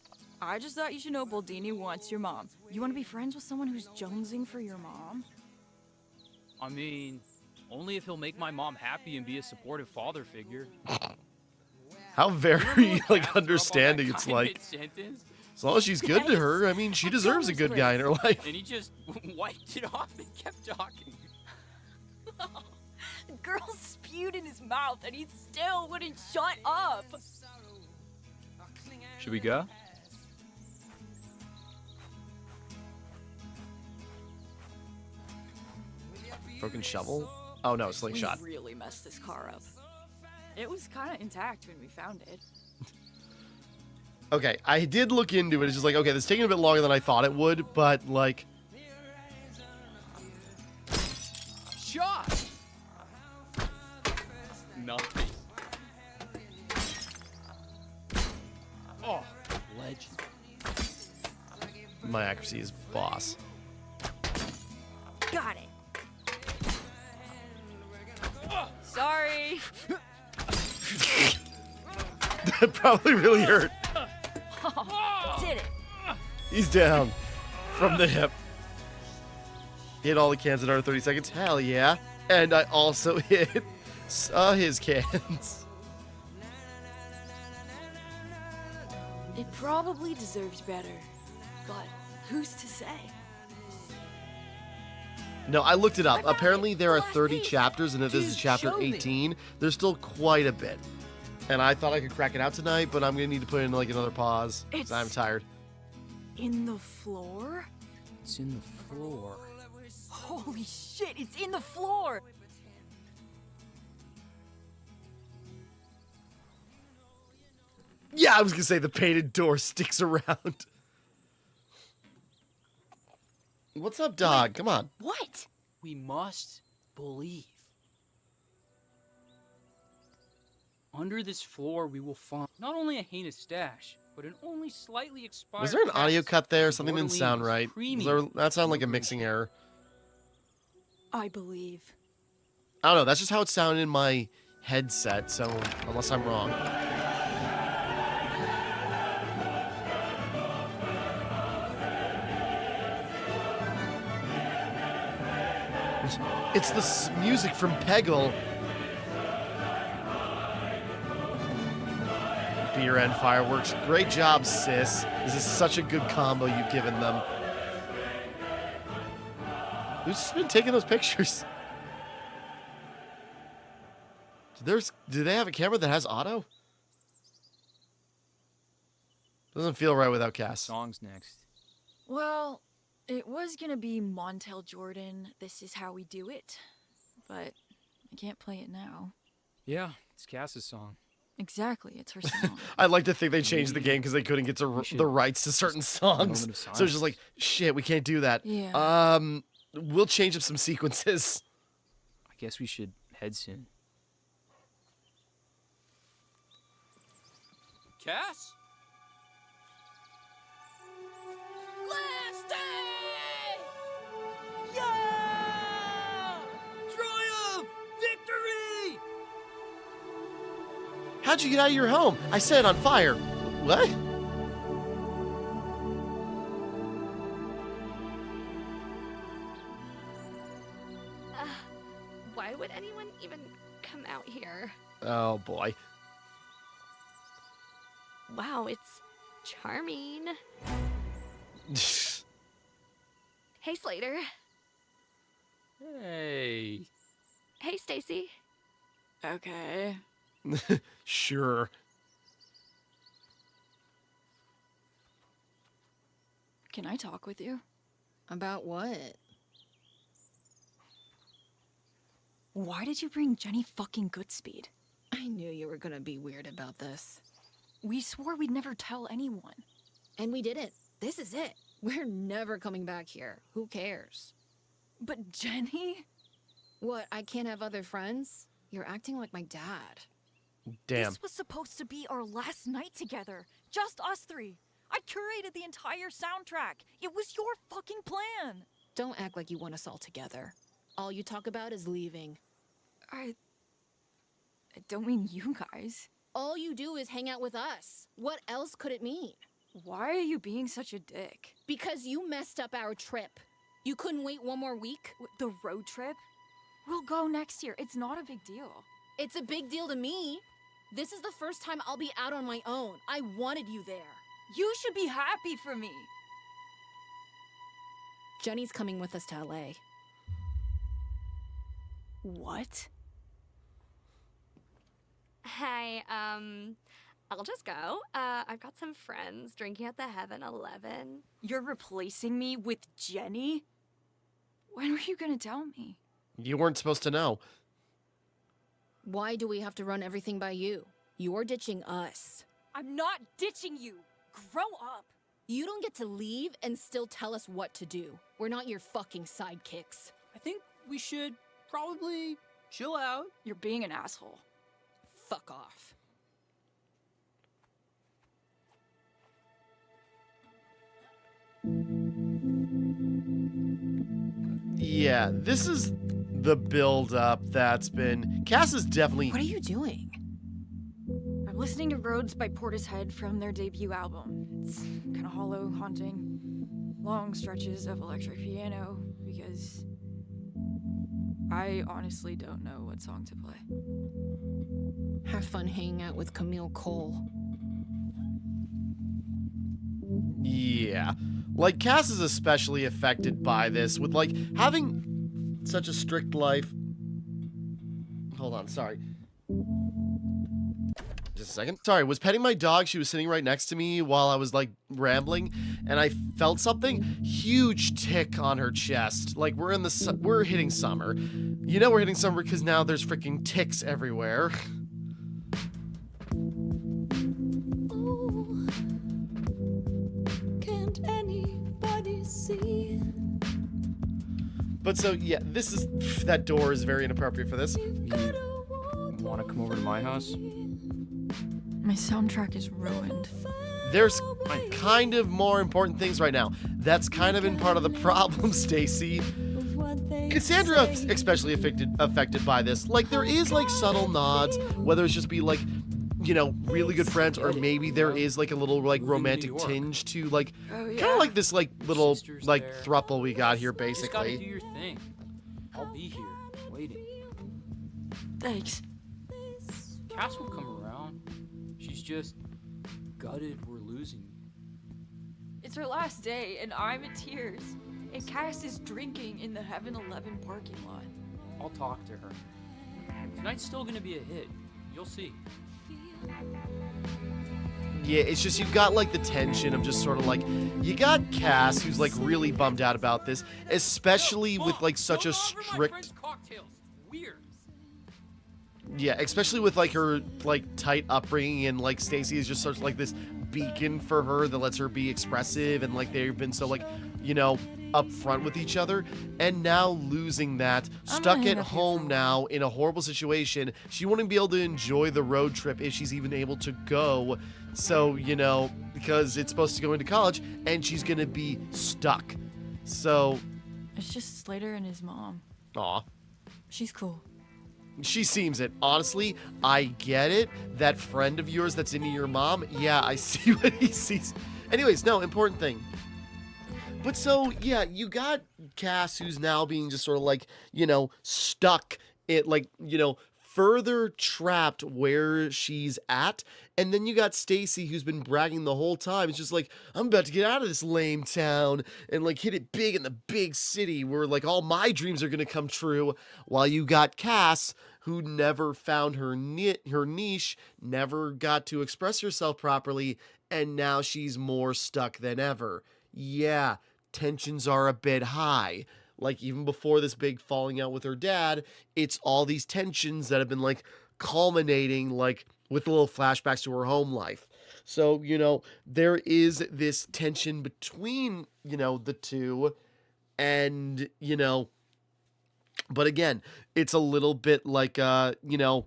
I just thought you should know Baldini wants your mom. You want to be friends with someone who's jonesing for your mom? I mean, only if he'll make my mom happy and be a supportive father figure. How very, like, understanding it's like. As long as she's good to her, I mean, she deserves a good guy in her life. And he just wiped it off and kept talking. The girl spewed in his mouth and he still wouldn't shut up. Should we go? Broken shovel? Oh no, slingshot. We really messed this car up. It was kind of intact when we found it. Okay, I did look into it. It's just like, okay, this is taking a bit longer than I thought it would, but like... Shot! Nothing. Oh, legend. My accuracy is boss. Got it. Sorry. That probably really hurt. Did it. He's down from the hip. Hit all the cans in under 30 seconds. Hell yeah. And I also hit his cans. It probably deserves better, but who's to say? No, I looked it up. Apparently there are 30 chapters, and if this is chapter 18, there's still quite a bit. And I thought I could crack it out tonight, but I'm going to need to put in like another pause, because I'm tired. In the floor? It's in the floor. Holy shit, it's in the floor! Yeah, I was going to say the painted door sticks around. What's up, dog? Come on. What? We must believe. Under this floor, we will find not only a heinous stash, but an only slightly expired. Was there an audio cast cut there? of Something didn't sound Bordolinis right. premium. That sounded like a mixing error. I believe. I don't know. That's just how it sounded in my headset, so unless I'm wrong. It's the music from Peggle. Beer and fireworks. Great job, sis. This is such a good combo you've given them. Who's been taking those pictures? Do they have a camera that has auto? Doesn't feel right without Cass. Songs next. Well, it was gonna be Montel Jordan, This Is How We Do It, but I can't play it now. Yeah, it's Cass's song. Exactly, it's her song. I'd like to think they changed the game because they couldn't get to the rights to certain songs. moment of So it's just like, shit, we can't do that. Yeah. We'll change up some sequences. I guess we should head soon. Cass? Last day! Yeah! Triumph! Victory! How'd you get out of your home? I set it on fire. What? Why would anyone even come out here? Oh, boy. Wow, it's charming. Hey, Slater. Hey. Hey, Stacy. Okay. Sure. Can I talk with you? About what? Why did you bring Jenny fucking Goodspeed? I knew you were gonna be weird about this. We swore we'd never tell anyone. And we didn't. This is it. We're never coming back here. Who cares? But Jenny? What, I can't have other friends? You're acting like my dad. Damn. This was supposed to be our last night together. Just us three. I curated the entire soundtrack. It was your fucking plan. Don't act like you want us all together. All you talk about is leaving. I don't mean you guys. All you do is hang out with us. What else could it mean? Why are you being such a dick? Because you messed up our trip. You couldn't wait one more week? The road trip? We'll go next year. It's not a big deal. It's a big deal to me. This is the first time I'll be out on my own. I wanted you there. You should be happy for me. Jenny's coming with us to LA. What? Hey, I'll just go. I've got some friends drinking at the Heaven 11. You're replacing me with Jenny? When were you gonna tell me? You weren't supposed to know. Why do we have to run everything by you? You're ditching us. I'm not ditching you. Grow up. You don't get to leave and still tell us what to do. We're not your fucking sidekicks. I think we should probably chill out. You're being an asshole. Fuck off. Yeah, this is the build-up that's been... Cass is definitely... What are you doing? I'm listening to Roads by Portishead from their debut album. It's kind of hollow, haunting. Long stretches of electric piano, because I honestly don't know what song to play. Have fun hanging out with Camille Cole. Yeah. Like, Cass is especially affected by this, with, like, having such a strict life... Hold on, sorry. Just a second. Sorry, was petting my dog. She was sitting right next to me while I was, like, rambling, and I felt something. Huge tick on her chest. Like, we're hitting summer. You know we're hitting summer because now there's freaking ticks everywhere. Can't anybody see? But so, yeah, this is... That door is very inappropriate for this. You want to come over to my house? My soundtrack is ruined. There's kind of more important things right now. That's kind of been part of the problem, Stacy. Cassandra especially affected by this. Like, there is, like, subtle nods, whether it's just be, like, you know, really good friends, or maybe there is, like, a little, like, romantic tinge to, like, kind of like this, like, little, like, throuple we got here, You just gotta do basically. your thing. I'll be here, waiting. Thanks. Cass will come around. She's just gutted we're losing you. It's her last day, and I'm in tears. And Cass is drinking in the Heaven 11 parking lot. I'll talk to her. Tonight's still gonna be a hit. You'll see. Yeah, it's just you've got like the tension of just sort of like you got Cass who's like really bummed out about this, especially with like such a strict Weird. Yeah, especially with like her like tight upbringing and like Stacy is just sort of like this beacon for her that lets her be expressive and like they've been so like, you know, upfront with each other, and now losing that, stuck at home now in a horrible situation, she wouldn't be able to enjoy the road trip if she's even able to go. So, you know, because it's supposed to go into college and she's gonna be stuck. So It's just Slater and his mom. aw. She's cool. She seems it. Honestly, I get it. That friend of yours that's into your mom, yeah, I see what he sees. Anyways, no, important thing. But so, yeah, you got Cass who's now being just sort of like, you know, stuck it like, you know, further trapped where she's at. And then you got Stacy who's been bragging the whole time. It's just like, I'm about to get out of this lame town and like hit it big in the big city where like all my dreams are going to come true. While you got Cass who never found her niche, never got to express herself properly, and now she's more stuck than ever. Yeah, tensions are a bit high. Like even before this big falling out with her dad, it's all these tensions that have been like culminating like with little flashbacks to her home life. So, you know, there is this tension between, you know, the two, and, you know, but again, it's a little bit like you know,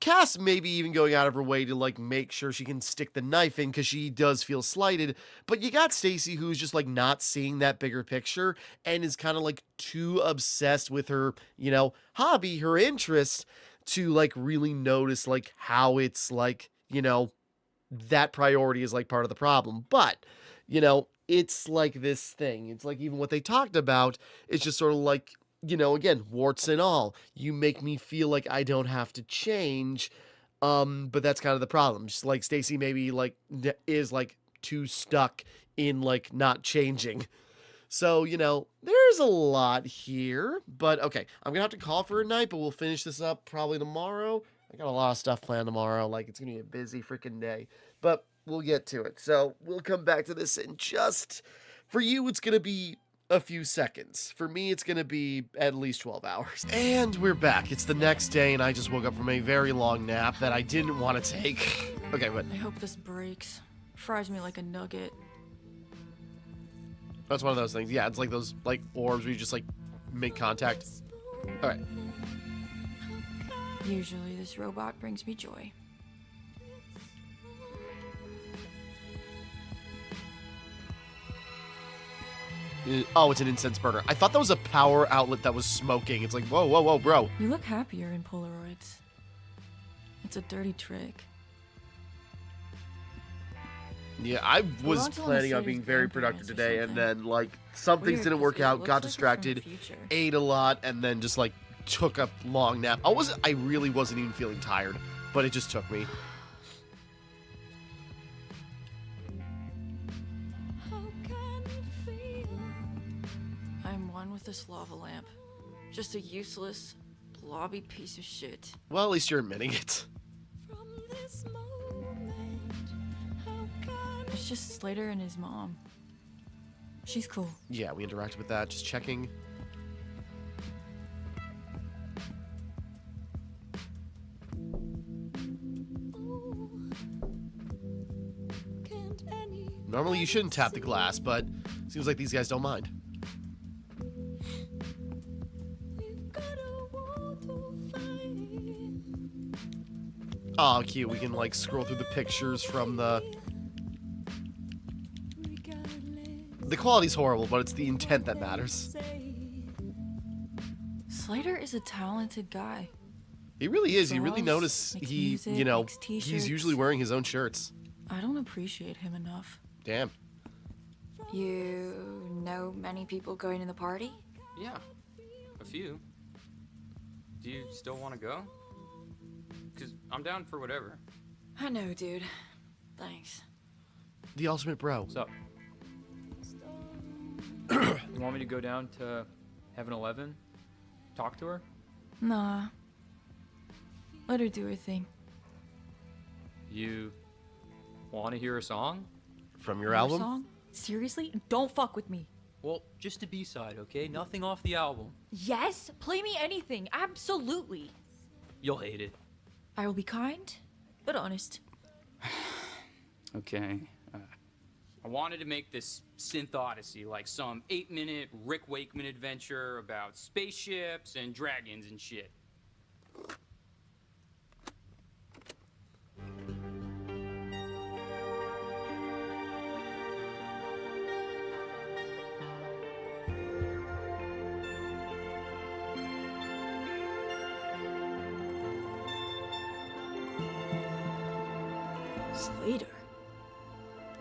Cass maybe even going out of her way to like make sure she can stick the knife in because she does feel slighted. But you got Stacy who's just like not seeing that bigger picture and is kind of like too obsessed with her, you know, hobby, her interest to like really notice like how it's like, you know, that priority is like part of the problem. But, you know, it's like this thing. It's like even what they talked about, it's just sort of like, you know, again, warts and all. You make me feel like I don't have to change. But that's kind of the problem. Just like Stacy maybe like is like too stuck in like not changing. So, you know, there's a lot here, but okay, I'm gonna have to call for a night, but we'll finish this up probably tomorrow. I got a lot of stuff planned tomorrow. Like it's gonna be a busy freaking day, but we'll get to it. So we'll come back to this in just, for you, it's gonna be a few seconds. For me, it's gonna be at least 12 hours. And we're back. It's the next day, and I just woke up from a very long nap that I didn't want to take. Okay, but I hope this breaks. Fries me like a nugget. that's one of those things. Yeah, it's like those like orbs where you just like make contact. All right. Usually this robot brings me joy. Oh, it's an incense burner. I thought that was a power outlet that was smoking. It's like, whoa, whoa, whoa, bro. You look happier in Polaroids. It's a dirty trick. Yeah, I was planning on being very productive today, and then, like, some things didn't work out, got distracted, ate a lot, and then just, like, took a long nap. I really wasn't even feeling tired, but it just took me. I'm one with this lava lamp. Just a useless, blobby piece of shit. Well, at least you're admitting it. It's just Slater and his mom. She's cool. Yeah, we interacted with that, just checking. Normally you shouldn't tap the glass, but seems like these guys don't mind. Oh, cute. We can, like, scroll through the pictures from the quality's horrible, but it's the intent that matters. Slater is a talented guy. He really is. You really Draws, notice makes he, music, you know, makes he's t-shirts. usually wearing his own shirts. I don't appreciate him enough. Damn. You know many people going to the party? Yeah, a few. Do you still want to go? Because I'm down for whatever. I know, dude. Thanks. The ultimate bro. What's up? You want me to go down to Heaven 11? Talk to her? Nah. Let her do her thing. You want to hear a song? From your Your album? song? Seriously? Don't fuck with me. Well, just a B-side, okay? Nothing off the album. Yes, play me anything. Absolutely. You'll hate it. I will be kind, but honest. Okay. I wanted to make this synth odyssey, like some 8-minute Rick Wakeman adventure about spaceships and dragons and shit. Slater.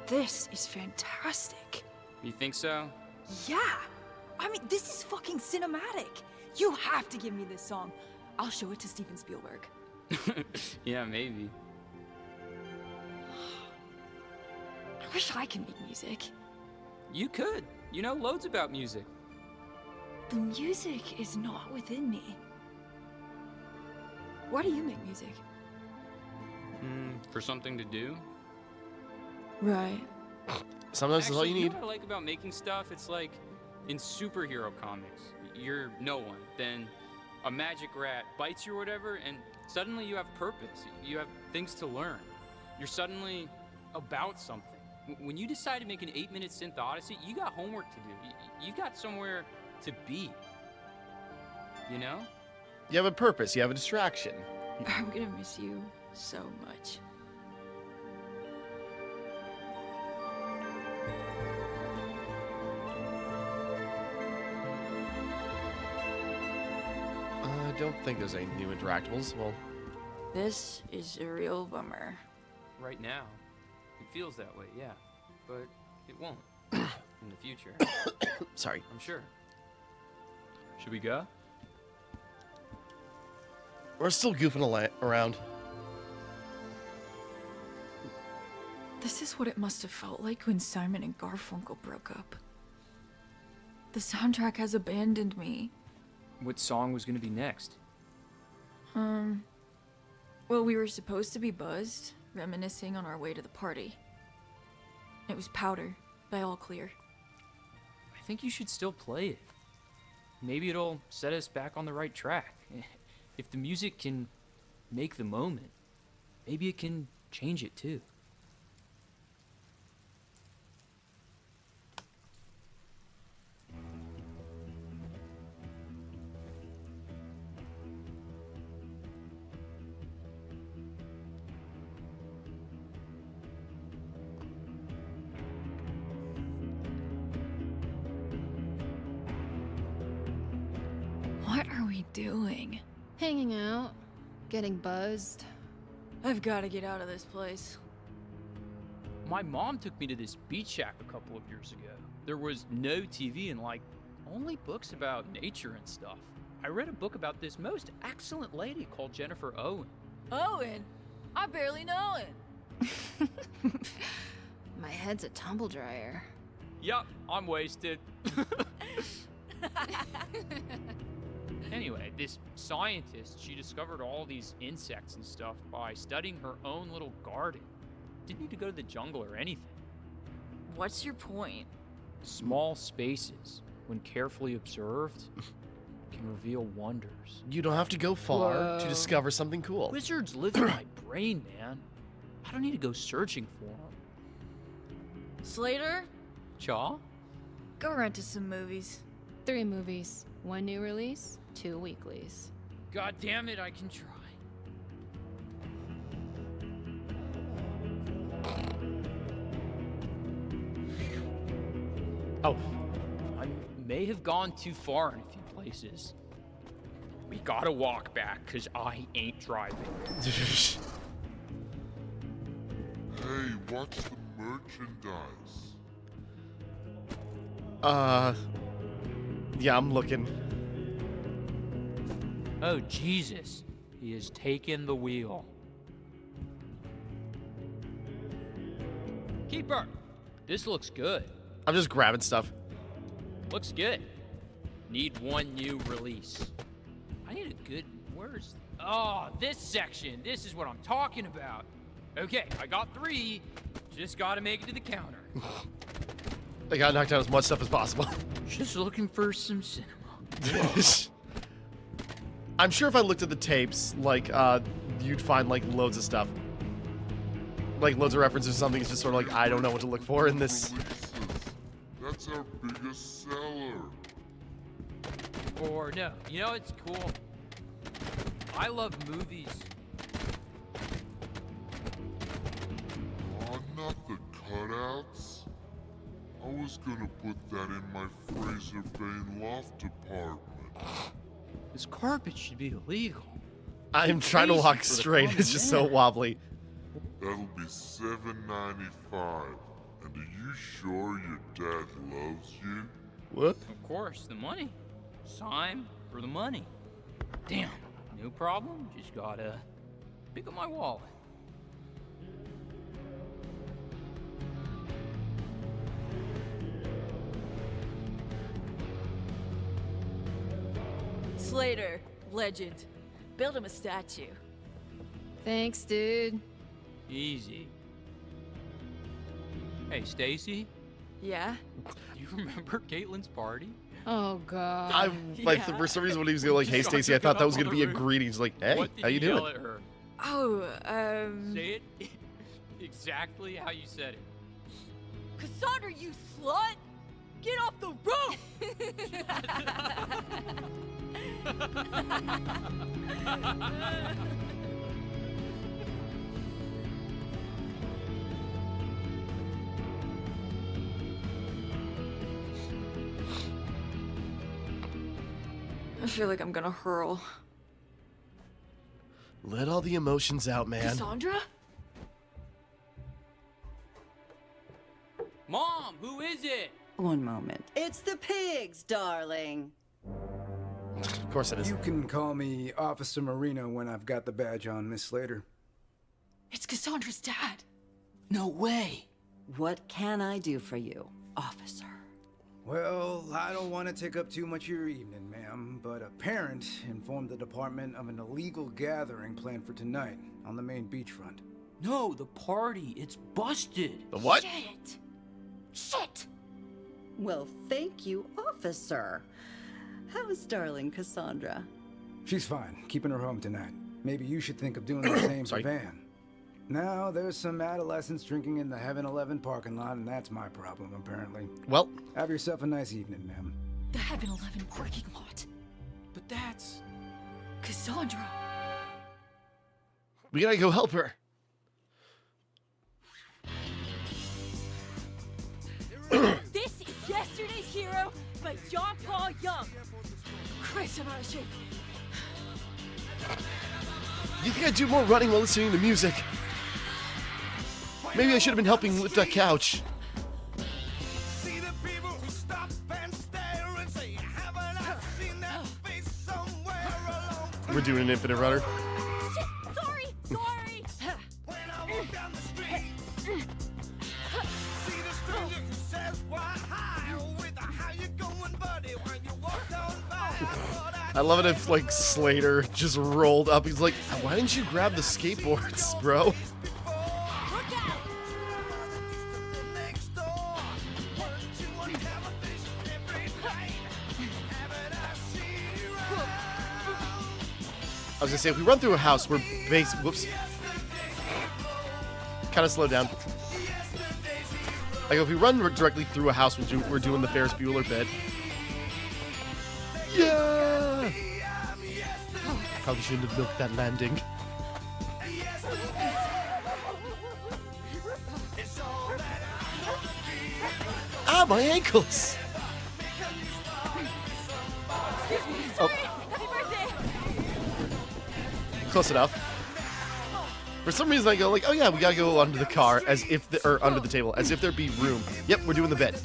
This is fantastic. You think so? Yeah. I mean, this is fucking cinematic. You have to give me this song. I'll show it to Steven Spielberg. Yeah, maybe. I wish I could make music. You could. You know loads about music. The music is not within me. Why do you make music? For something to do? Right. Sometimes that's all you Actually, need. know what I like about making stuff? It's like in superhero comics, you're no one. Then a magic rat bites you or whatever, and suddenly you have purpose. You have things to learn. You're suddenly about something. When you decide to make an 8-minute synth odyssey, you got homework to do. You got somewhere to be. You know? You have a purpose. You have a distraction. I'm gonna miss you so much. I don't think there's any new interactables. Well, This is a real bummer. Right now, it feels that way, yeah. But it won't. In the future. sorry. I'm sure. Should we go? We're still goofing around. This is what it must have felt like when Simon and Garfunkel broke up. The soundtrack has abandoned me. What song was gonna be next? Well, we were supposed to be buzzed, reminiscing on our way to the party. It was Powder by All Clear. I think you should still play it. Maybe it'll set us back on the right track. If the music can make the moment, maybe it can change it too. What are we doing? Hanging out, getting buzzed. I've got to get out of this place. My mom took me to this beach shack a couple of years ago. There was no TV and like only books about nature and stuff. I read a book about this most excellent lady called Jennifer Owen. Owen? I barely know him. My head's a tumble dryer. Yup, I'm wasted. Anyway, this scientist, she discovered all these insects and stuff by studying her own little garden. Didn't need to go to the jungle or anything. What's your point? Small spaces, when carefully observed, can reveal wonders. You don't have to go far Whoa. to discover something cool. Wizards live in my brain, man. I don't need to go searching for them. Slater? Chaw? Go rent us some movies. 3 movies, 1 new release, 2 weeklies. God damn it, I can try. Oh, I may have gone too far in a few places. We gotta walk back, cause I ain't driving. Hey, what's the merchandise? Yeah, I'm looking. Oh, Jesus. He has taken the wheel. Keeper! This looks good. I'm just grabbing stuff. Looks good. Need 1 new release. I need a good... Where's... Oh, this section. This is what I'm talking about. Okay, I got 3. Just gotta make it to the counter. I gotta knock down as much stuff as possible. Just looking for some cinema. I'm sure if I looked at the tapes, like, you'd find, like, loads of stuff. Like, loads of references or something. It's just sort of like, I don't know what to look for in this. That's our biggest seller. Or no, you know it's cool. I love movies. Oh, not the cutouts. I was gonna put that in my Fraser Bane loft department. This carpet should be illegal. I'm trying to walk straight. It's just so wobbly. That'll be $7.95. And are you sure your dad loves you? What? Of course, the money. Sign for the money. Damn, no problem. Just gotta pick up my wallet. Slater, legend. Build him a statue. Thanks, dude. Easy. Hey, Stacy. Yeah? Do you remember Caitlin's party? Oh, God. I like for some reason when he was going like, "Hey, Stacy," I thought that was gonna be a greeting. He's like, "Hey, What did how you yell doing?" at her? Oh, Say it exactly how you said it. Cassandra, you slut! Get off the roof! I feel like I'm gonna hurl. Let all the emotions out, man. Cassandra? Mom, who is it? One moment. It's the pigs, darling. Of course it is. You can call me Officer Marino when I've got the badge on, Miss Slater. It's Cassandra's dad. No way. What can I do for you, officer? Well, I don't want to take up too much of your evening, ma'am, but a parent informed the department of an illegal gathering planned for tonight on the main beachfront. No, the party. It's busted. The what? Shit! Shit! Well, thank you, officer. How is darling Cassandra? She's fine, keeping her home tonight. Maybe you should think of doing the same for Van. Now, there's some adolescents drinking in the Heaven 11 parking lot, and that's my problem, apparently. Well, have yourself a nice evening, ma'am. The Heaven 11 parking lot. But that's... Cassandra. We gotta go help her. This is Yesterday's Hero by John Paul Young. Christ, I'm out of shape. You think I'd do more running while listening to music? Maybe I should have been helping lift that couch. We're doing an infinite runner. Sorry! I love it if, like, Slater just rolled up. He's like, why didn't you grab the skateboards, bro? I was gonna say, if we run through a house, we're whoops. Kind of slow down. Like, if we run directly through a house, we're doing the Ferris Bueller bit. Yeah! Probably shouldn't have milked that landing. Ah, my ankles! Oh. Close enough. For some reason I go like, oh yeah, we gotta go under the car as if or under the table, as if there be room. Yep, we're doing the bit.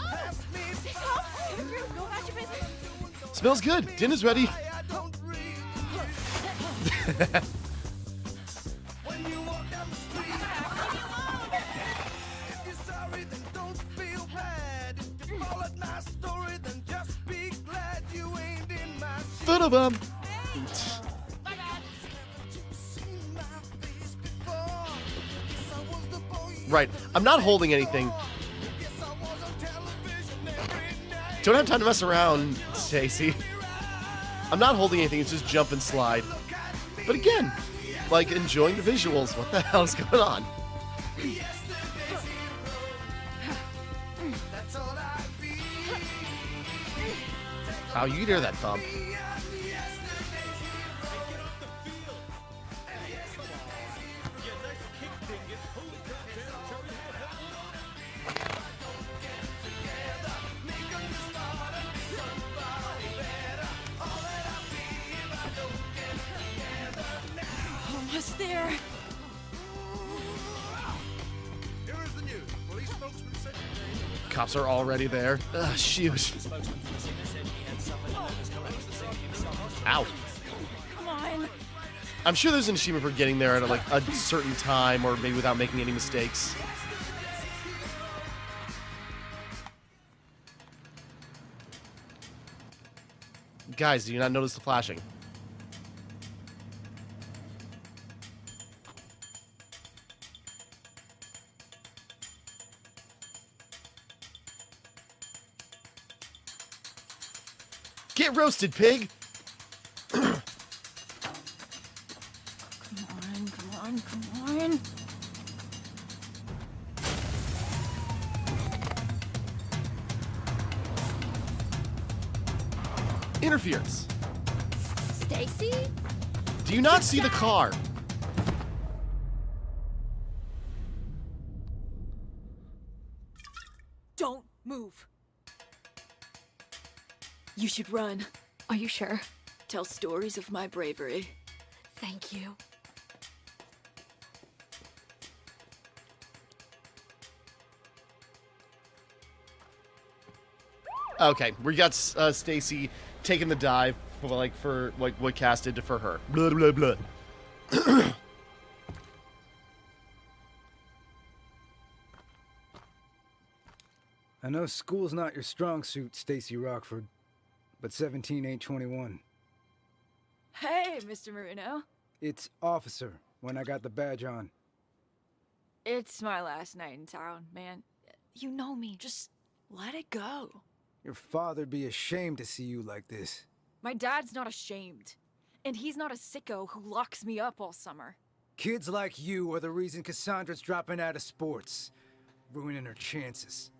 Smells good. Dinner's ready. Ba-da-bum. Right. I'm not holding anything. Don't have time to mess around, Stacy. I'm not holding anything. It's just jump and slide. But again, like, enjoying the visuals. What the hell's going on? How you hear that thump? Almost there. Cops are already there. Ugh, shoot. Ow. Come on. I'm sure there's an achievement for getting there at like a certain time, or maybe without making any mistakes. Guys, do you not notice the flashing? Get roasted, pig! Come on, come on, come on. Interference. Stacy? Do you not see the car? Don't move. You should run. Are you sure? Tell stories of my bravery. Thank you. Okay, we got Stacy taking the dive for what Cass did for her. Blah blah blah. I know school's not your strong suit, Stacy Rockford, but 17 ain't 21. Hey, Mr. Marino. It's officer when I got the badge on. It's my last night in town, man. You know me. Just let it go. Your father'd be ashamed to see you like this. My dad's not ashamed. And he's not a sicko who locks me up all summer. Kids like you are the reason Cassandra's dropping out of sports, ruining her chances.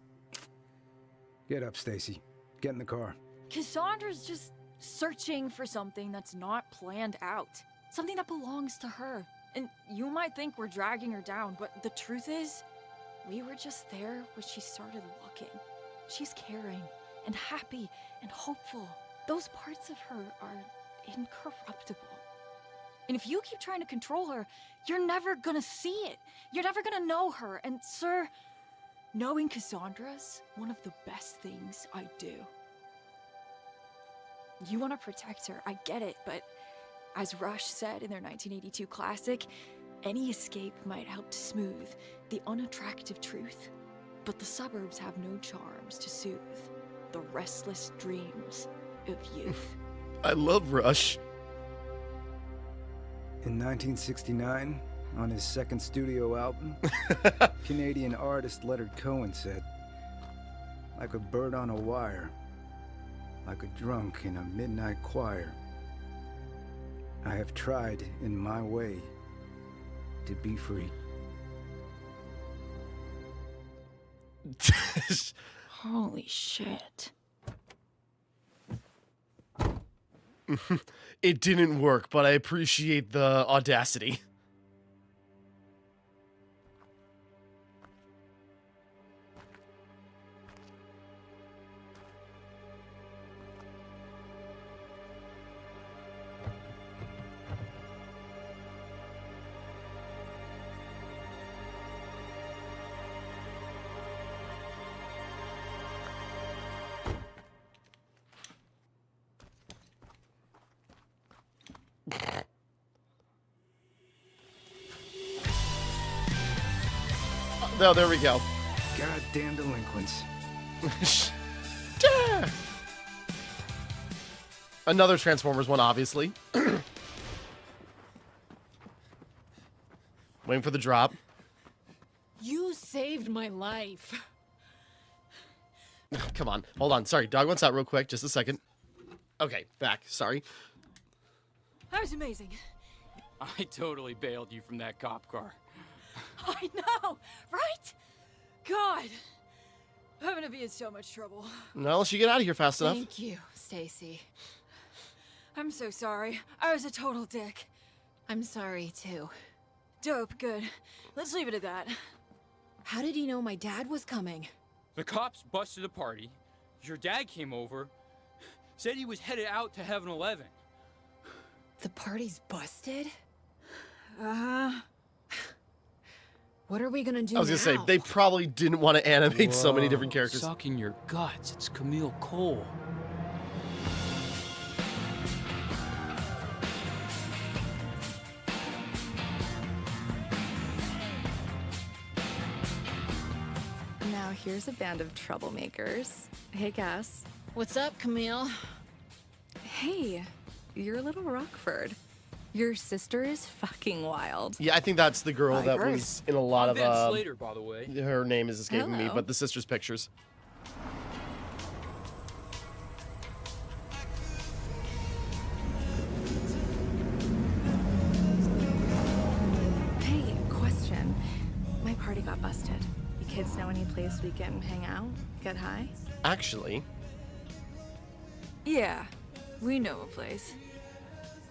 Get up, Stacy. Get in the car. Cassandra's just searching for something that's not planned out. Something that belongs to her. And you might think we're dragging her down, but the truth is, we were just there when she started looking. She's caring and happy and hopeful. Those parts of her are incorruptible. And if you keep trying to control her, you're never gonna see it. You're never gonna know her. And sir, knowing Cassandra's one of the best things I do. You want to protect her, I get it, but as Rush said in their 1982 classic, any escape might help to smooth the unattractive truth, but the suburbs have no charms to soothe the restless dreams of youth. I love Rush. In 1969, on his second studio album, Canadian artist Leonard Cohen said, "Like a bird on a wire, like a drunk in a midnight choir, I have tried in my way to be free." Holy shit. It didn't work, but I appreciate the audacity. Oh, there we go. Goddamn delinquents. Another Transformers one, obviously. Waiting for the drop. You saved my life. Come on. Hold on. Sorry. Dog wants out real quick. Just a second. Okay. Back. Sorry. That was amazing. I totally bailed you from that cop car. I know, right? God, I'm gonna be in so much trouble. Not unless you get out of here fast enough. Thank you, Stacy. I'm so sorry. I was a total dick. I'm sorry, too. Dope, good. Let's leave it at that. How did he know my dad was coming? The cops busted the party. Your dad came over, said he was headed out to 7-Eleven. The party's busted? What are we gonna do now? I was gonna say, they probably didn't want to animate so many different characters. Sucking your guts. It's Camille Cole. Now here's a band of troublemakers. Hey, Cass. What's up, Camille? Hey, you're a little Rockford. Your sister is fucking wild. Yeah, I think that's the girl that heard. was in a lot of. Vince Slater, by the way. Her name is escaping me, Hello. but the sister's pictures. Hey, question. My party got busted. You kids know any place we can hang out, get high? Actually, Yeah, we know a place.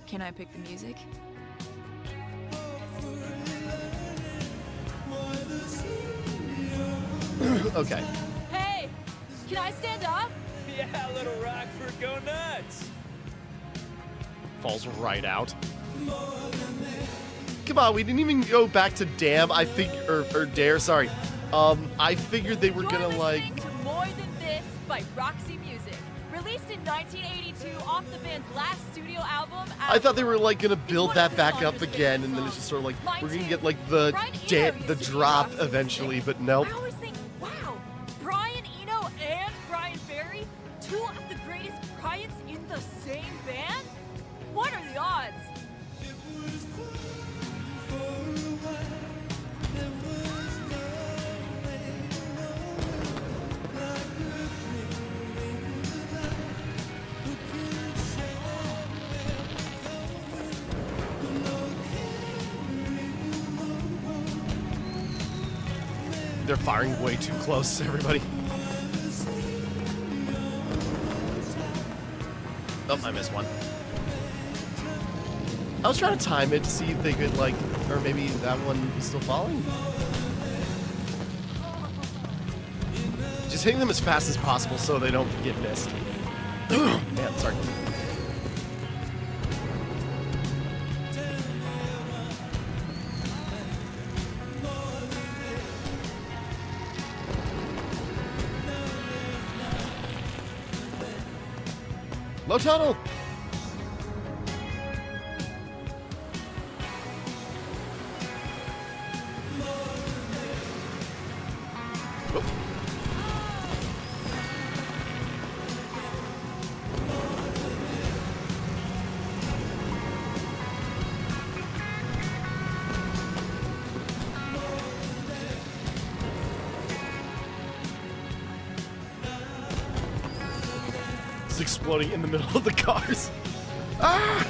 Can I pick the music? okay. Hey, can I stand up? Yeah, little Rockford, go nuts. Falls right out. Come on, we didn't even go back to Damn. I think, or Dare. Sorry. I figured they were gonna like. To More Than This by Roxy Music. Released in 1982 off the band's last studio album. I thought they were like gonna build that back up again, and then it's just sort of like we're gonna get like the drop eventually, but nope. I always think, wow, Brian Eno and Brian Ferry, two of the greatest Bryans in the same band? What are the odds? They're firing way too close, everybody. Oh, I missed one. I was trying to time it to see if they could, like, or maybe that one was still falling. Just hitting them as fast as possible so they don't get missed. Man, sorry. Low tunnel! Whoop. It's exploding in the middle of the cars. Ah!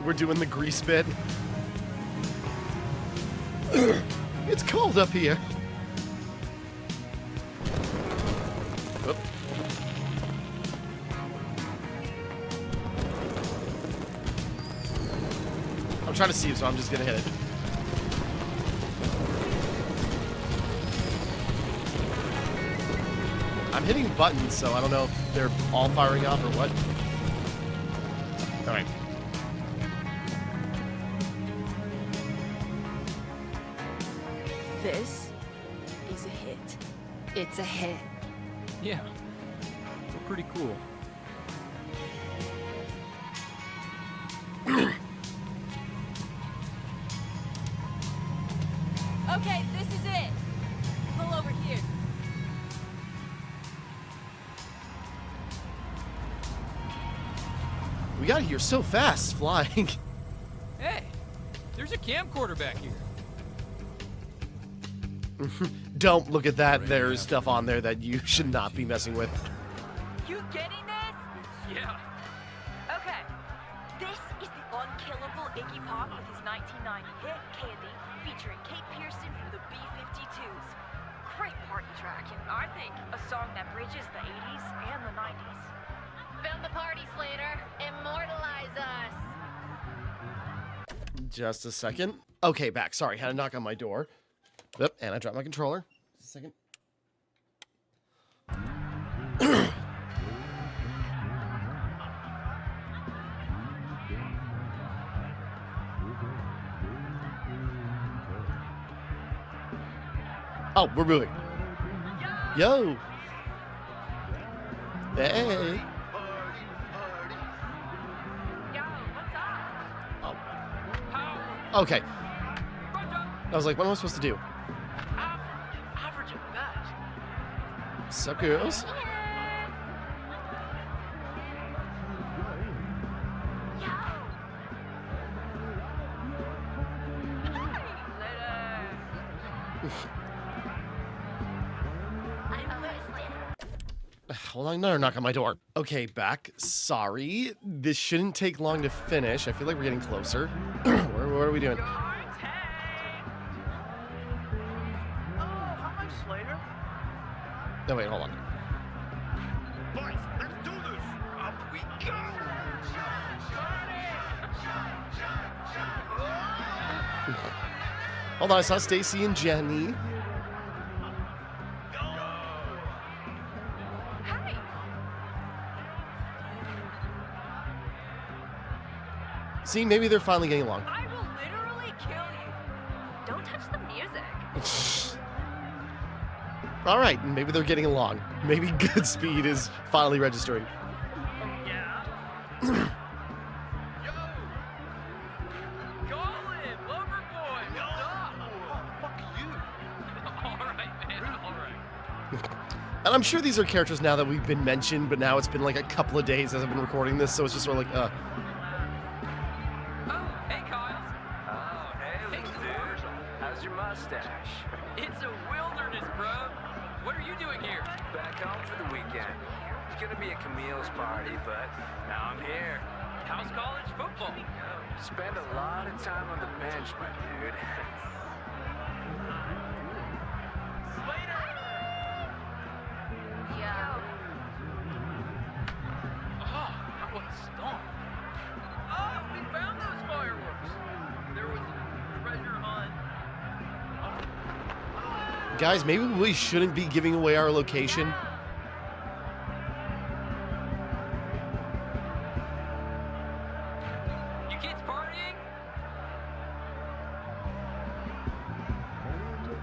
We're doing the grease bit. It's cold up here. Oop. I'm trying to see, so I'm just gonna hit it. I'm hitting buttons, so I don't know if they're all firing off or what. All right. This is a hit. It's a hit. Yeah, we're pretty cool. Okay, this is it. Pull over here. We got here so fast, flying. Hey, there's a camcorder back here. Don't look at that. There's stuff on there that you should not be messing with. You getting this? Yeah. Okay. This is the unkillable Iggy Pop with his 1990 hit, Candy, featuring Kate Pearson from the B-52s. Great party track, and I think a song that bridges the 80s and the 90s. Film the party, Slater. Immortalize us. Just a second. Okay, back. Sorry, had a knock on my door. Yep, and I dropped my controller. Just a second. Oh, we're moving. Yo. Hey. Oh. Okay. I was like, what am I supposed to do? Average at best. What's up, girls? Hold on, another knock on my door. Okay, back. Sorry. This shouldn't take long to finish. I feel like we're getting closer. What are we doing? No, wait, hold on. Boys, let's do this. Up we go. Hold on, I saw Stacy and Jenny. See, maybe they're finally getting along. I will literally kill you. Don't touch the music. All right, maybe they're getting along. Maybe Goodspeed is finally registering. And I'm sure these are characters now that we've been mentioned, but now it's been like a couple of days as I've been recording this, so it's just sort of like, How's your mustache? It's a wilderness, bro. What are you doing here? Back home for the weekend. It's gonna be a Camille's party, but now I'm here. How's college football? Spend a lot of time on the bench, my dude. Oh, what a storm. Oh, we found those fireworks. There was a treasure hunt. guys, maybe we shouldn't be giving away our location. You kids partying?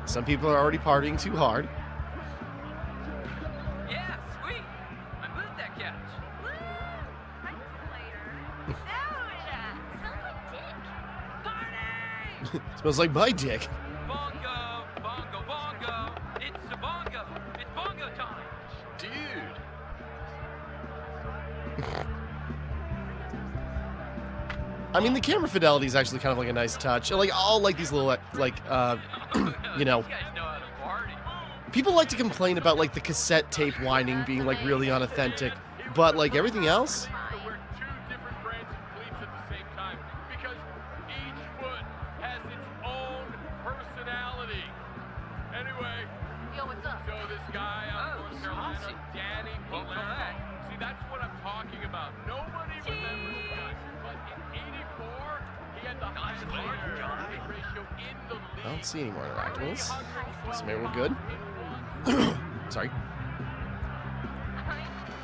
Some people are already partying too hard. Yeah, sweet. I moved that couch. Smells like my dick. Bongo, bongo, bongo. It's a bongo. It's bongo time. Dude. I mean, the camera fidelity is actually kind of like a nice touch. Like, all like these little, like, you know. People like to complain about like the cassette tape winding being like really unauthentic, but like everything else. Yo, what's up? So this guy out of North Carolina, Danny Palermo. See, that's what I'm talking about. Nobody remembers the guy. But in '84, he had the highest athletic ratio in the league. I don't see any more interactables. So maybe we're good. Sorry.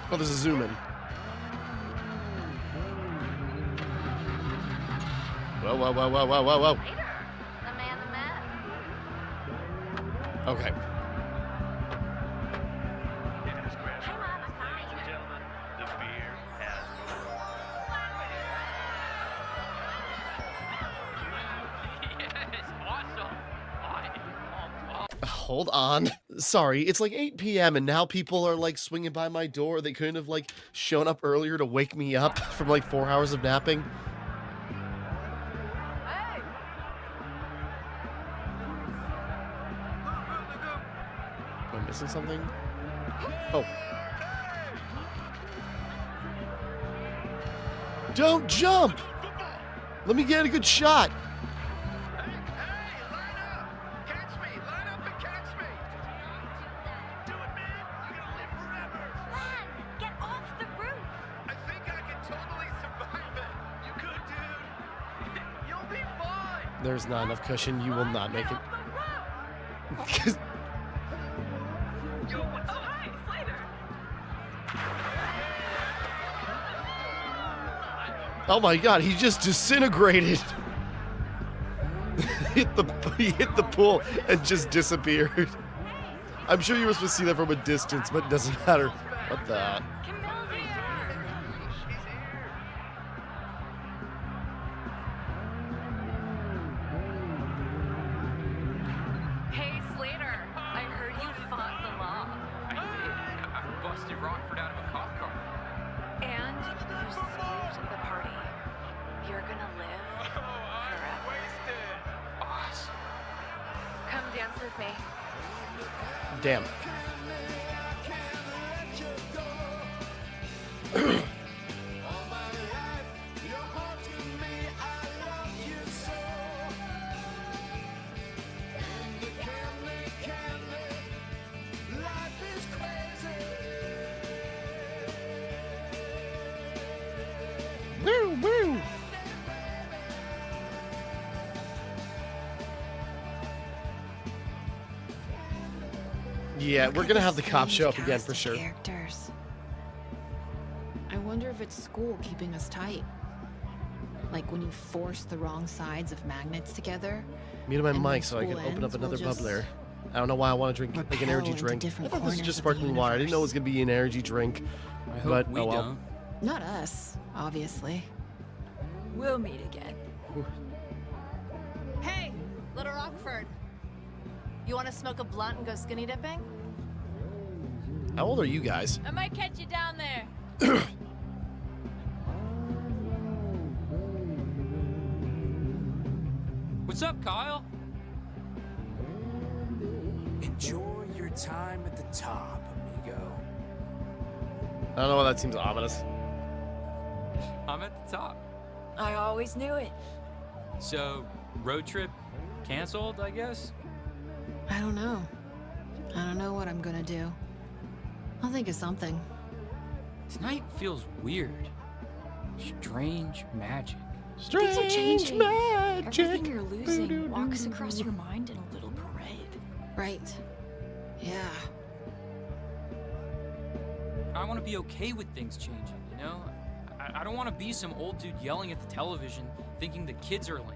Oh, there's a zoom in. Whoa, whoa, whoa, whoa, whoa, whoa, whoa. Okay. hold on. Sorry, it's like 8 p.m. and now people are like swinging by my door. They couldn't have like shown up earlier to wake me up from like 4 hours of napping. Am I missing something? Oh. Don't jump! Let me get a good shot. Get off the roof! I think I can totally survive it. You could, dude. You'll be fine. There's not enough cushion. You will not make it. Yo, what's up? Hi, Slater. Oh my god, he just disintegrated. He hit the pool and just disappeared. I'm sure you were supposed to see that from a distance, but it doesn't matter. What the? Hey, Slater. I heard you fought the law. I did. I busted Rockford out of a cop car. And you saved the party. You're gonna live forever. Awesome. Come dance with me. Damn. Woo, woo. Yeah, we're gonna have the cops show up again for sure. Characters. I wonder if it's school keeping us tight. Like when you force the wrong sides of magnets together. Mute my and when mic so I can school open up ends, another we'll just bubbler. I don't know why I want to drink like an energy into drink. I different thought this was corners just of the sparkling water. I didn't know it was gonna be an energy drink. I But hope we oh well. don't. Not us, obviously. We'll meet again. Hey, Little Rockford. You want to smoke a blunt and go skinny dipping? How old are you guys? I might catch you down there. What's up, Kyle? Enjoy your time at the top, amigo. I don't know why that seems ominous. I'm at the top. I always knew it. So, road trip canceled, I guess? I don't know. I don't know what I'm gonna do. I'll think of something. Tonight feels weird. Strange magic. Things are changing. magic. Everything you're losing walks across your mind in a little parade. Right. Yeah. I want to be okay with things changing, you know? I don't want to be some old dude yelling at the television thinking the kids are lame.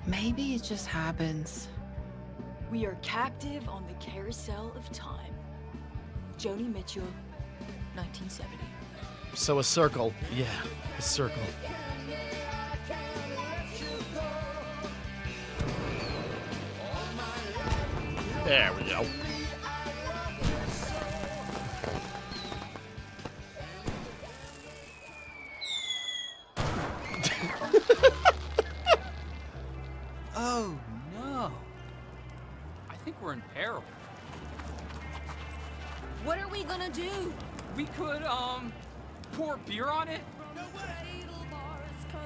Maybe it just happens. We are captive on the carousel of time. Joni Mitchell, 1970. So a circle. Yeah, a circle. There we go. Oh no. I think we're in peril. What are we gonna do? We could, pour beer on it?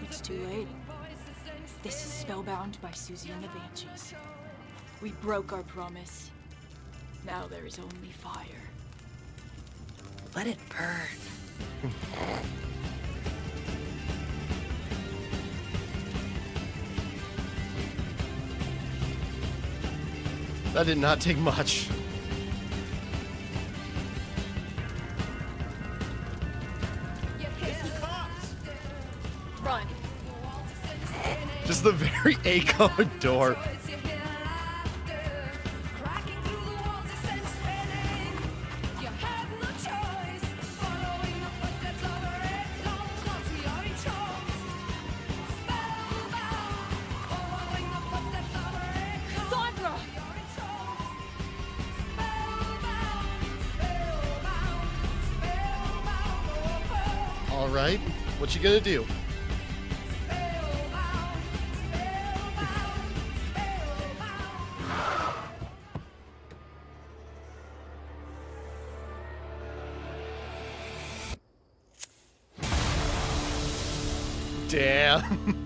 It's too late. This is Spellbound by Susie and the Banshees. We broke our promise. Now there is only fire. Let it burn. That did not take much. Run. Just the very A-colored door. Sandra! right? What you gonna do? Damn.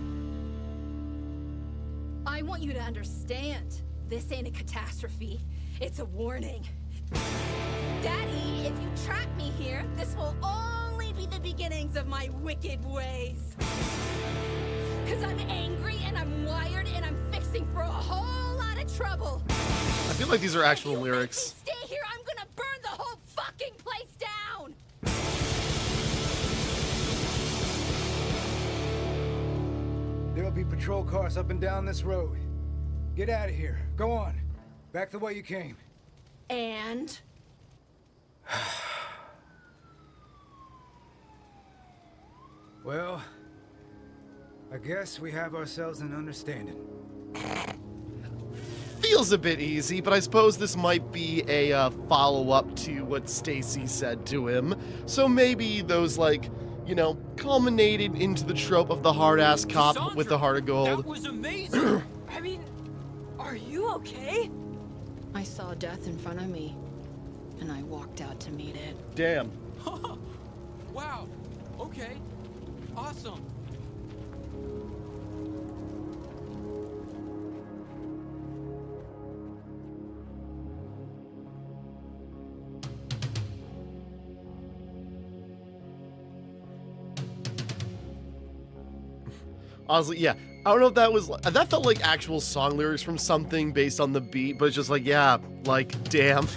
I want you to understand. This ain't a catastrophe. It's a warning. Daddy, if you trap me here, this will only be the beginnings of my wicked ways. Cause I'm angry and I'm wired and I'm fixing for a whole lot of trouble. I feel like these are actual lyrics. Stay here, I'm gonna burn the whole fucking place down! There'll be patrol cars up and down this road. Get out of here. Go on. Back the way you came. And? Well, I guess we have ourselves an understanding. Feels a bit easy, but I suppose this might be a follow-up to what Stacy said to him. So maybe those, like, you know, culminated into the trope of the hard-ass cop with the heart of gold. That was amazing. I mean, are you okay? I saw death in front of me, and I walked out to meet it. Damn. Wow. Okay. Awesome. Honestly, yeah. I don't know if that was... That felt like actual song lyrics from something based on the beat, but it's just like, yeah, like, damn.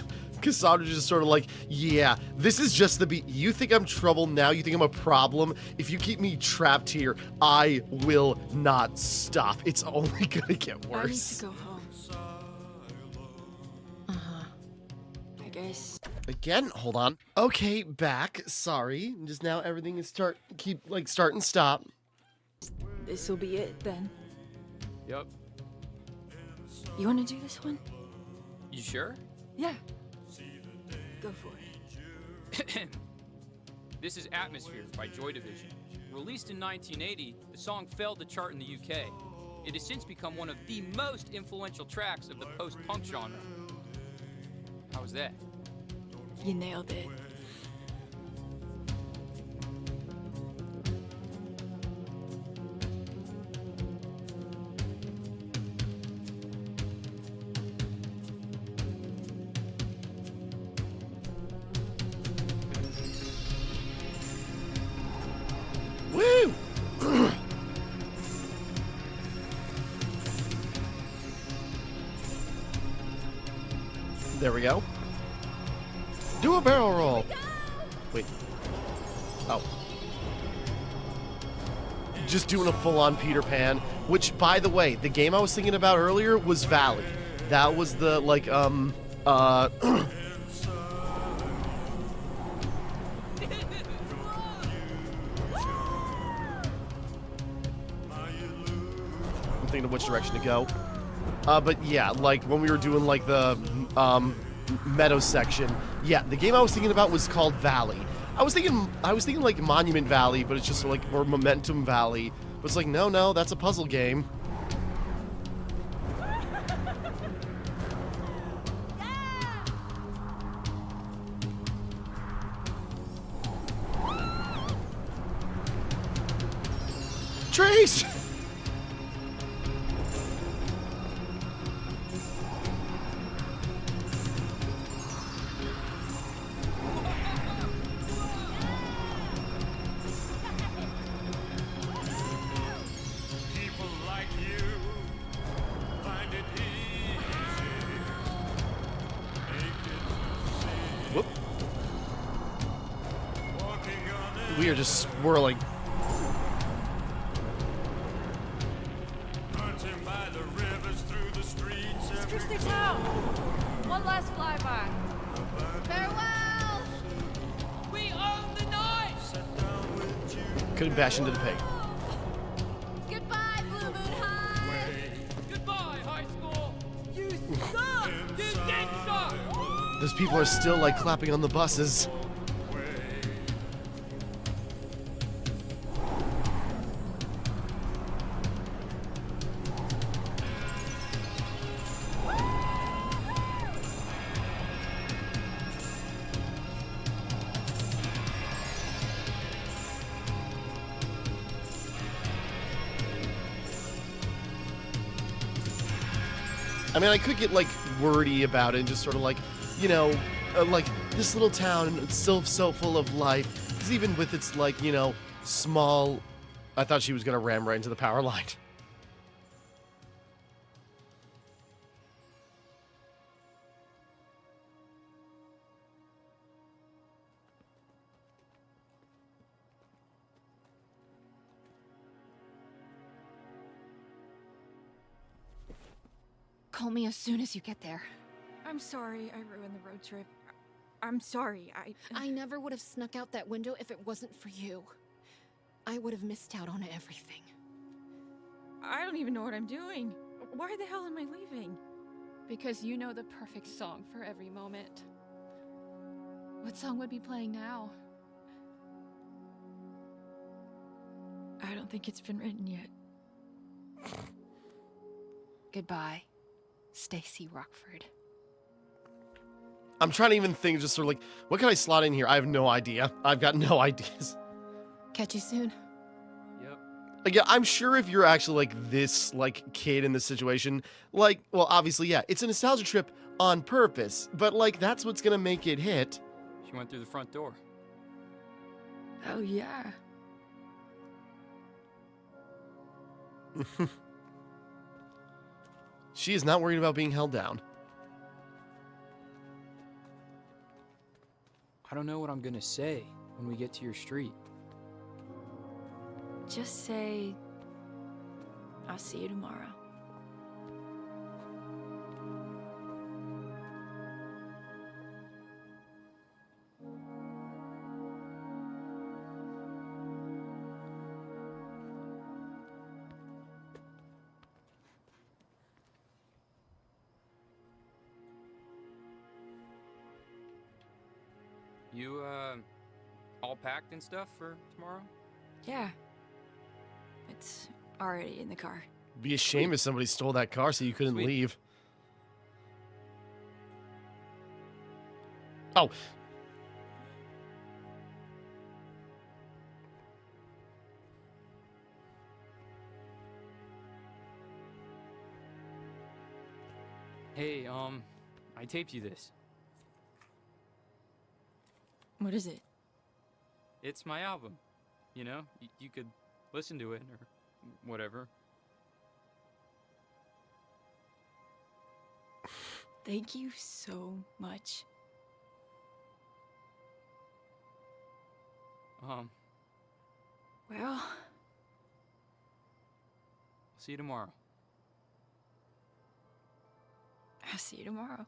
Cassandra's just sort of like, yeah, this is just the beat. You think I'm trouble now? You think I'm a problem? If you keep me trapped here, I will not stop. It's only gonna get worse. I need to go home. I guess. Again, hold on. Okay, back. Sorry. Just now everything is start and stop. This'll be it then. Yep. You want to do this one? You sure? Yeah. Go for it. This is Atmosphere by Joy Division. Released in 1980, the song failed to chart in the UK. It has since become one of the most influential tracks of the post-punk genre. How was that? You nailed it. Woo! There we go. Do a barrel roll. Wait. Oh. Just doing a full-on Peter Pan, which, by the way, the game I was thinking about earlier was Valley. That was the, like, I'm thinking of which direction to go. But yeah, like when we were doing like the meadow section, yeah, the game I was thinking about was called Valley. I was thinking like Monument Valley, but it's just like, or Momentum Valley. But it's like, no, that's a puzzle game. Trace! Whoop. We are just swirling. Cruise through town. One last flyby. Farewell. We own the night. Couldn't bash into the pig. Goodbye, Blue Moon High. Goodbye, high school. You suck. You get suck. Those people are still like clapping on the buses. I mean, I could get, like, wordy about it and just sort of, like, you know, like, this little town, it's still so full of life. Because even with its, like, you know, small... I thought she was going to ram right into the power line. Call me as soon as you get there. I'm sorry I ruined the road trip. I'm sorry, I never would have snuck out that window if it wasn't for you. I would have missed out on everything. I don't even know what I'm doing. Why the hell am I leaving? Because you know the perfect song for every moment. What song would be playing now? I don't think it's been written yet. Goodbye, Stacy Rockford. I'm trying to even think, just sort of like, what can I slot in here? I have no idea. I've got no ideas. Catch you soon. Yep. Like, yeah, I'm sure if you're actually, like, this, like, kid in this situation, like, well, obviously, yeah, it's a nostalgia trip on purpose, but, like, that's what's gonna make it hit. She went through the front door. Oh, yeah. She is not worried about being held down. I don't know what I'm gonna say when we get to your street. Just say, I'll see you tomorrow. You, all packed and stuff for tomorrow? Yeah. It's already in the car. Be a shame if somebody stole that car so you couldn't leave. Oh. Hey, I taped you this. What is it? It's my album. You know, you could listen to it or whatever. Thank you so much. Well, I'll see you tomorrow. I'll see you tomorrow.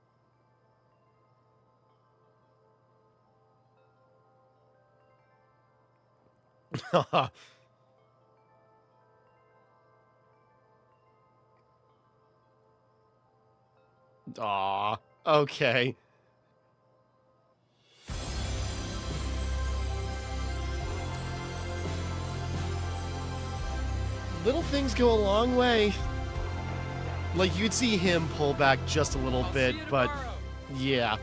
Aw, okay. Little things go a long way. Like, you'd see him pull back just a little bit, but yeah.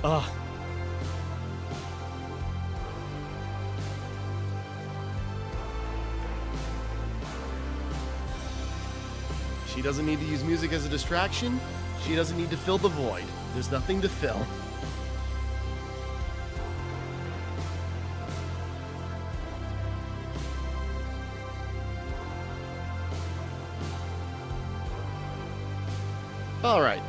Ugh. She doesn't need to use music as a distraction. She doesn't need to fill the void. There's nothing to fill. All right.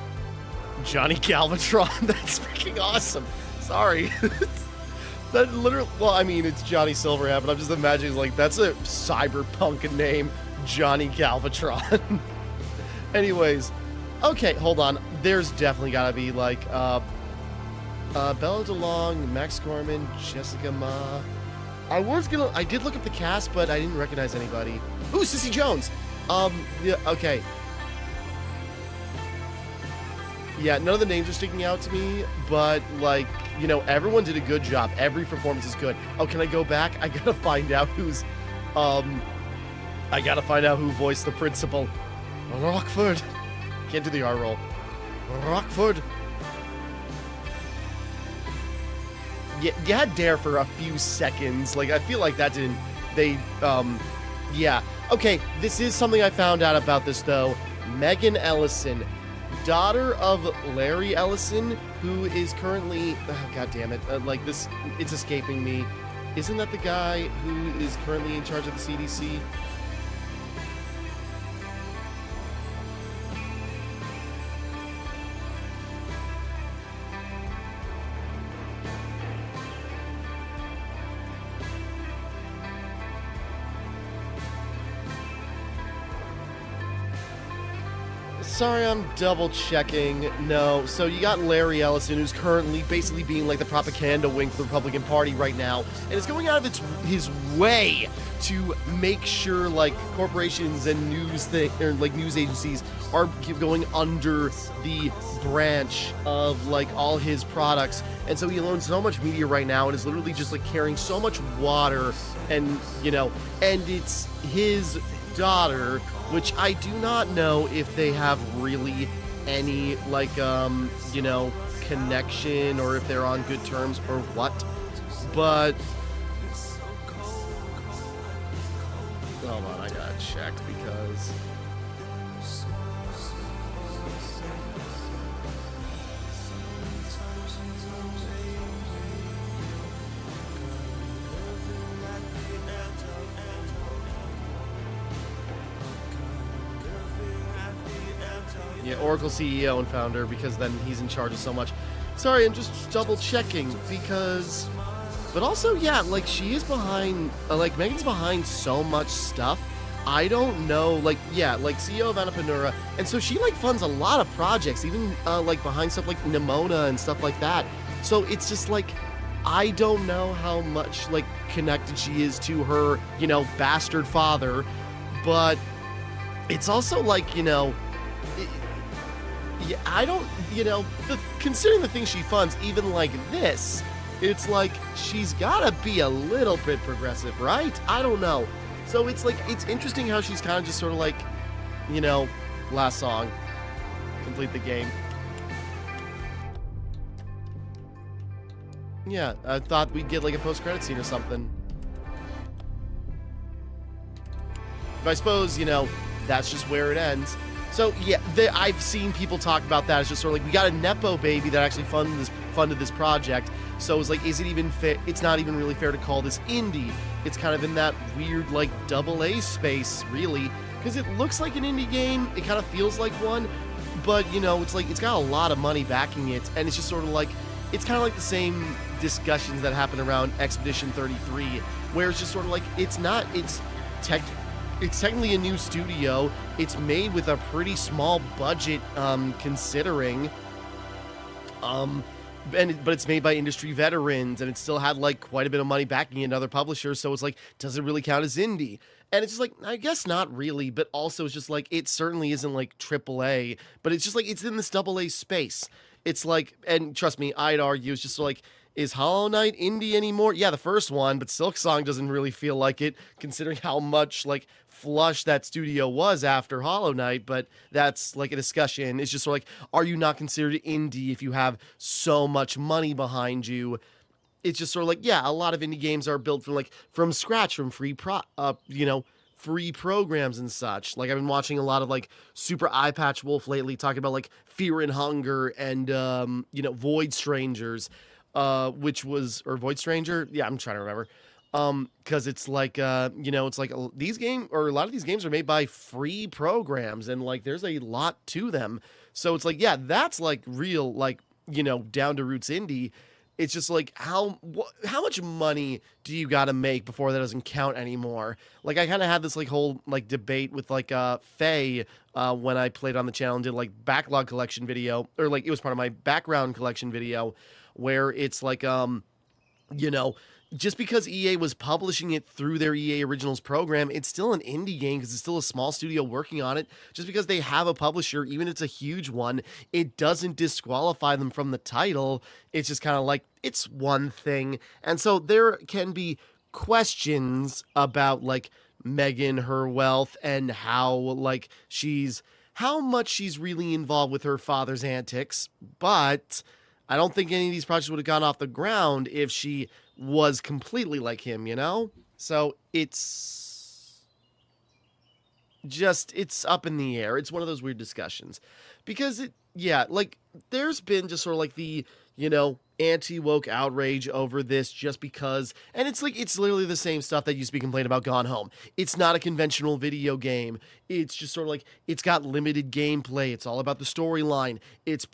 Johnny Galvatron. That's freaking awesome. Sorry. That literally, well, I mean, it's Johnny Silverhand, but I'm just imagining, like, that's a cyberpunk name, Johnny Galvatron. Anyways, okay, hold on. There's definitely gotta be, like, Bella DeLong, Max Gorman, Jessica Ma. I did look up the cast, but I didn't recognize anybody. Ooh, Sissy Jones! Yeah, okay. Yeah, none of the names are sticking out to me, but, like, you know, everyone did a good job. Every performance is good. Oh, can I go back? I gotta find out who's, I gotta find out who voiced the principal. Rockford. Can't do the R roll. Rockford. Yeah, you had Dare for a few seconds. Like, I feel like that didn't... yeah. Okay, this is something I found out about this, though. Megan Ellison. daughter of Larry Ellison, who is currently, god damn it, like this, it's escaping me. Isn't that the guy who is currently in charge of the CDC? Sorry, I'm double checking. No, so you got Larry Ellison, who's currently basically being like the propaganda wing for the Republican Party right now, and it's going out of his way to make sure like corporations and news agencies are going under the branch of like all his products. And so he owns so much media right now and is literally just like carrying so much water, and and it's his daughter, which I do not know if they have really any like connection or if they're on good terms or what, but hold on, I gotta check because yeah, Oracle CEO and founder, because then he's in charge of so much. Sorry, I'm just double checking because, but also, yeah, like she is behind, like Megan's behind so much stuff. I don't know, like, yeah, like CEO of Annapurna, and so she like funds a lot of projects, even like behind stuff like Nimona and stuff like that. So it's just like, I don't know how much like connected she is to her, bastard father, but it's also like, yeah, I don't, considering the things she funds, even like this, it's like she's gotta be a little bit progressive, right? I don't know. So it's like, it's interesting how she's kind of just sort of like, last song, complete the game. Yeah, I thought we'd get like a post-credit scene or something. But I suppose, that's just where it ends. So yeah, I've seen people talk about that as just sort of like, we got a Nepo baby that actually funded this project. So it's like, is it even fair? It's not even really fair to call this indie. It's kind of in that weird like AA space, really, because it looks like an indie game. It kind of feels like one, but it's like, it's got a lot of money backing it, and it's just sort of like, it's kind of like the same discussions that happen around Expedition 33, where it's just sort of like, it's technically a new studio. It's made with a pretty small budget, considering, but it's made by industry veterans, and it still had like quite a bit of money backing it, another publisher. So it's like, does it really count as indie? And it's just like, I guess not really, but also it's just like, it certainly isn't like AAA, but it's just like, it's in this AA space. It's like, and trust me, I'd argue, it's just like, is Hollow Knight indie anymore? Yeah, the first one, but Silksong doesn't really feel like it, considering how much like flush that studio was after Hollow Knight. But that's like a discussion. It's just sort of like, are you not considered indie if you have so much money behind you? It's just sort of like, yeah, a lot of indie games are built from scratch, from free programs and such. Like, I've been watching a lot of like Super Eye Patch Wolf lately, talking about like Fear and Hunger and Void Strangers. Void Stranger? Yeah, I'm trying to remember. Because it's like, it's like these games, or a lot of these games are made by free programs, and like there's a lot to them. So it's like, yeah, that's like real, like, down to roots indie. It's just like, how much money do you got to make before that doesn't count anymore? Like, I kind of had this like whole like debate with like Faye when I played on the channel and did like backlog collection video, or like it was part of my background collection video, where it's like, just because EA was publishing it through their EA Originals program, it's still an indie game because it's still a small studio working on it. Just because they have a publisher, even if it's a huge one, it doesn't disqualify them from the title. It's just kind of like, it's one thing. And so there can be questions about like Megan, her wealth, and how much she's really involved with her father's antics. But I don't think any of these projects would have gone off the ground if she was completely like him, So it's up in the air. It's one of those weird discussions because yeah, like there's been just sort of like the, anti-woke outrage over this just because, and it's like it's literally the same stuff that used to be complained about Gone Home. It's not a conventional video game. It's just sort of like it's got limited gameplay. It's all about the storyline. It's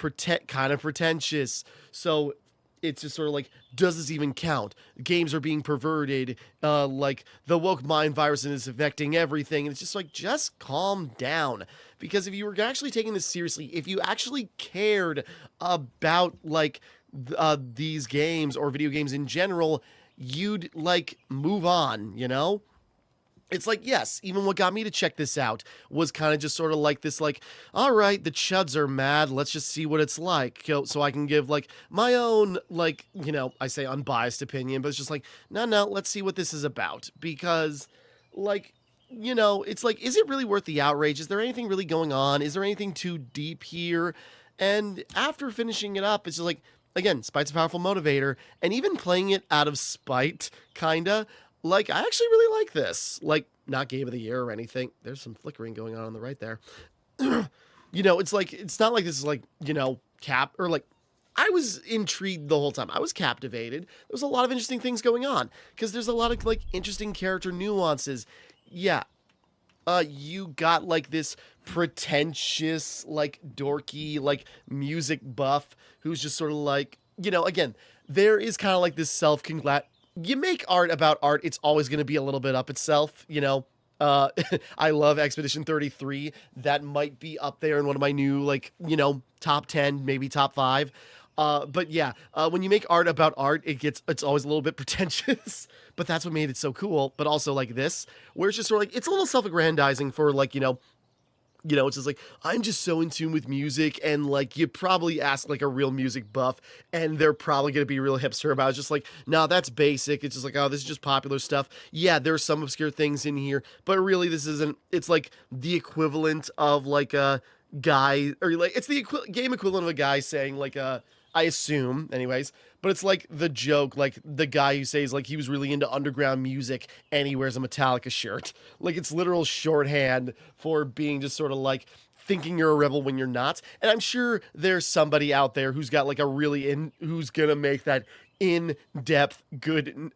kind of pretentious. So it's just sort of like, does this even count? Games are being perverted. Like the woke mind virus is affecting everything. And it's just like, just calm down. Because if you were actually taking this seriously, if you actually cared about like these games or video games in general, you'd like move on, It's like, yes, even what got me to check this out was kind of just sort of like this, like, all right, the chuds are mad. Let's just see what it's like. So I can give like my own, like, I say unbiased opinion, but it's just like, no, let's see what this is about. Because like, it's like, is it really worth the outrage? Is there anything really going on? Is there anything too deep here? And after finishing it up, it's just like, again, spite's a powerful motivator. And even playing it out of spite, kinda, like, I actually really like this. Like, not Game of the Year or anything. There's some flickering going on the right there. It's like, it's not like this is like, I was intrigued the whole time. I was captivated. There was a lot of interesting things going on. Because there's a lot of, like, interesting character nuances. Yeah. You got, like, this pretentious, like, dorky, like, music buff who's just sort of like, again, there is kind of like this you make art about art, it's always going to be a little bit up itself, I love Expedition 33. That might be up there in one of my new, like, top 10, maybe top 5. But yeah, when you make art about art, it's always a little bit pretentious, but that's what made it so cool. But also like this, where it's just sort of like, it's a little self-aggrandizing for like, it's just like, I'm just so in tune with music, and like, you probably ask like a real music buff, and they're probably going to be real hipster about it. It's just like, no, that's basic. It's just like, oh, this is just popular stuff. Yeah, there's some obscure things in here, but really this isn't, it's like the equivalent of like a guy, or like, it's the game equivalent of a guy saying like, I assume anyways, but it's like the joke, like the guy who says like he was really into underground music and he wears a Metallica shirt. Like, it's literal shorthand for being just sort of like thinking you're a rebel when you're not. And I'm sure there's somebody out there who's got like a who's gonna make that in-depth good,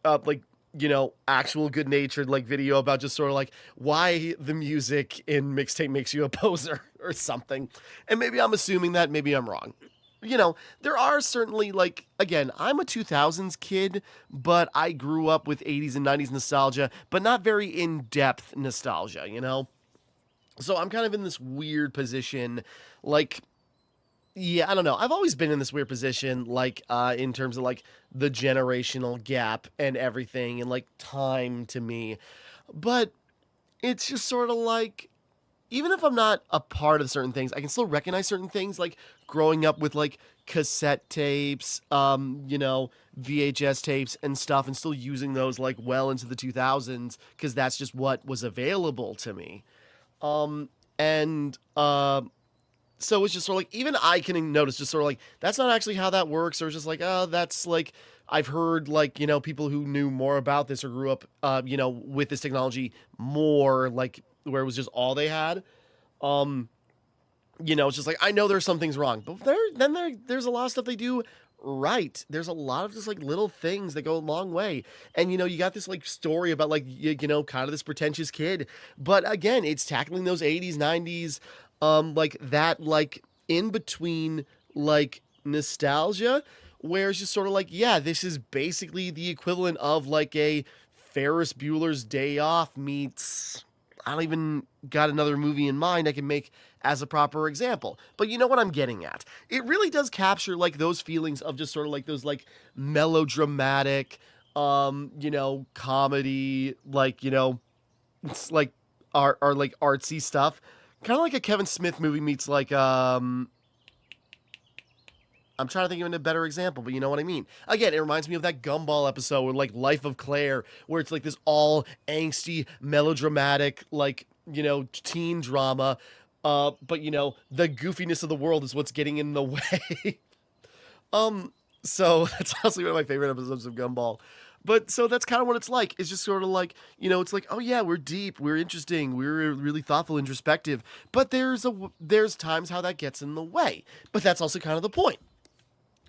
actual good-natured like video about just sort of like why the music in Mixtape makes you a poser or something. And maybe I'm assuming that, maybe I'm wrong. There are certainly, like, again, I'm a 2000s kid, but I grew up with 80s and 90s nostalgia, but not very in-depth nostalgia, So I'm kind of in this weird position, like, yeah, I don't know. I've always been in this weird position, like, in terms of, like, the generational gap and everything, and, like, time to me. But it's just sort of like, even if I'm not a part of certain things, I can still recognize certain things, like growing up with like cassette tapes, VHS tapes and stuff, and still using those like well into the 2000s, because that's just what was available to me. So it's just sort of like, even I can notice just sort of like, that's not actually how that works, or it's just like, oh, that's like, I've heard like, people who knew more about this or grew up, with this technology more, like, where it was just all they had. It's just like, I know there's some things wrong, but there's a lot of stuff they do right. There's a lot of just like little things that go a long way. And, you got this like story about like, kind of this pretentious kid, but again, it's tackling those 80s, 90s, like that, like in between, like nostalgia, where it's just sort of like, yeah, this is basically the equivalent of like a Ferris Bueller's Day Off meets, I don't even got another movie in mind I can make as a proper example. But you know what I'm getting at. It really does capture like those feelings of just sort of like those like melodramatic, comedy, like, it's like are like artsy stuff. Kind of like a Kevin Smith movie meets like, I'm trying to think of a better example, but you know what I mean. Again, it reminds me of that Gumball episode with like Life of Claire, where it's like this all angsty, melodramatic, like, teen drama. But the goofiness of the world is what's getting in the way. So that's honestly one of my favorite episodes of Gumball. But so that's kind of what it's like. It's just sort of like, it's like, oh yeah, we're deep, we're interesting, we're really thoughtful, introspective. But there's times how that gets in the way. But that's also kind of the point.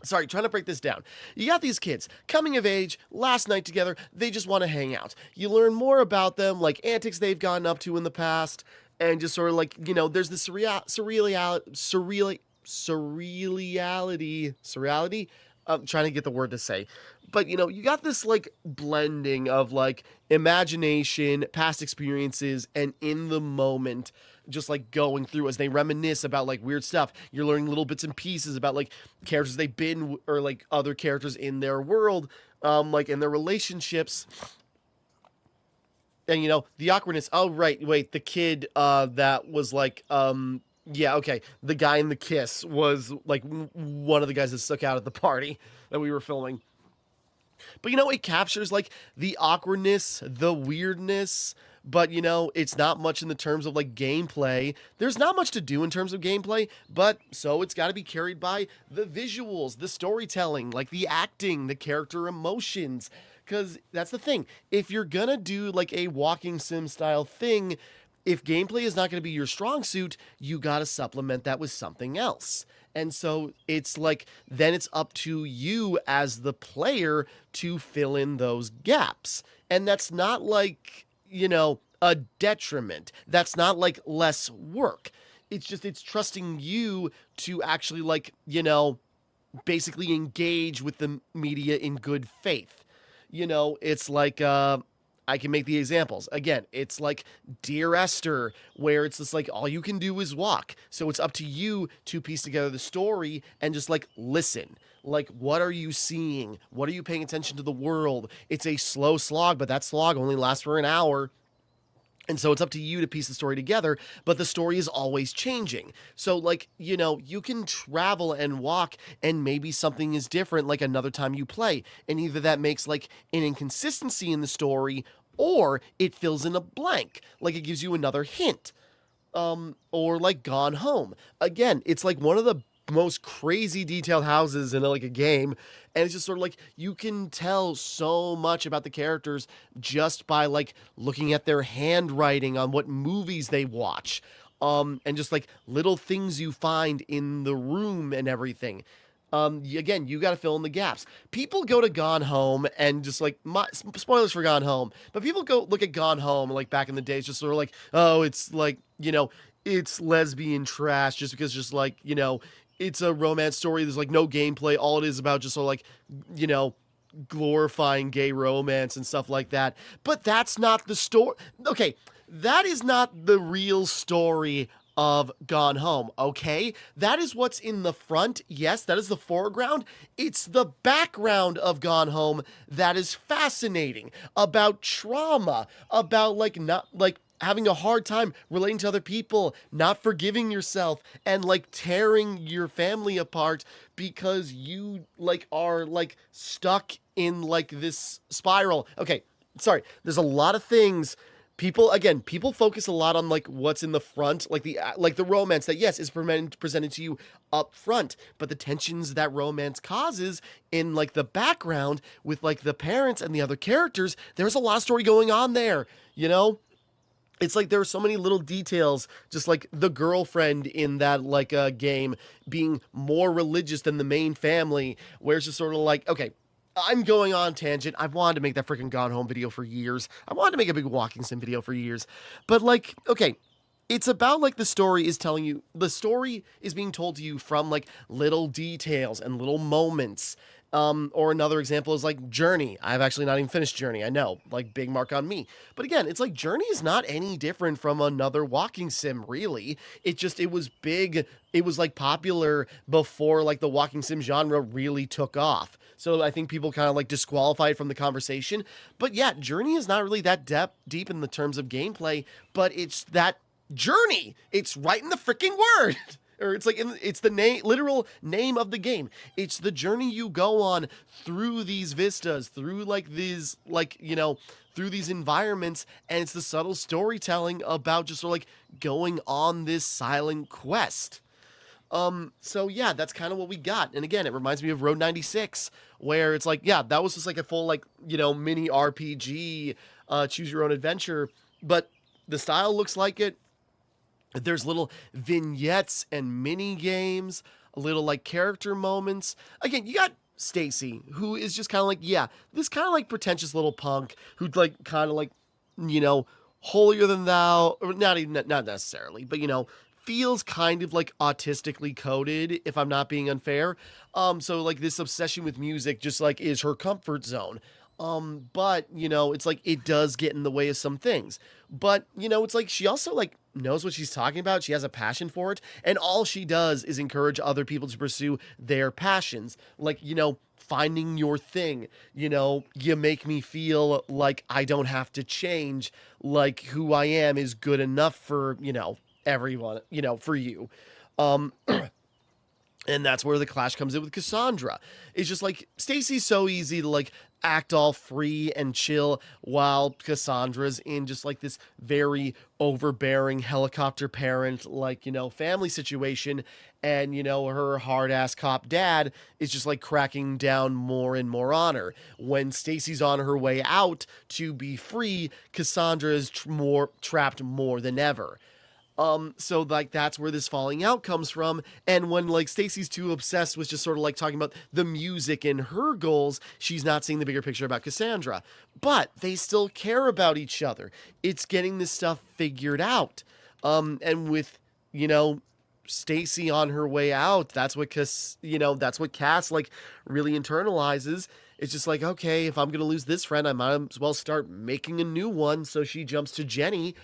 Sorry, trying to break this down. You got these kids coming of age, last night together, they just want to hang out. You learn more about them, like antics they've gotten up to in the past, and just sort of like, there's the surreality. I'm trying to get the word to say. But, you got this like blending of like imagination, past experiences, and in the moment, just like going through as they reminisce about like weird stuff. You're learning little bits and pieces about like characters they've been or like other characters in their world, like in their relationships. And the awkwardness. Oh right, wait, the kid that was like yeah, okay. The guy in the kiss was like one of the guys that stuck out at the party that we were filming. But it captures like the awkwardness, the weirdness, but it's not much in the terms of like gameplay. There's not much to do in terms of gameplay, but so it's got to be carried by the visuals, the storytelling, like the acting, the character emotions. Because that's the thing. If you're gonna do like a walking sim style thing, if gameplay is not going to be your strong suit, you got to supplement that with something else. And so it's like, then it's up to you as the player to fill in those gaps. And that's not like, a detriment. That's not like less work. It's just, it's trusting you to actually like, basically engage with the media in good faith. It's like, I can make the examples. Again, it's like Dear Esther, where it's just like all you can do is walk. So it's up to you to piece together the story and just like listen. Like, what are you seeing? What are you paying attention to the world? It's a slow slog, but that slog only lasts for an hour. And so it's up to you to piece the story together, but the story is always changing. So like, you can travel and walk and maybe something is different like another time you play. And either that makes like an inconsistency in the story or it fills in a blank, like it gives you another hint. Or like Gone Home. Again, it's like one of the most crazy detailed houses in like a game, and it's just sort of like you can tell so much about the characters just by like looking at their handwriting on what movies they watch, and just like little things you find in the room and everything. Again, you got to fill in the gaps. People go to Gone Home and just like spoilers for Gone Home, but people go look at Gone Home like back in the days, just sort of like, oh, it's like it's lesbian trash, just because just like it's a romance story. There's like no gameplay. All it is about just sort of like, glorifying gay romance and stuff like that. But that's not the story. Okay, that is not the real story of Gone Home, okay? That is what's in the front. Yes, that is the foreground. It's the background of Gone Home that is fascinating, about trauma, about like not like having a hard time relating to other people, not forgiving yourself, and like tearing your family apart because you like are like stuck in like this spiral. Okay, sorry. There's a lot of things. People focus a lot on like what's in the front, like the romance that yes is presented to you up front, but the tensions that romance causes in like the background with like the parents and the other characters, there's a lot of story going on there, It's like there are so many little details, just like the girlfriend in that like game being more religious than the main family, where it's just sort of like, okay, I'm going on tangent. I've wanted to make that freaking Gone Home video for years. I wanted to make a big walking sim video for years. But like, okay, it's about like the story is being told to you from like little details and little moments. Or another example is like Journey. I've actually not even finished Journey. I know, like big mark on me. But again, it's like Journey is not any different from another walking sim, really. It was big. It was like popular before like the walking sim genre really took off. So I think people kind of like disqualified from the conversation. But yeah, Journey is not really that deep in the terms of gameplay, but it's that journey. It's right in the freaking word. Or it's like it's the literal name of the game. It's the journey you go on through these vistas, through like these through these environments, and it's the subtle storytelling about just sort of like going on this silent quest. So yeah, that's kind of what we got. And again, it reminds me of Road 96, where it's like, yeah, that was just like a full, like, you know, mini RPG, choose your own adventure, but the style looks like it. There's little vignettes and mini games, little like character moments. Again, you got Stacy, who is just kind of like, yeah, this kind of like pretentious little punk who like kind of like, you know, holier than thou, or not necessarily, but you know, feels kind of like autistically coded, if I'm not being unfair. So like this obsession with music just like is her comfort zone. But you know, it's like it does get in the way of some things. But you know, it's like she also like knows what she's talking about. She has a passion for it, and all she does is encourage other people to pursue their passions. Like, you know, finding your thing. You know, you make me feel like I don't have to change. Like who I am is good enough for, you know, everyone, you know, for you. And that's where the clash comes in with Cassandra. It's just like Stacy's so easy to like act all free and chill, while Cassandra's in just like this very overbearing helicopter parent, like, you know, family situation. And, you know, her hard ass cop dad is just like cracking down more and more on her. When Stacy's on her way out to be free, Cassandra is trapped more than ever. So like that's where this falling out comes from. And when like Stacy's too obsessed with just sort of like talking about the music and her goals, she's not seeing the bigger picture about Cassandra. But they still care about each other. It's getting this stuff figured out. And with, you know, Stacy on her way out, that's what Cass like really internalizes. It's just like, okay, if I'm gonna lose this friend, I might as well start making a new one. So she jumps to Jenny.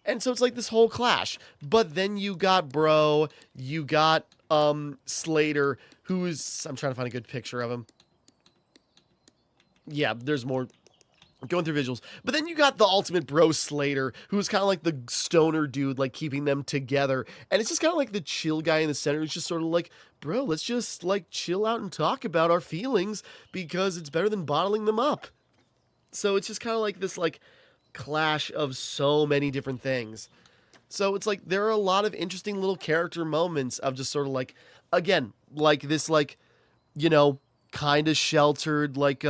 And so it's like this whole clash. But then you got Slater, who's, I'm trying to find a good picture of him. Yeah, there's more. I'm going through visuals. But then you got the ultimate bro Slater, who's kind of like the stoner dude, like keeping them together. And it's just kind of like the chill guy in the center who's just sort of like, bro, let's just like chill out and talk about our feelings because it's better than bottling them up. So it's just kind of like this like clash of so many different things. So it's like there are a lot of interesting little character moments of just sort of like, again, like this like, you know, kind of sheltered like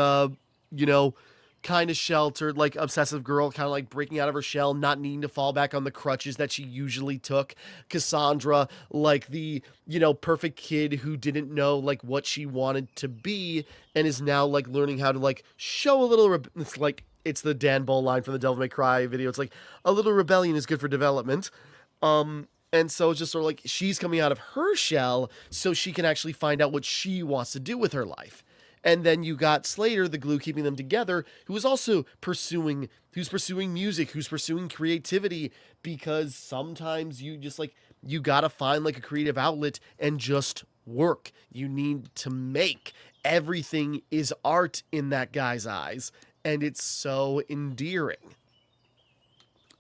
obsessive girl kind of like breaking out of her shell, not needing to fall back on the crutches that she usually took. Cassandra, like the, you know, perfect kid who didn't know like what she wanted to be and is now like learning how to like show a little it's like it's the Dan Bull line from the Devil May Cry video. It's like a little rebellion is good for development. And so it's just sort of like she's coming out of her shell so she can actually find out what she wants to do with her life. And then you got Slater, the glue keeping them together, who is also pursuing music, who's pursuing creativity, because sometimes you just like, you gotta find like a creative outlet and just work. You need to make. Everything is art in that guy's eyes. And it's so endearing.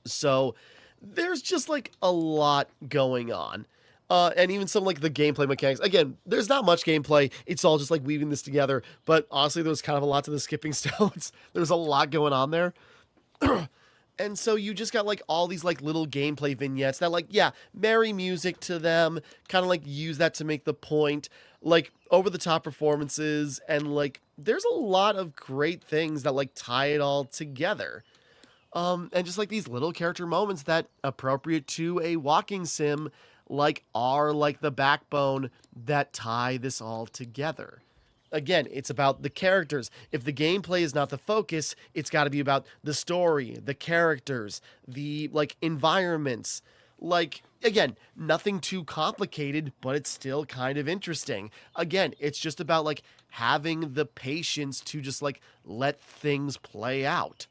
So there's just like a lot going on. And even some like the gameplay mechanics. Again, there's not much gameplay. It's all just like weaving this together. But honestly, there was kind of a lot to the skipping stones. There's a lot going on there. And so you just got like all these like little gameplay vignettes that like, yeah, marry music to them, kind of like use that to make the point, like over the top performances, and like there's a lot of great things that like tie it all together. And just like these little character moments that appropriate to a walking sim like are like the backbone that tie this all together. Again, it's about the characters. If the gameplay is not the focus, it's got to be about the story, the characters, the like environments. Like, again, nothing too complicated, but it's still kind of interesting. Again, it's just about like having the patience to just like let things play out.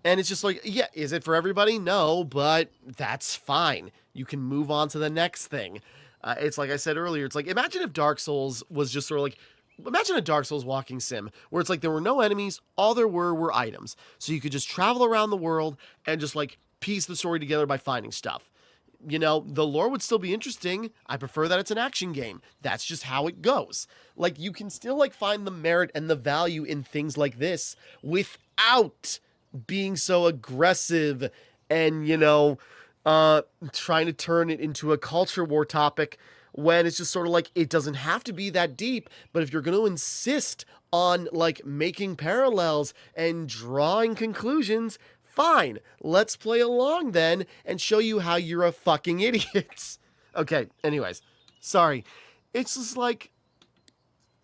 And it's just like, yeah, is it for everybody? No, but that's fine. You can move on to the next thing. It's like I said earlier, it's like, imagine if Dark Souls was just sort of like, imagine a Dark Souls walking sim where it's like there were no enemies, all there were items. So you could just travel around the world and just like piece the story together by finding stuff. You know, the lore would still be interesting. I prefer that it's an action game. That's just how it goes. Like, you can still like find the merit and the value in things like this without being so aggressive and, you know, trying to turn it into a culture war topic when it's just sort of like, it doesn't have to be that deep, but if you're going to insist on like making parallels and drawing conclusions, fine, let's play along then and show you how you're a fucking idiot. Okay, anyways, sorry. It's just like,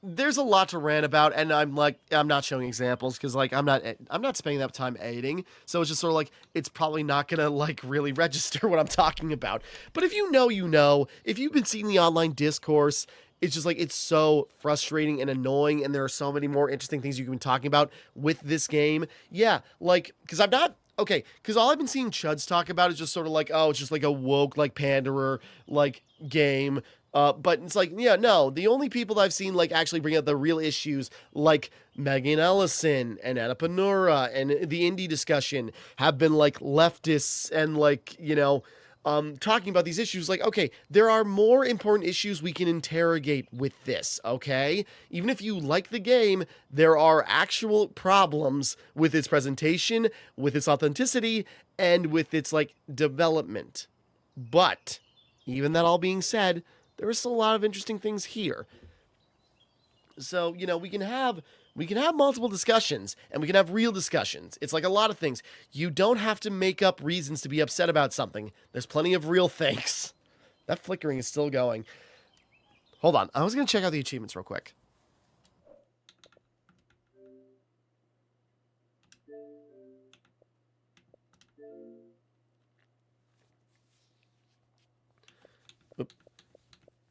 there's a lot to rant about, and I'm not showing examples because like I'm not spending that time editing, so it's just sort of like, it's probably not gonna like really register what I'm talking about. But if you know, if you've been seeing the online discourse, it's just like, it's so frustrating and annoying, and there are so many more interesting things you can be talking about with this game. Yeah, like, because all I've been seeing chuds talk about is just sort of like, oh, it's just like a woke, like, panderer, like, game. But it's like, yeah, no, the only people that I've seen, like, actually bring up the real issues, like Megan Ellison and Annapurna and the indie discussion, have been, like, leftists and, like, talking about these issues. Like, okay, there are more important issues we can interrogate with this, okay? Even if you like the game, there are actual problems with its presentation, with its authenticity, and with its, like, development. But, even that all being said, there are still a lot of interesting things here. So, we can have multiple discussions, and we can have real discussions. It's like a lot of things. You don't have to make up reasons to be upset about something. There's plenty of real things. That flickering is still going. Hold on. I was going to check out the achievements real quick.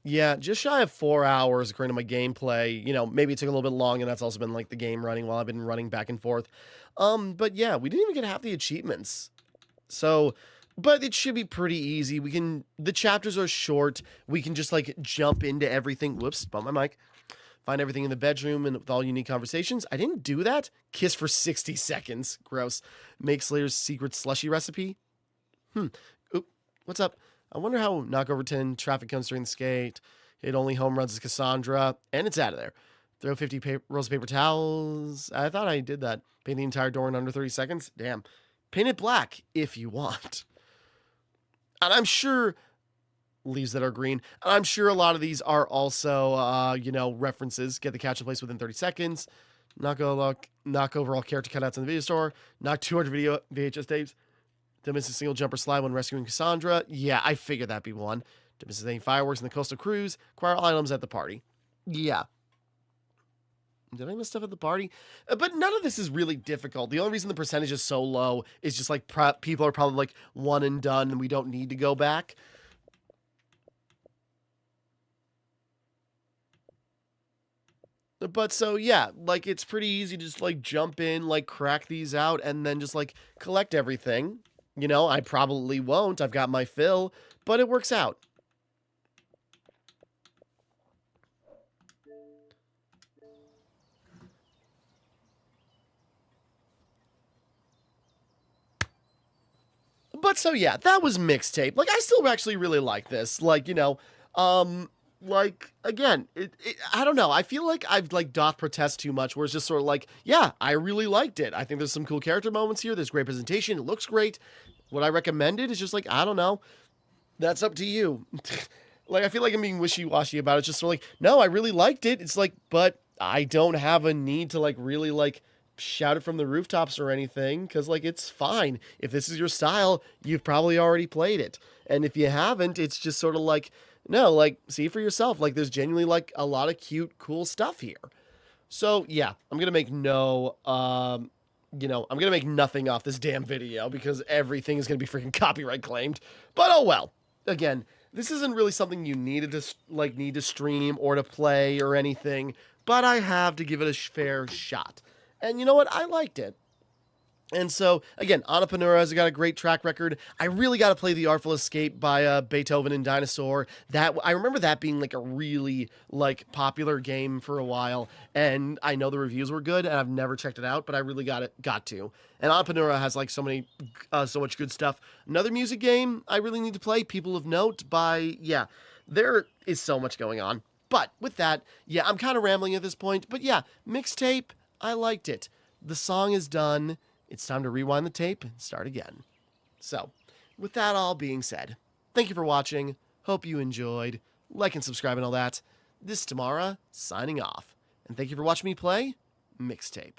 Yeah, just shy of 4 hours according to my gameplay. Maybe it took a little bit long, and that's also been like the game running while I've been running back and forth. But yeah, we didn't even get half the achievements. So, but it should be pretty easy. The chapters are short. We can just like jump into everything. Whoops, bump my mic. Find everything in the bedroom and with all unique conversations. I didn't do that. Kiss for 60 seconds. Gross. Make Slayer's secret slushy recipe. Oop, what's up? I wonder how knock over 10 traffic comes during the skate. It only home runs as Cassandra, and it's out of there. Throw 50 rolls of paper towels. I thought I did that. Paint the entire door in under 30 seconds. Damn. Paint it black if you want. And I'm sure leaves that are green. And I'm sure a lot of these are also, references. Get the catch in place within 30 seconds. Knock over all character cutouts in the video store. Knock 200 video VHS tapes. Don't miss a single jumper slide when rescuing Cassandra. Yeah, I figured that'd be one. Don't miss any fireworks in the coastal cruise. Acquire all items at the party. Yeah. Did I miss stuff at the party? But none of this is really difficult. The only reason the percentage is so low is just like people are probably like one and done and we don't need to go back. But so, yeah, like it's pretty easy to just like jump in, like crack these out and then just like collect everything. I probably won't. I've got my fill, but it works out. But so, yeah, that was Mixtape. Like, I still actually really like this. Like, like, again, I don't know. I feel like I've, like, doth protest too much, where it's just sort of like, yeah, I really liked it. I think there's some cool character moments here. There's great presentation. It looks great. Would I recommend it? It's just like, I don't know. That's up to you. Like, I feel like I'm being wishy-washy about it. It's just sort of like, no, I really liked it. It's like, but I don't have a need to, like, really, like, shout it from the rooftops or anything, because, like, it's fine. If this is your style, you've probably already played it. And if you haven't, it's just sort of like, no, like, see for yourself. Like, there's genuinely, like, a lot of cute, cool stuff here. So, yeah, I'm going to make I'm going to make nothing off this damn video because everything is going to be freaking copyright claimed. But oh well. Again, this isn't really something you need to stream or to play or anything, but I have to give it a fair shot. And you know what? I liked it. And so, again, Annapurna has got a great track record. I really got to play The Artful Escape by Beethoven and Dinosaur. I remember that being like a really like popular game for a while, and I know the reviews were good, and I've never checked it out, but I really got to. And Annapurna has like so much good stuff. Another music game I really need to play, People of Note there is so much going on. But with that, yeah, I'm kind of rambling at this point, but yeah, Mixtape, I liked it. The song is done. It's time to rewind the tape and start again. So, with that all being said, thank you for watching. Hope you enjoyed. Like and subscribe and all that. This is Timmara, signing off. And thank you for watching me play Mixtape.